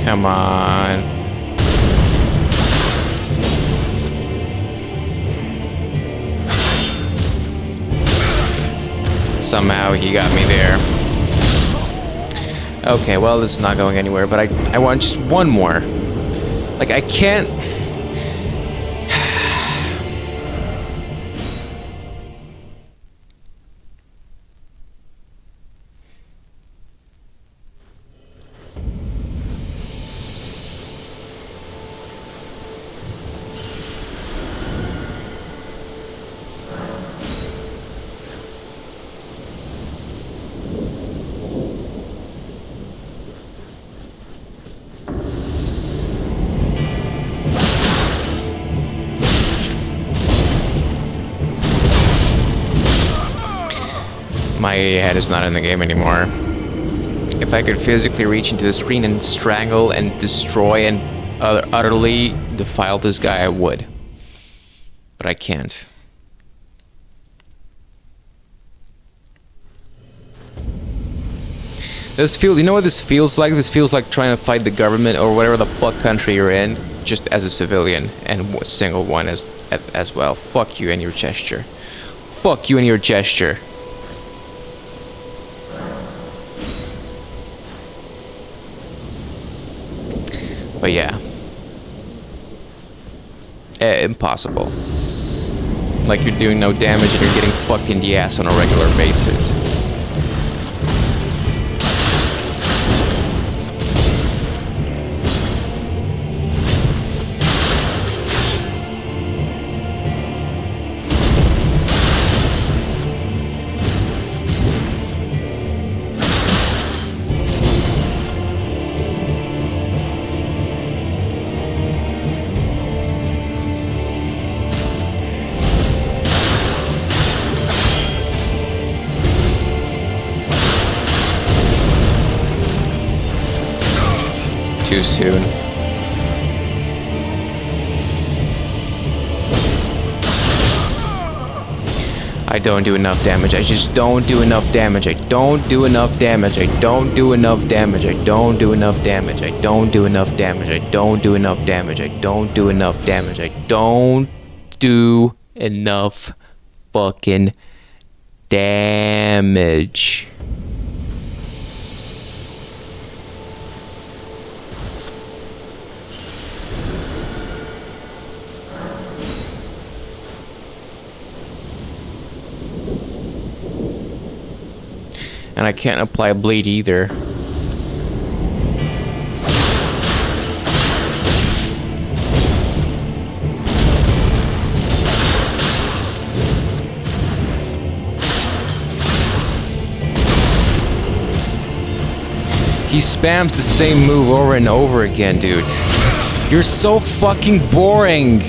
Come on. Somehow he got me there. Okay, well, this is not going anywhere, but I want just one more. Like, I can't... My head is not in the game anymore. If I could physically reach into the screen and strangle and destroy and utterly defile this guy, I would. But I can't. This feels, you know what this feels like? This feels like trying to fight the government or whatever the fuck country you're in, just as a civilian, and a single one as well. Fuck you and your gesture. Fuck you and your gesture. But yeah. Impossible. Like you're doing no damage and you're getting fucked in the ass on a regular basis. Too soon. I don't do enough damage. I just don't do enough damage. I don't do enough damage. I don't do enough damage. I don't do enough damage. I don't do enough damage. I don't do enough damage. I don't do enough damage. I don't do enough fucking damage. And I can't apply bleed either. He spams the same move over and over again, dude. You're so fucking boring.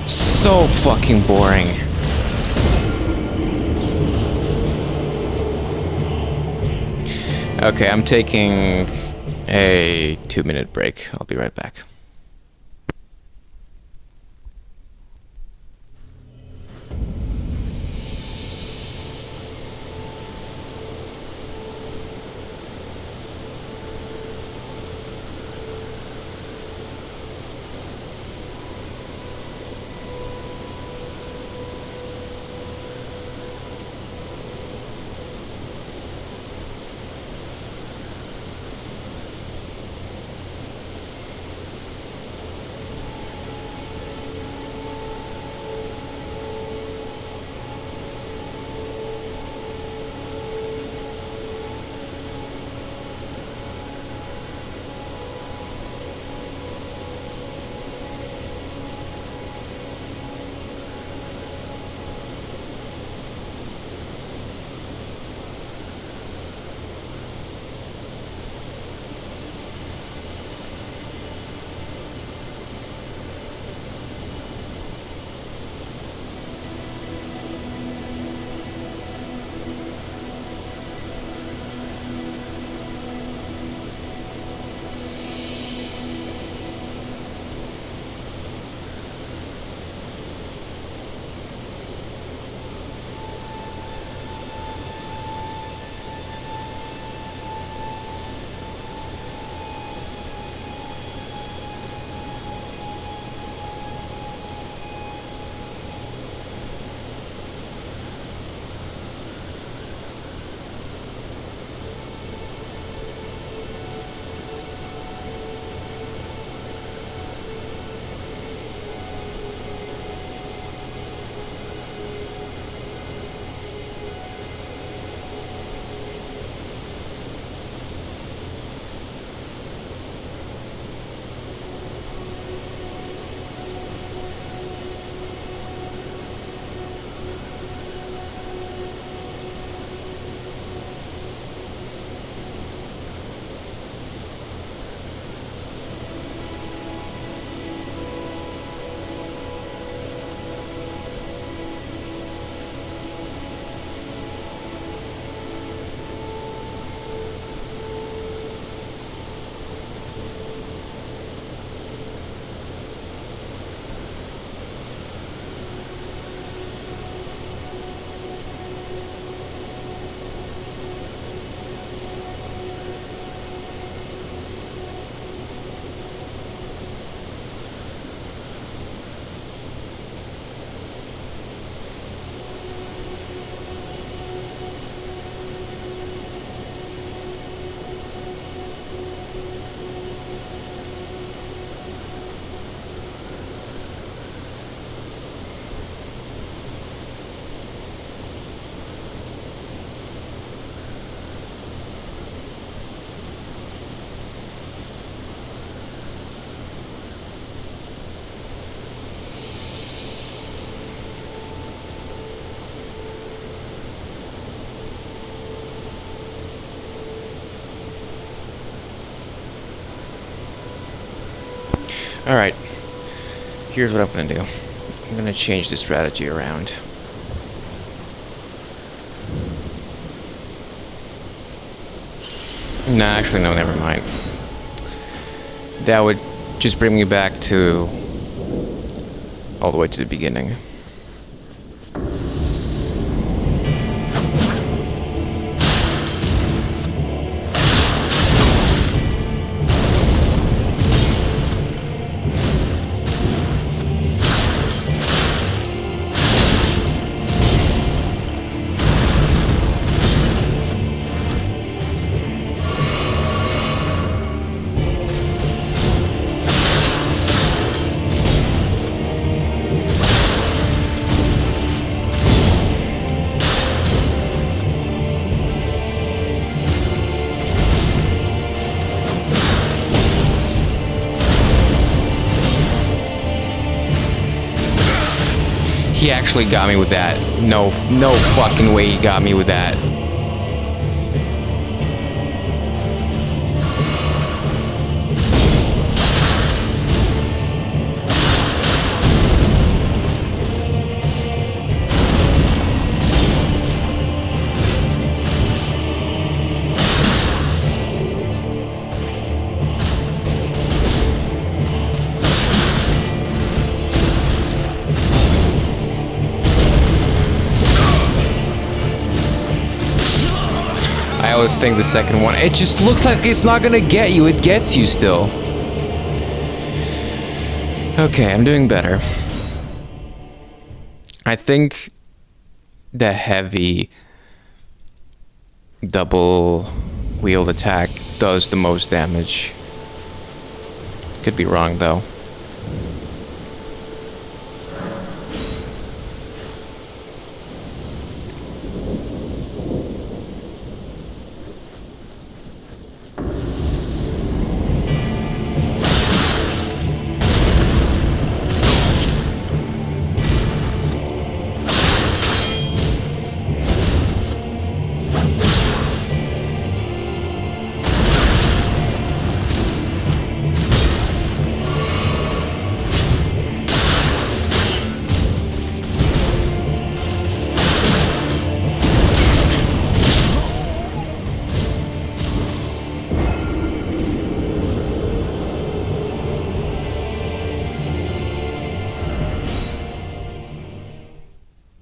So fucking boring. Okay, I'm taking a 2-minute break. I'll be right back. Alright. Here's what I'm gonna do. I'm gonna change the strategy around. Nah, actually, no, never mind. That would just bring me back to all the way to the beginning. He actually got me with that. No fucking way he got me with that. I always think the second one, it just looks like it's not gonna get you. It gets you still. Okay, I'm doing better. I think the heavy double wheeled attack does the most damage. Could be wrong though.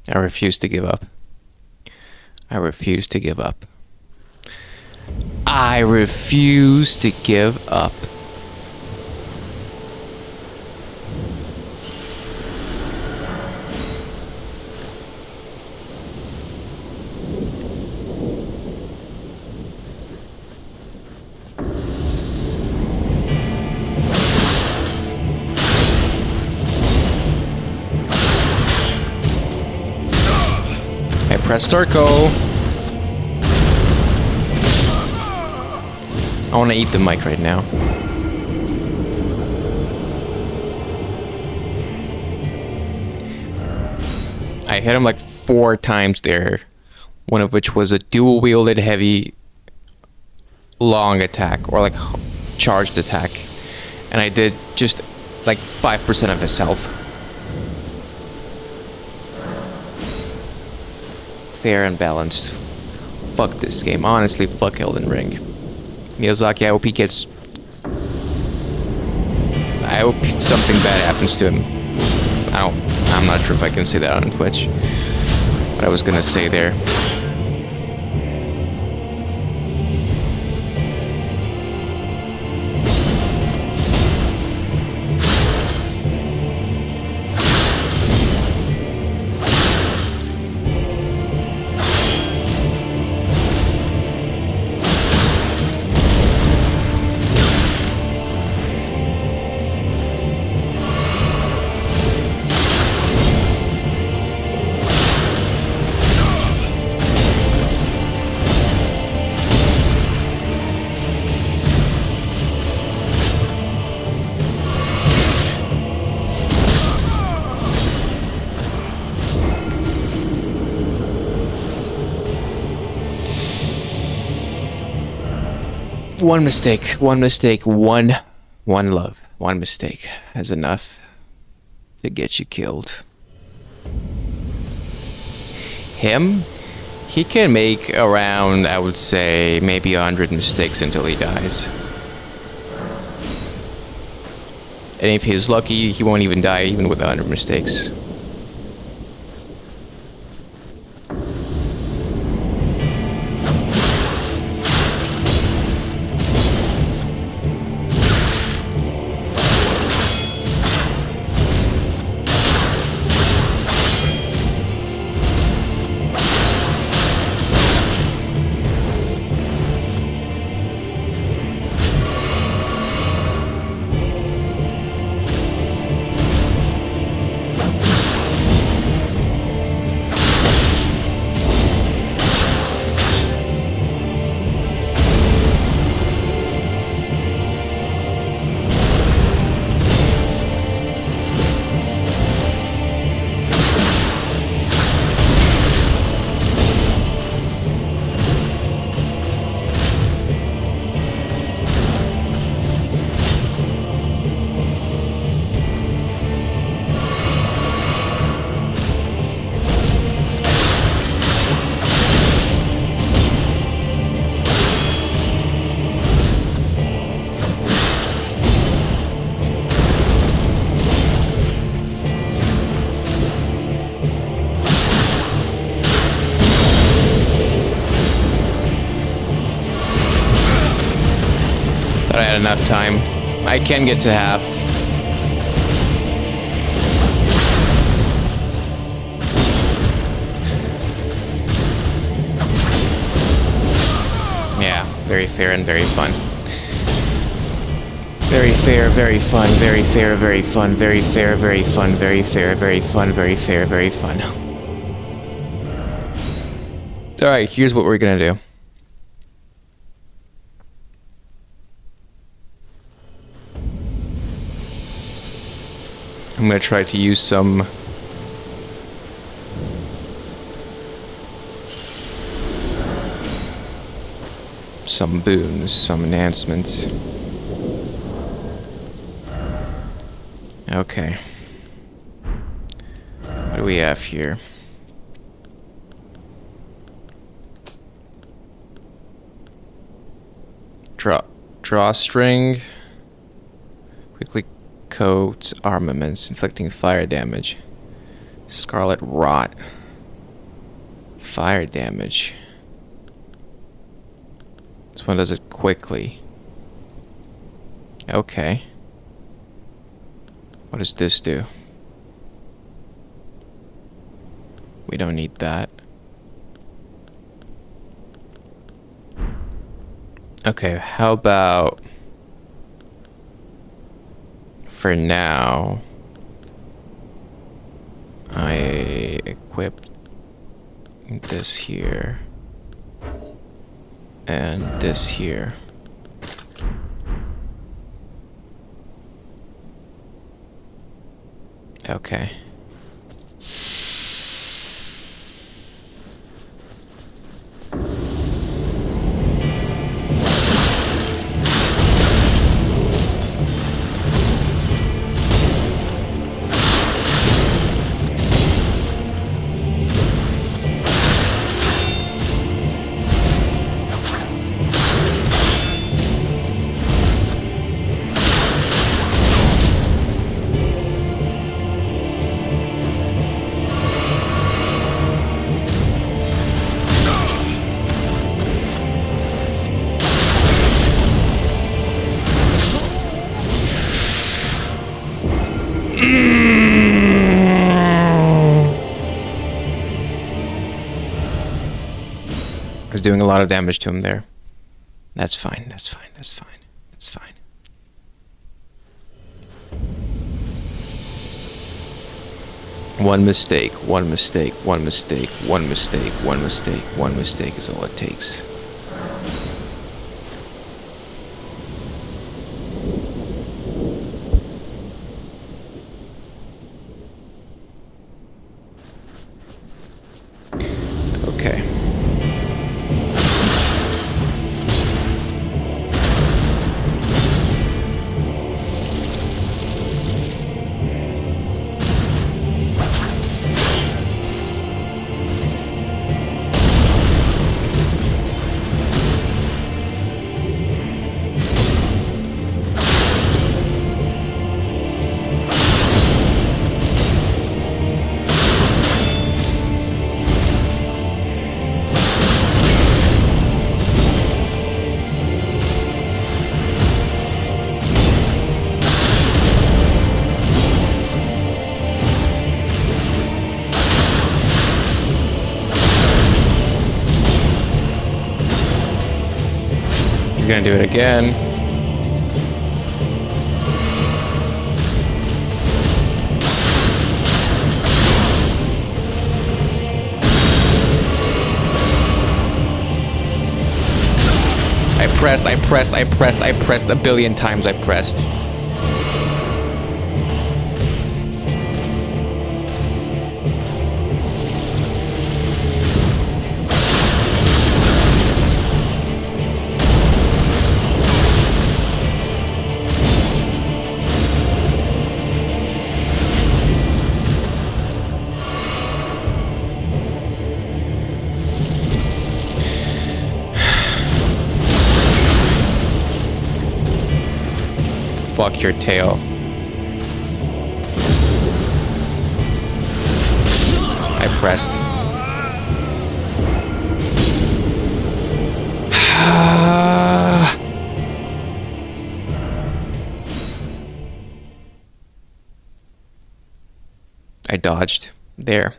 I refuse to give up. I refuse to give up. I refuse to give up. Press circle. I want to eat the mic right now. I hit him like 4 times there. One of which was a dual wielded heavy long attack or like charged attack. And I did just like 5% of his health. Fair and balanced. Fuck this game. Honestly, fuck Elden Ring. Miyazaki, I hope he gets... I hope something bad happens to him. I'm not sure if I can say that on Twitch. What I was gonna say there. One mistake, one love. One mistake is enough to get you killed. Him? He can make around, I would say, maybe 100 mistakes until he dies. And if he's lucky, he won't even die even with 100 mistakes. I had enough time. I can get to half. Yeah, very fair and very fun. Very fair, very fun, very fair, very fun, very fair, very fun, very fair, very fun, very fair, very fun. Alright, here's what we're gonna do. I'm gonna try to use some boons, some enhancements. Okay. What do we have here? Drawstring. Quickly coat armaments, inflicting fire damage. Scarlet Rot. Fire damage. This one does it quickly. Okay. What does this do? We don't need that. Okay, how about... For now, I equip this here and this here. Okay. I was doing a lot of damage to him there. That's fine, that's fine, that's fine, that's fine. One mistake, one mistake, one mistake, one mistake, one mistake, one mistake is all it takes. Okay. gonna do it again. I pressed a billion times. I pressed. Fuck your tail. I pressed. I dodged. There.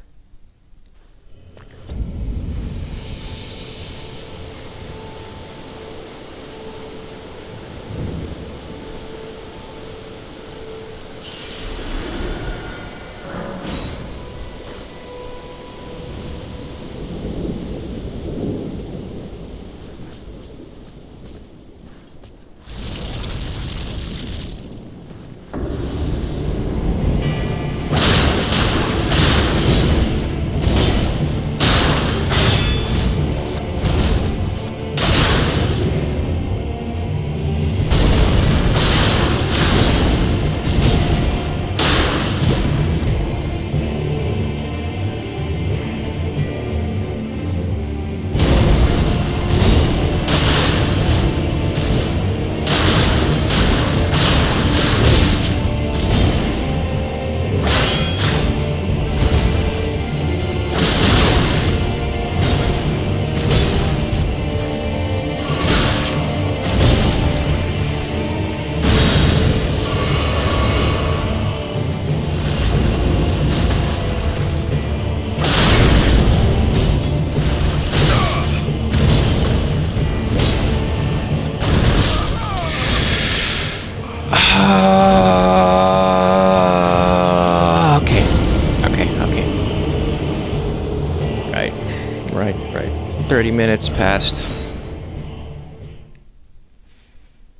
Okay. Right. 30 minutes passed.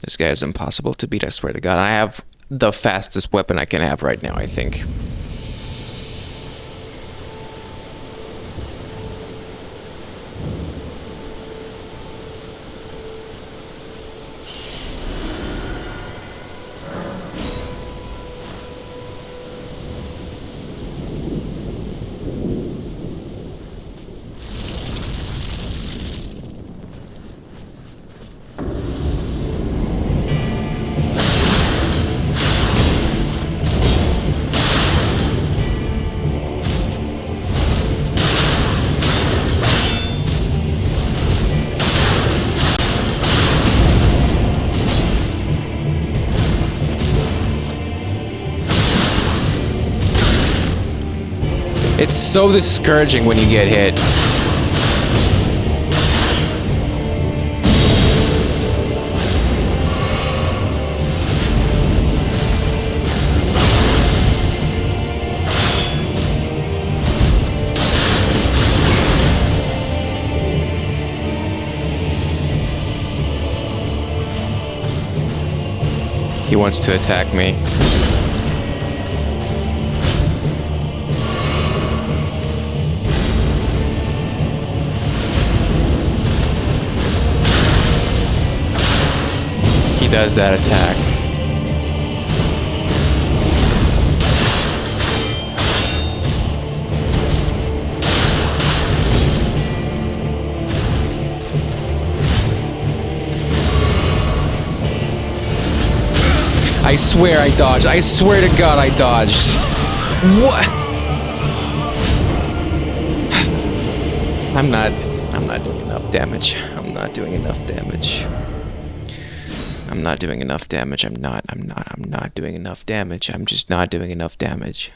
This guy is impossible to beat, I swear to God. I have the fastest weapon I can have right now, I think. It's so discouraging when you get hit. He wants to attack me. He does that attack. I swear I dodged. I swear to God I dodged. What? I'm not doing enough damage. I'm not doing enough damage. I'm not doing enough damage. I'm not doing enough damage. I'm just not doing enough damage.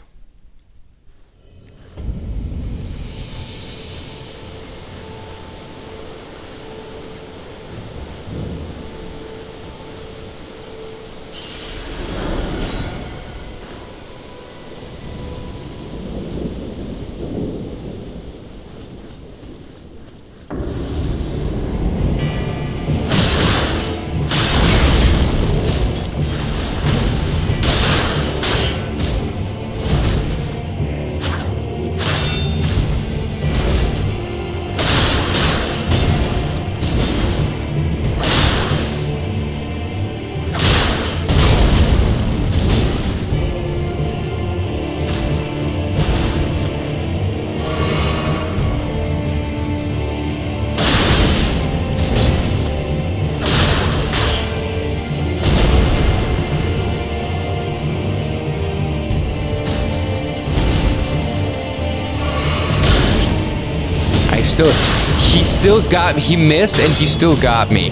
still got, he missed and he still got me.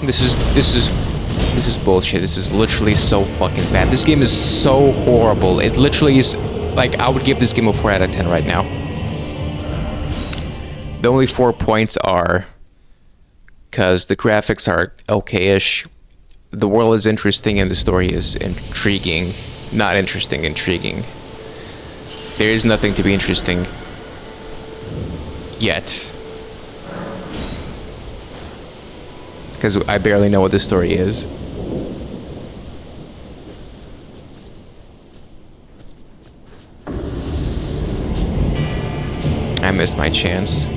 This is bullshit. This is literally so fucking bad. This game is so horrible. It literally is, like, I would give this game a 4 out of 10 right now. The only 4 points are because the graphics are okay-ish, the world is interesting, and the story is intriguing. Not interesting, intriguing. There is nothing to be interesting yet. Because I barely know what the story is. I missed my chance.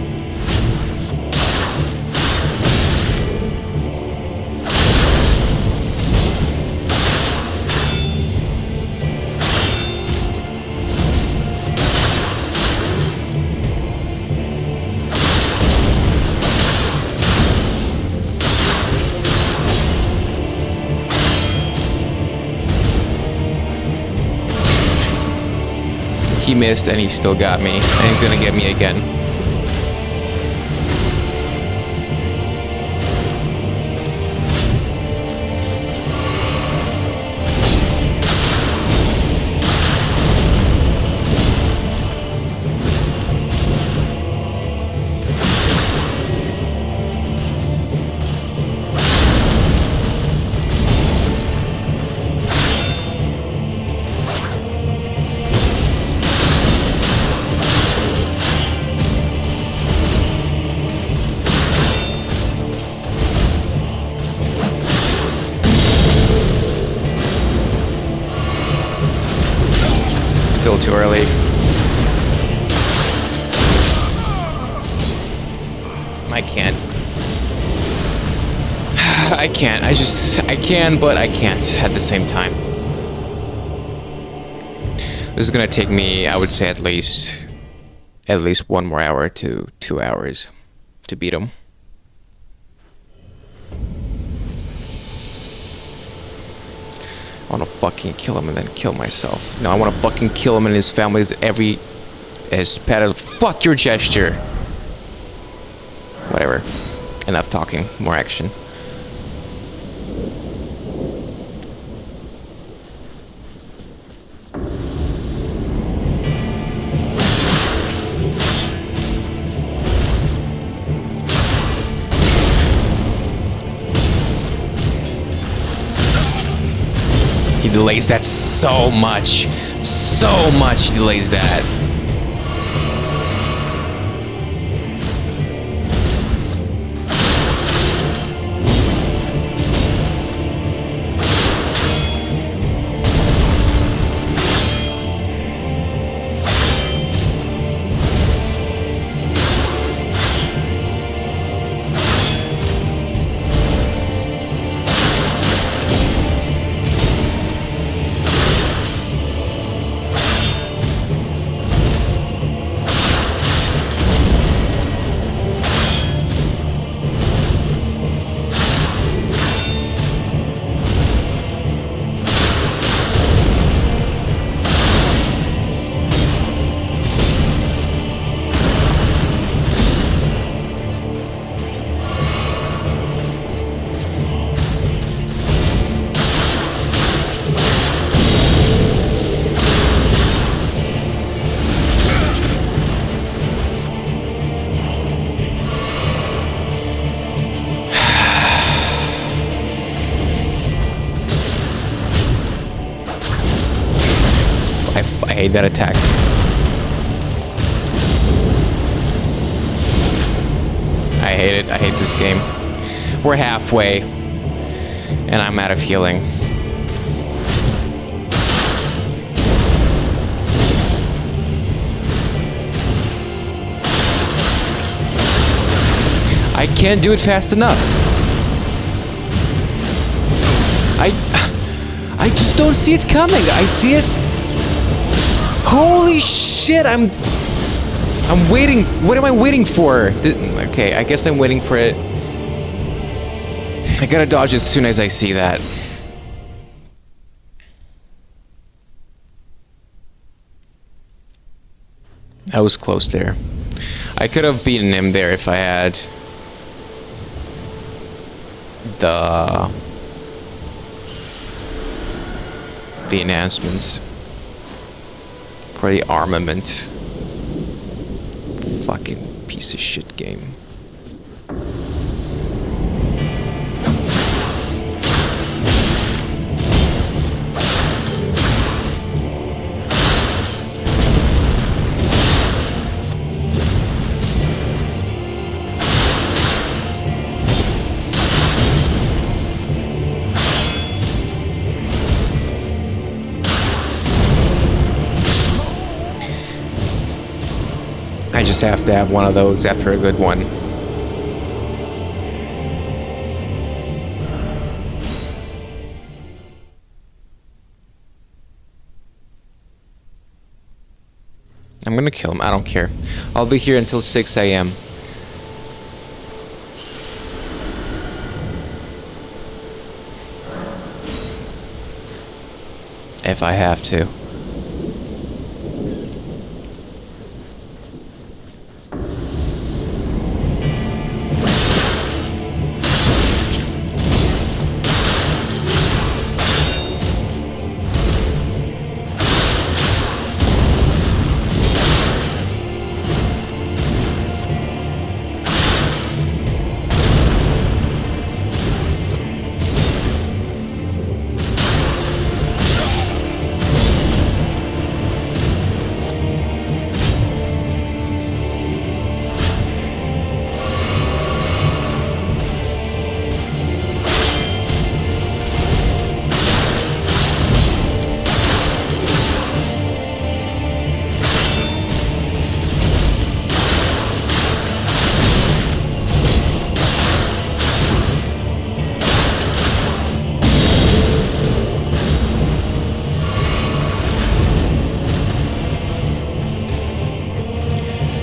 He missed and he still got me, and he's gonna get me again. Still too early. I can't. I can't. I can, but I can't at the same time. This is gonna take me, I would say, at least 1 more hour to 2 hours to beat him. I wanna fucking kill him and then kill myself. No, I wanna fucking kill him and his family as bad as fuck your gesture. Whatever. Enough talking, more action. He delays that so much. So much he delays that. I hate that attack. I hate it. I hate this game. We're halfway, and I'm out of healing. I can't do it fast enough. I just don't see it coming. I see it. Holy shit, I'm waiting. What am I waiting for? Okay, I guess I'm waiting for it. I gotta dodge as soon as I see that. I was close there. I could have beaten him there if I had the enhancements for the armament. Fucking piece of shit game. I just have to have one of those after a good one. I'm gonna kill him, I don't care. I'll be here until 6 a.m. If I have to.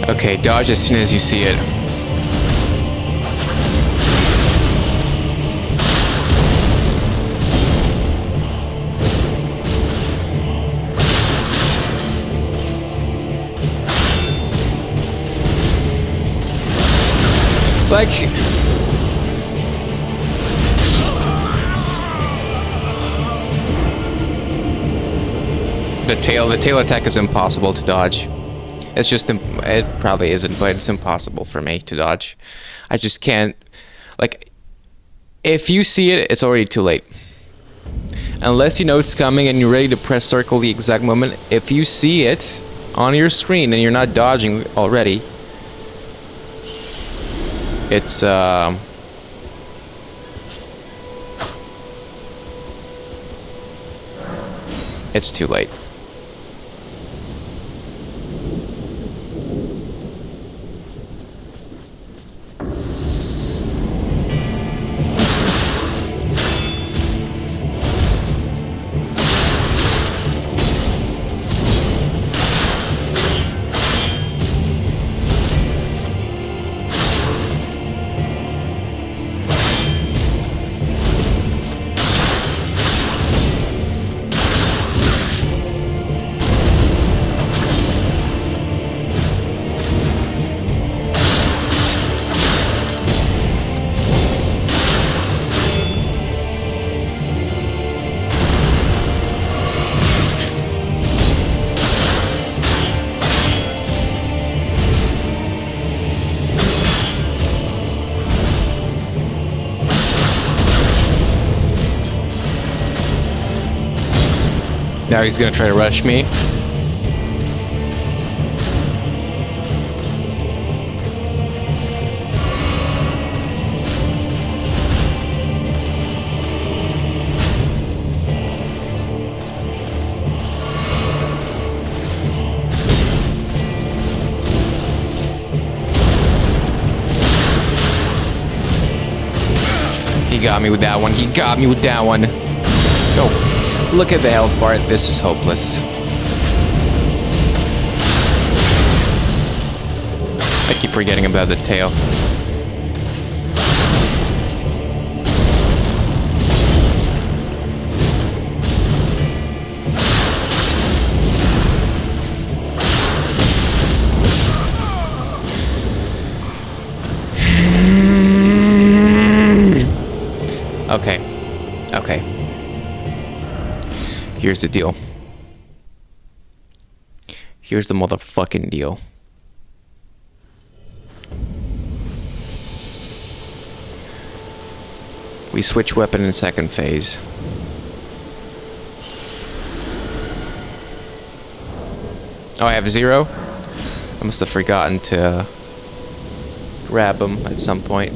Okay, dodge as soon as you see it. Like... The tail attack is impossible to dodge. It's just, it probably isn't, but it's impossible for me to dodge. I just can't, like, if you see it, it's already too late. Unless you know it's coming and you're ready to press circle the exact moment, if you see it on your screen and you're not dodging already, it's too late. Now he's gonna try to rush me. He got me with that one. He got me with that one. Go. Look at the health bar. This is hopeless. I keep forgetting about the tail. Okay. Okay. Here's the deal. Here's the motherfucking deal. We switch weapon in second phase. Oh, I have 0? I must have forgotten to grab him at some point.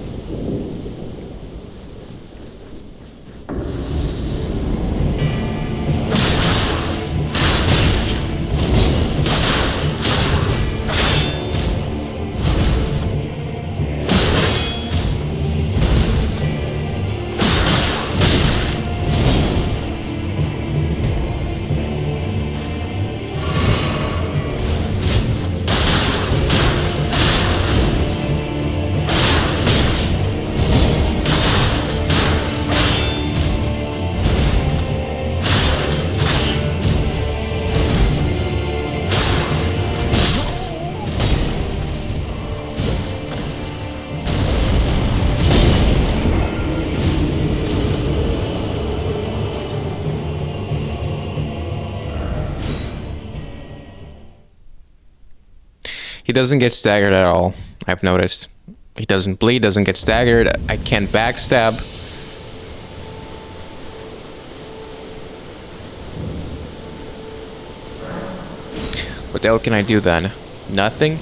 He doesn't get staggered at all, I've noticed. He doesn't bleed, doesn't get staggered. I can't backstab. What the hell can I do then? Nothing?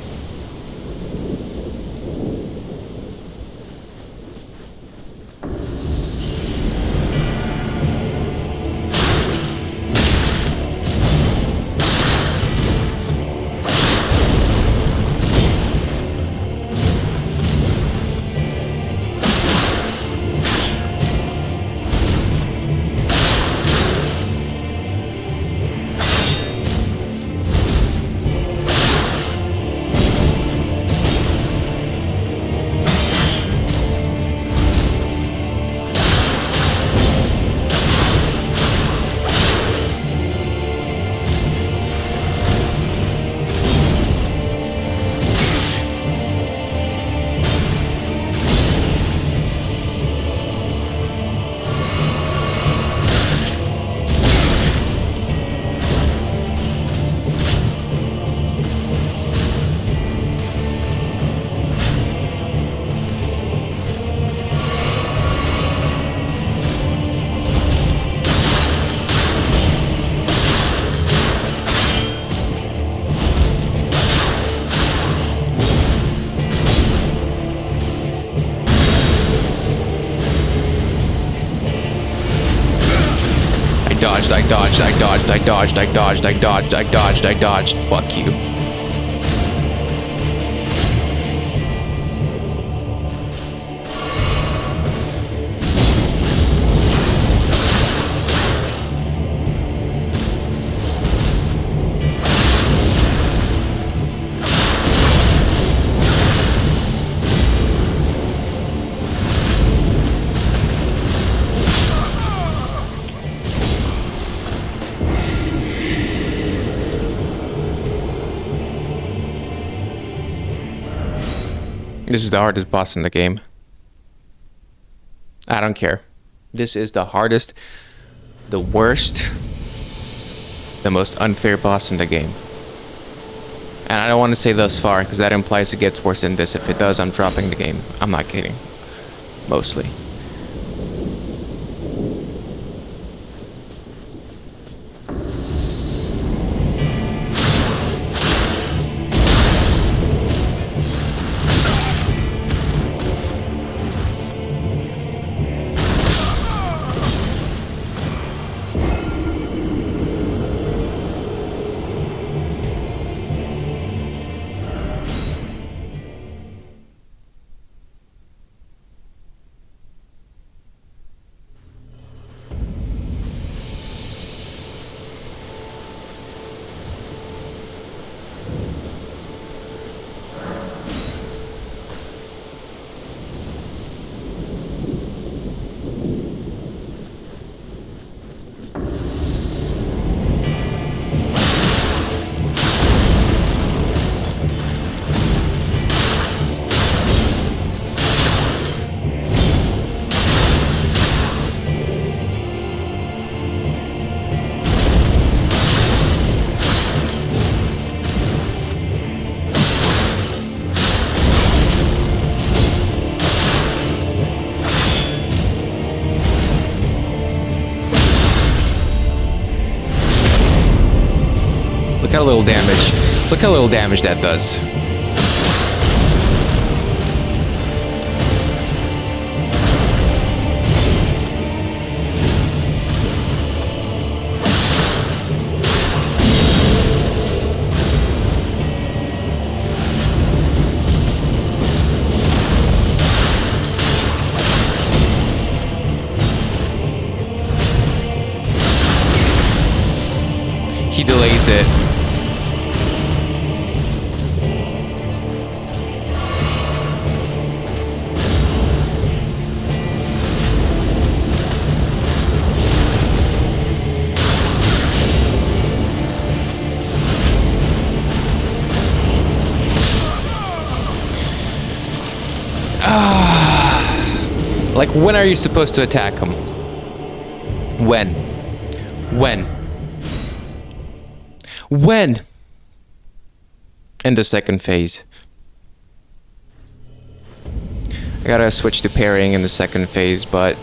I dodged. Fuck you. This is the hardest boss in the game. I don't care. This is the hardest, the worst, the most unfair boss in the game. And I don't want to say thus far, because that implies it gets worse than this. If it does, I'm dropping the game. I'm not kidding. Mostly. how little damage. Look how little damage that does. He delays it. Like, when are you supposed to attack him? When? When? In the second phase. I gotta switch to parrying in the second phase, but...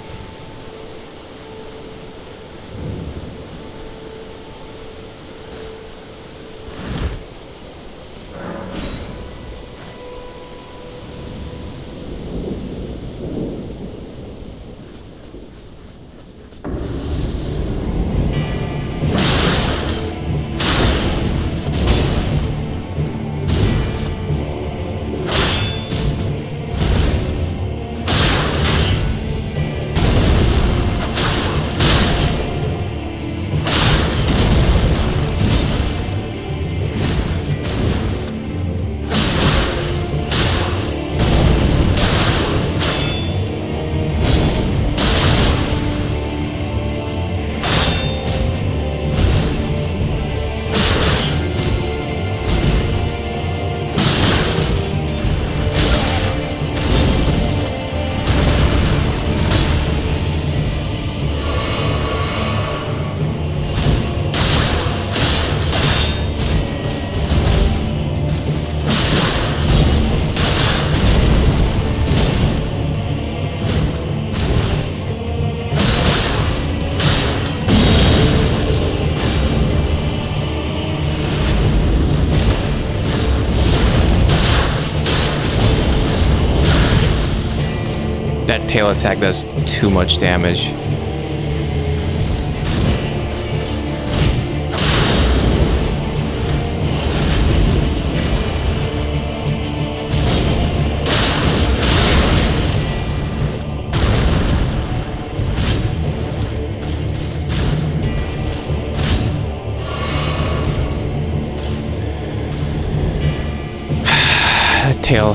that tail attack does too much damage. Tail.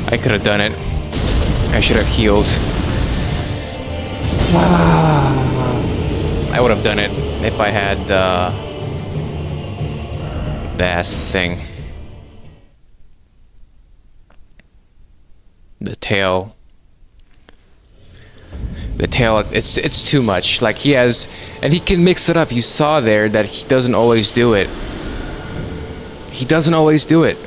I could have done it. I should have healed. I would have done it if I had the acid thing. The tail. The tail, it's too much. Like, he has, and he can mix it up. You saw there that he doesn't always do it. He doesn't always do it.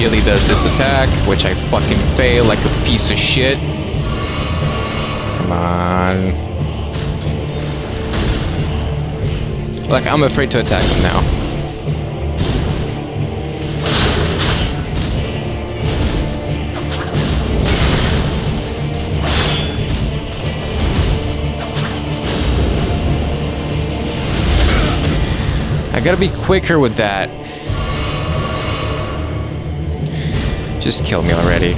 immediately does this attack, which I fucking fail like a piece of shit. Come on. Like, I'm afraid to attack him now. I gotta be quicker with that. Just kill me already.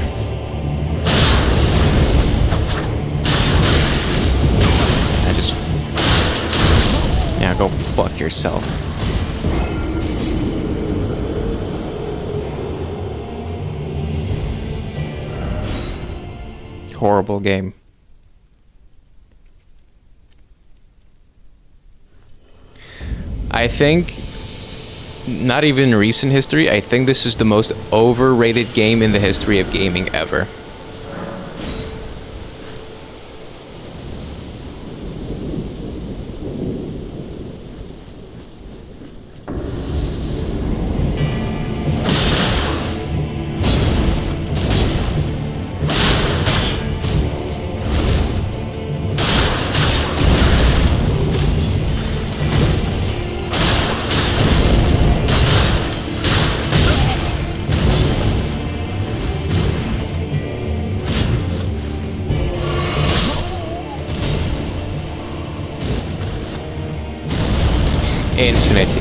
Yeah, go fuck yourself. Horrible game. I think, not even in recent history, I think this is the most overrated game in the history of gaming ever.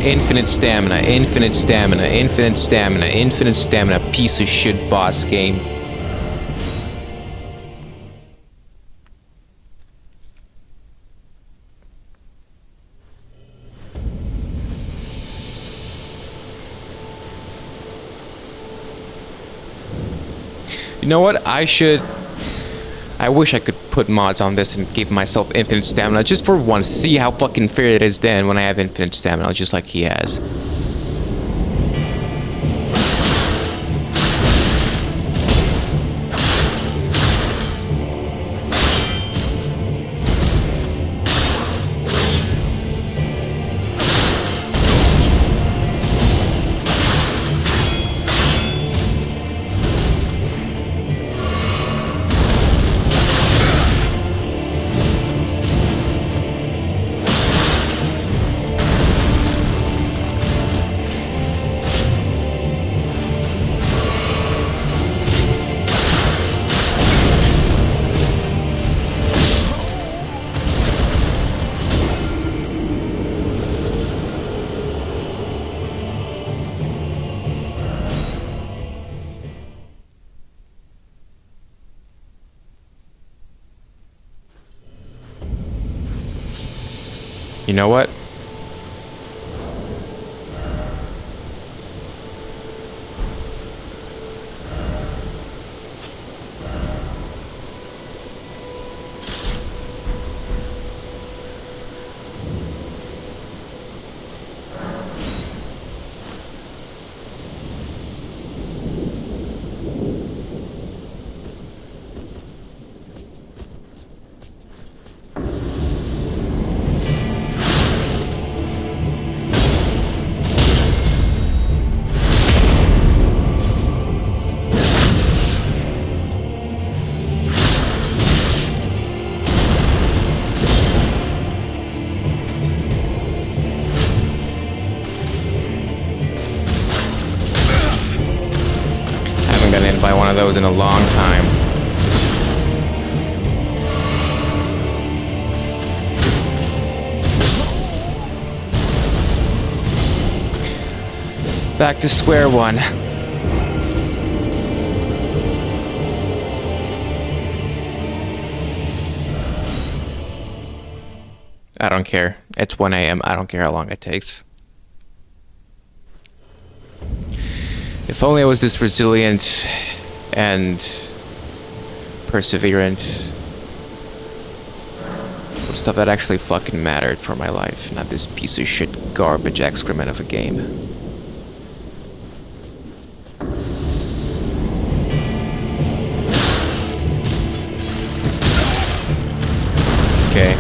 Infinite stamina, infinite stamina, infinite stamina, infinite stamina, piece of shit boss game. You know what? I wish I could put mods on this and give myself infinite stamina just for once. See how fucking fair it is then when I have infinite stamina, just like he has. You know what? By one of those in a long time. Back to square one. I don't care. It's 1 a.m. I don't care how long it takes. If only I was this resilient and perseverant with stuff that actually fucking mattered for my life, not this piece of shit garbage excrement of a game. Okay.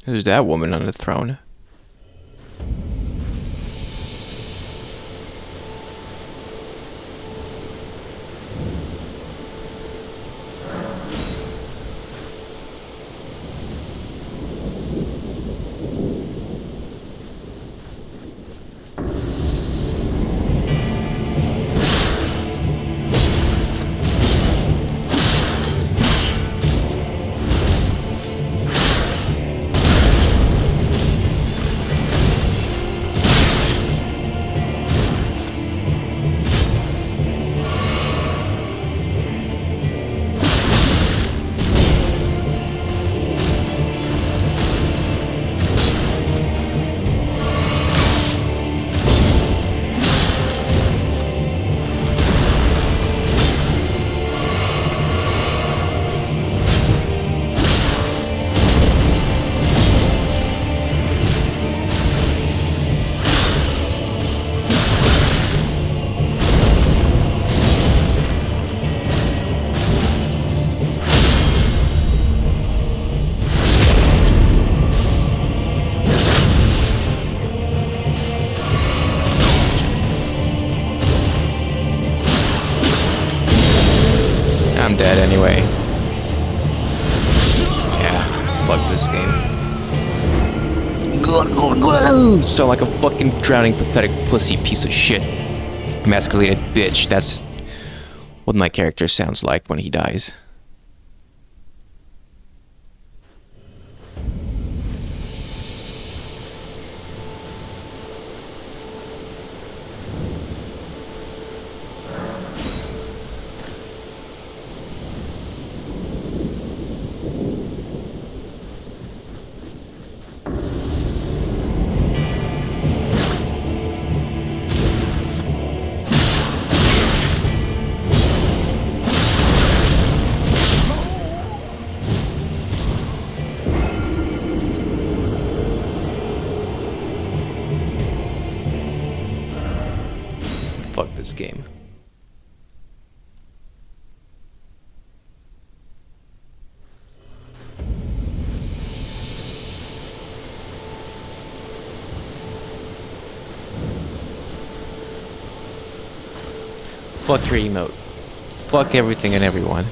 Who's that woman on the throne? I'm dead anyway. Yeah, fuck this game. Sound like a fucking drowning, pathetic pussy piece of shit. Emasculated bitch. That's what my character sounds like when he dies. Fuck this game. Fuck your emote. Fuck everything and everyone.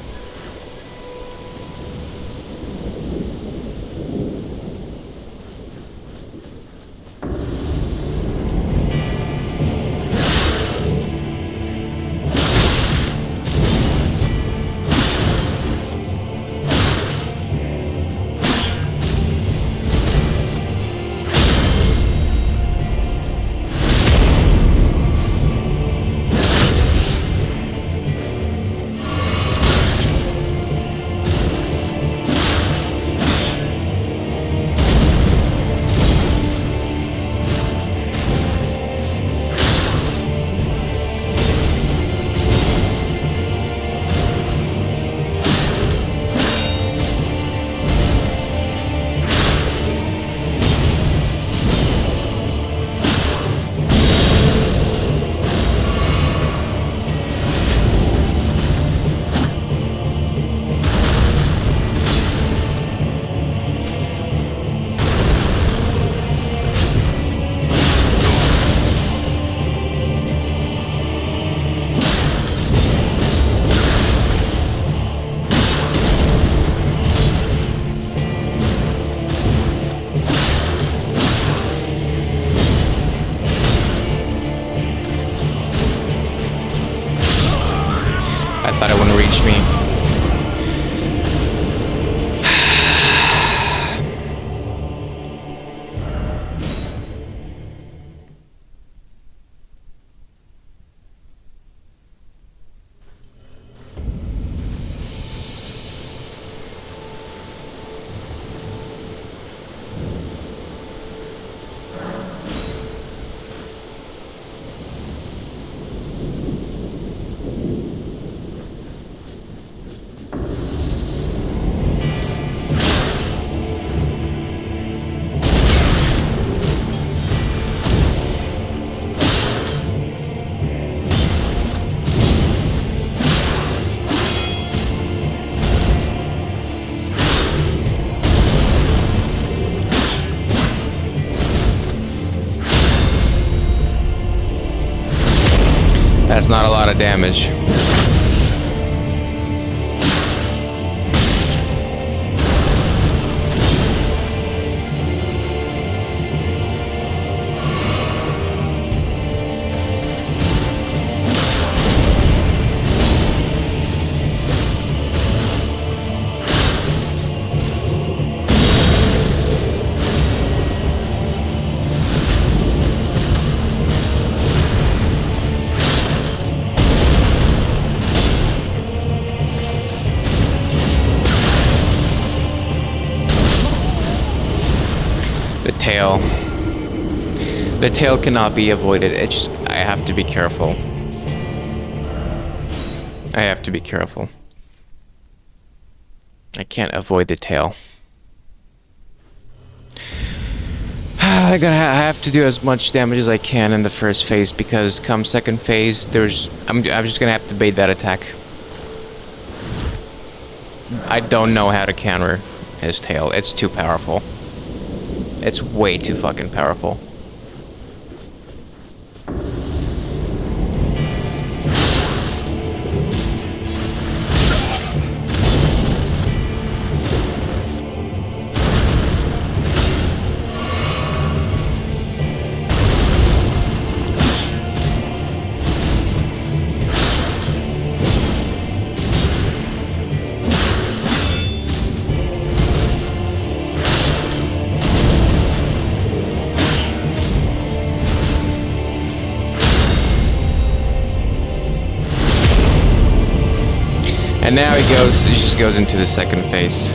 That's not a lot of damage. The tail cannot be avoided. It's just, I have to be careful. I have to be careful. I can't avoid the tail. I have to do as much damage as I can in the first phase, because come second phase, I'm just gonna have to bait that attack. I don't know how to counter his tail. It's too powerful. It's way too fucking powerful. And now he just goes into the second phase.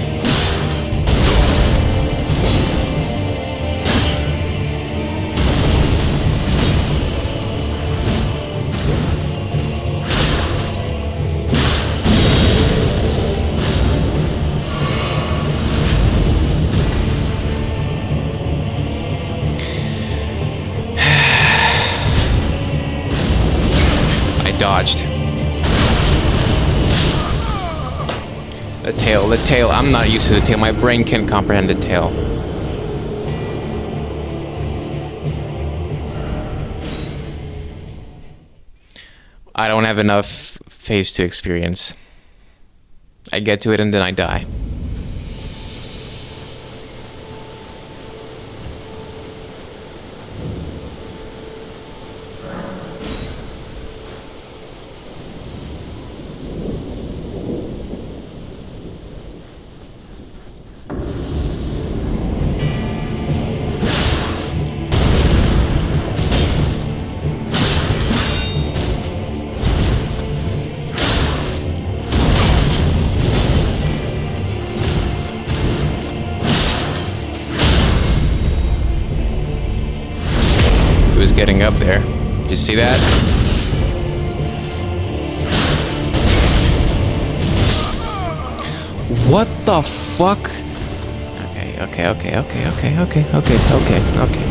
I dodged. The tail, I'm not used to the tail. My brain can't comprehend the tail. I don't have enough phase to experience. I get to it and then I die. Was getting up there. Did you see that? What the fuck? Okay.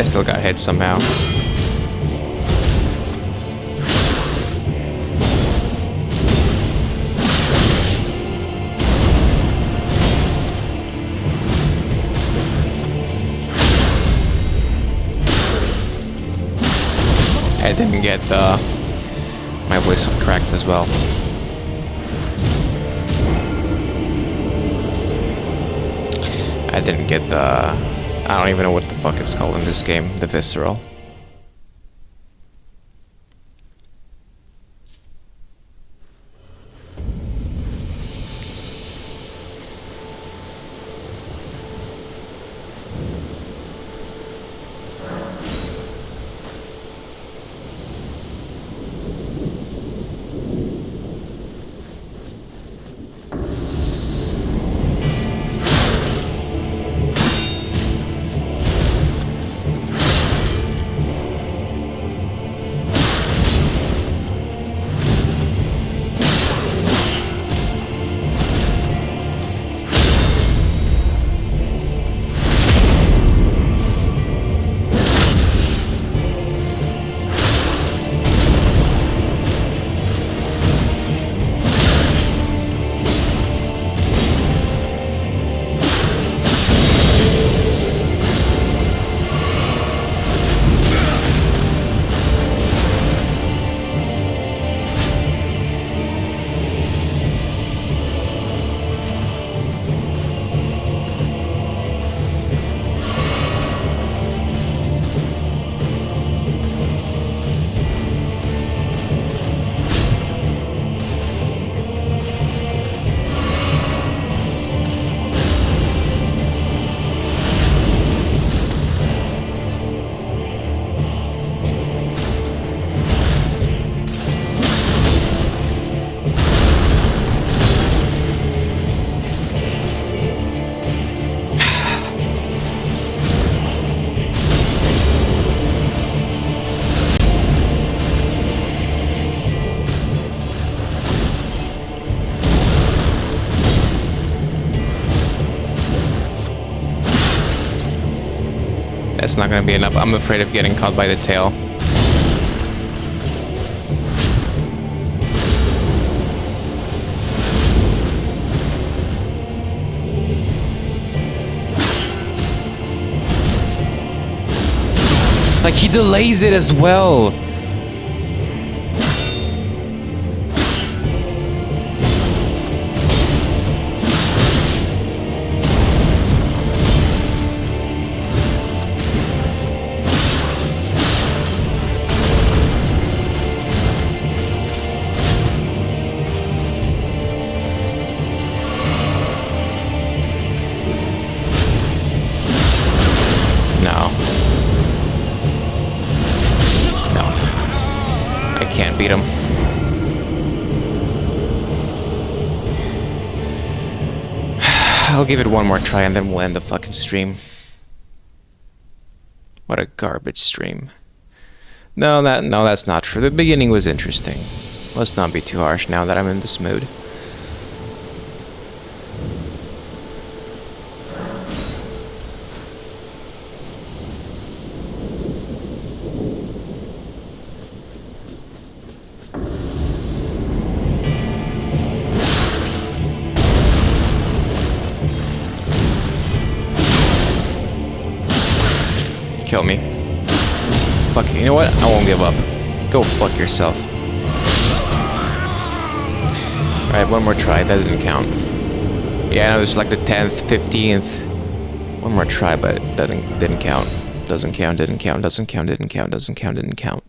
I still got hit somehow. I didn't get my voice cracked as well. I didn't get the... I don't even know what the fuck it's called in this game. The visceral. That's not gonna be enough. I'm afraid of getting caught by the tail. Like, he delays it as well. Beat him. I'll give it one more try and then we'll end the fucking stream. What a garbage stream. No, that's not true. The beginning was interesting. Let's not be too harsh now that I'm in this mood. Kill me. Fuck it. You know what? I won't give up. Go fuck yourself. Alright, one more try. That didn't count. Yeah, I know it's like the 10th, 15th. One more try, but it didn't count. Doesn't count, didn't count, doesn't count, didn't count, doesn't count, didn't count.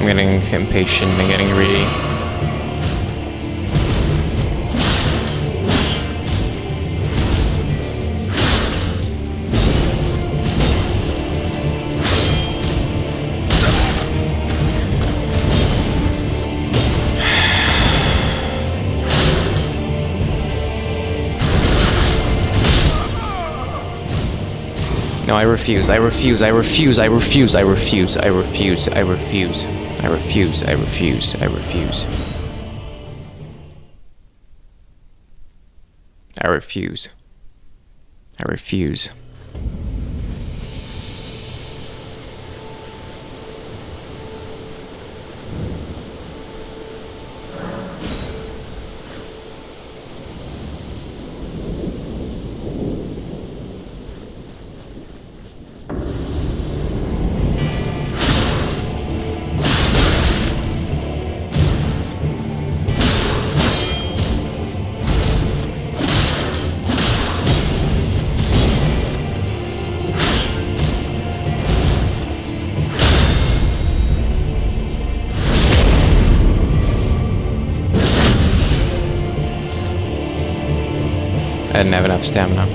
I'm getting impatient and getting greedy. No, I refuse. I refuse. I refuse. I refuse. I refuse. I refuse. I refuse. I refuse. I refuse. I refuse. I refuse. I refuse. I didn't have enough stamina.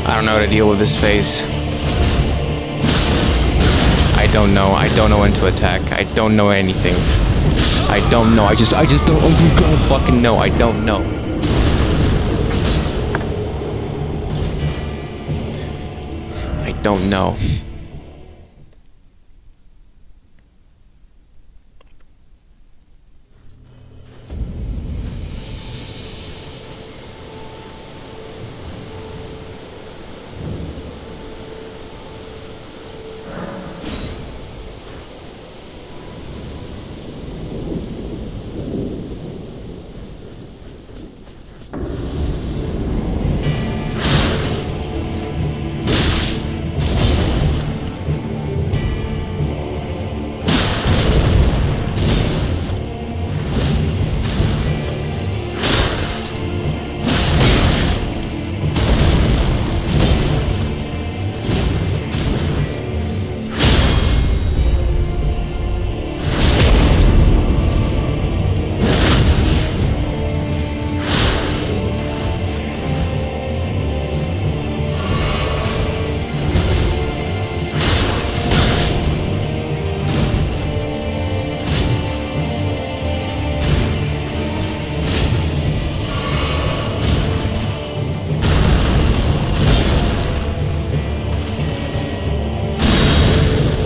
I don't know how to deal with this phase. I don't know. I don't know when to attack. I don't know anything. I don't know. I just don't fucking know. I don't know. I don't know.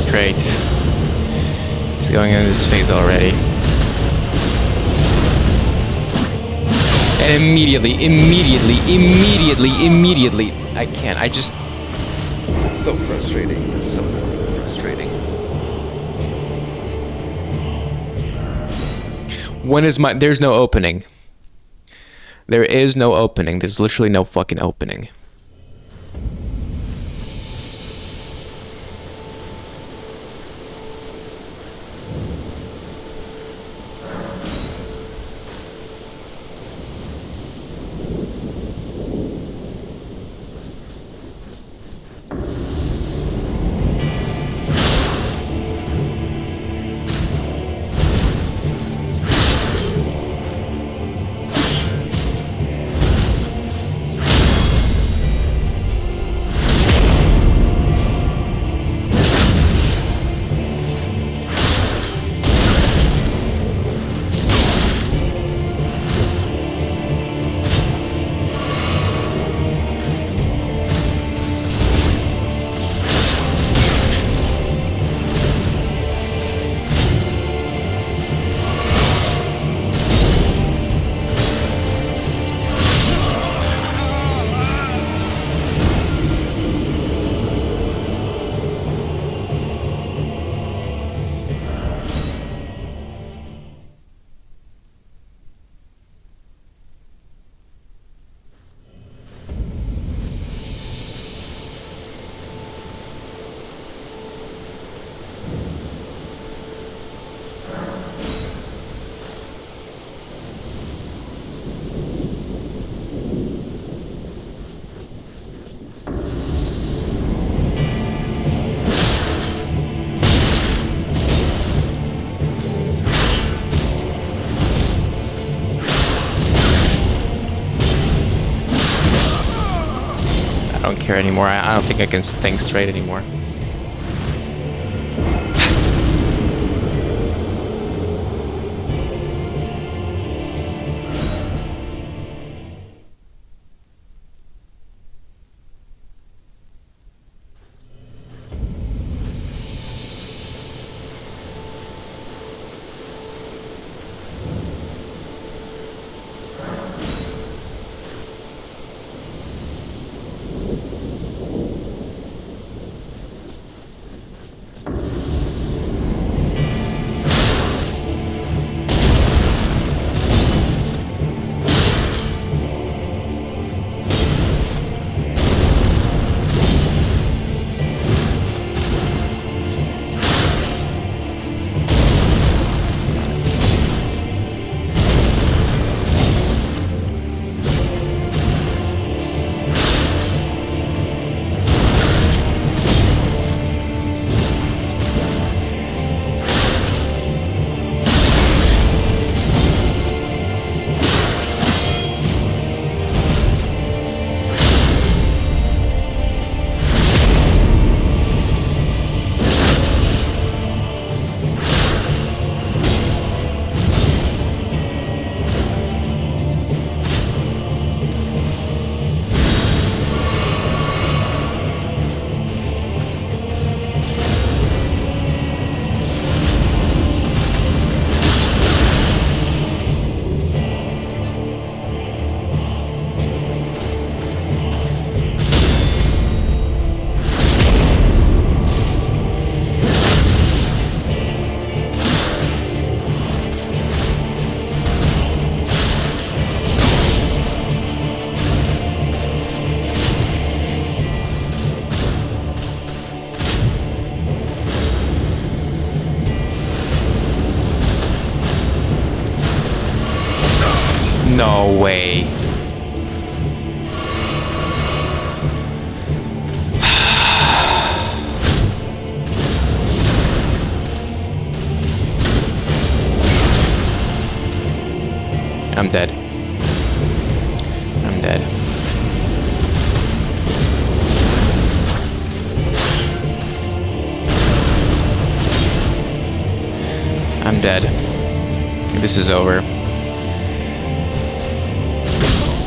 Great. He's going into this phase already. And immediately, I can't. I just... It's so frustrating. It's so fucking frustrating. When is my... There's no opening. There is no opening. There's literally no fucking opening. care anymore. I don't think I can think straight anymore. No way. I'm dead. I'm dead. I'm dead. This is over.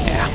Yeah.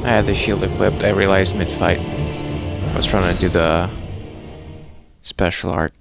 I had the shield equipped. I realized mid-fight. I was trying to do the special art.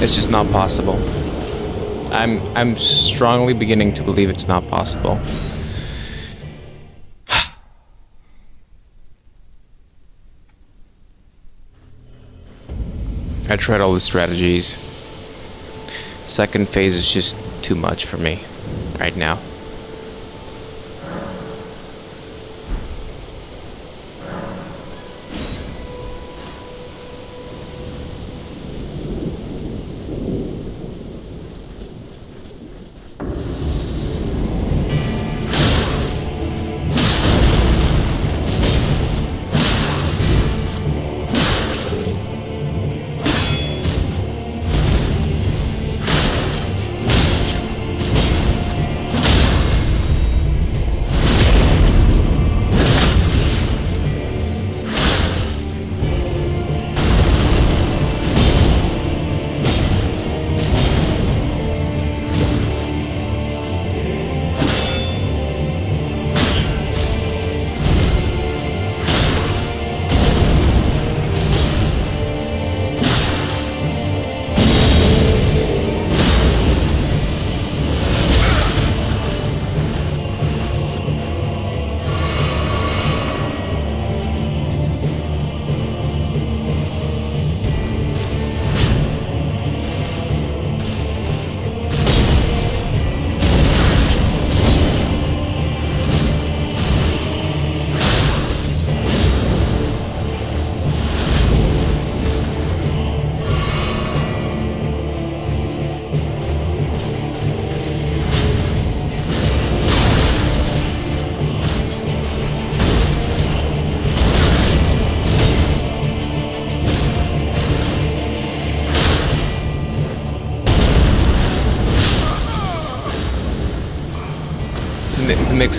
It's just not possible. I'm strongly beginning to believe it's not possible. I tried all the strategies. Second phase is just too much for me right now.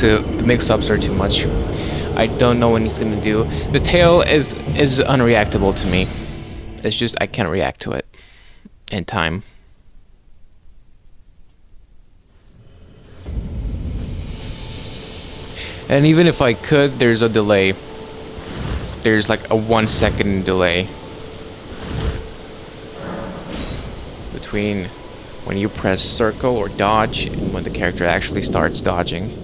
The mix-ups are too much. I don't know what he's gonna do. The tail is unreactable to me. It's just I can't react to it in time. And even if I could, there's a delay. There's like a 1 second delay between when you press circle or dodge and when the character actually starts dodging.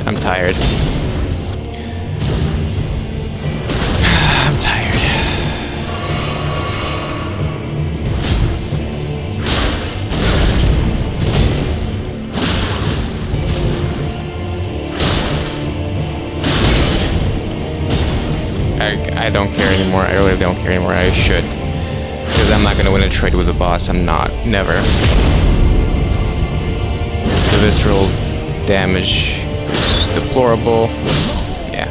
I'm tired. I'm tired. I don't care anymore. I really don't care anymore. I should. Because I'm not going to win a trade with the boss. I'm not. Never. The visceral damage is deplorable. Yeah.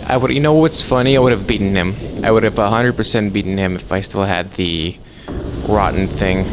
I would, you know what's funny? I would have beaten him. I would have 100% beaten him if I still had the rotten thing.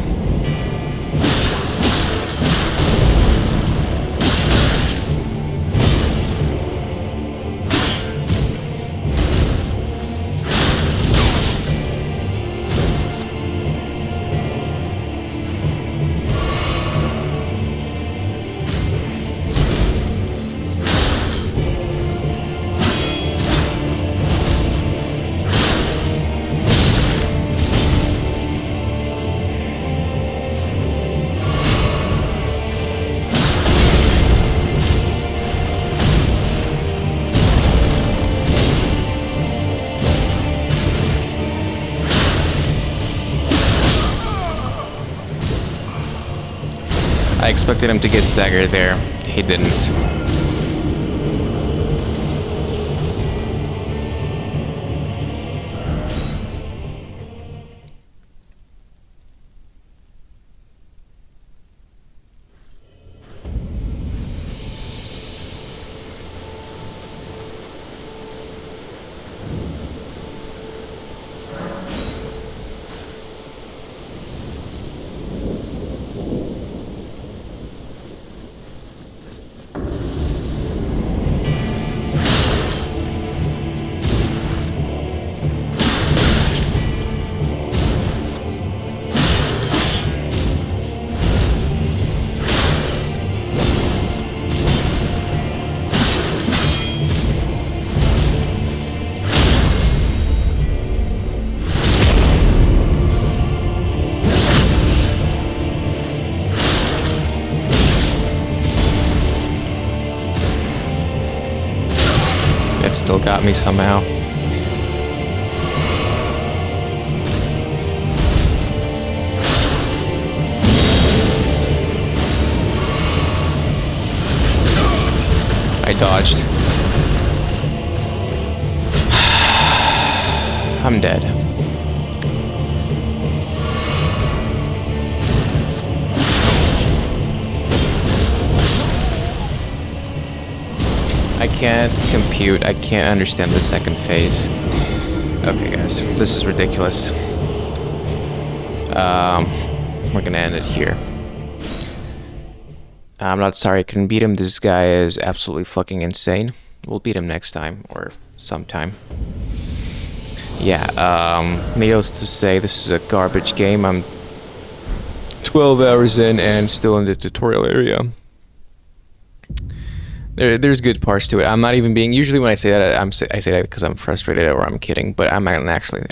I expected him to get staggered there. He didn't. It still got me somehow. I dodged. I'm dead. I can't compute. I can't understand the second phase. Okay, guys, this is ridiculous. We're gonna end it here. I'm not sorry I couldn't beat him. This guy is absolutely fucking insane. We'll beat him next time or sometime. Yeah, needless to say, this is a garbage game. I'm 12 hours in and still in the tutorial area. There's good parts to it. I'm not even being. Usually when I say that, I say that because I'm frustrated or I'm kidding. But I'm actually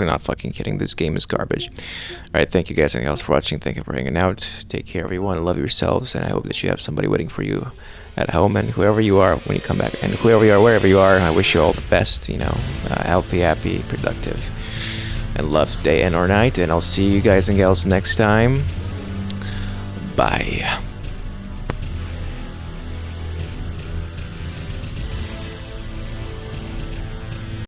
not fucking kidding. This game is garbage. All right, thank you guys and gals for watching. Thank you for hanging out. Take care, everyone. Love yourselves, and I hope that you have somebody waiting for you at home. And whoever you are when you come back, and whoever you are, wherever you are, I wish you all the best. You know, healthy, happy, productive, and loved day and or night. And I'll see you guys and gals next time. Bye.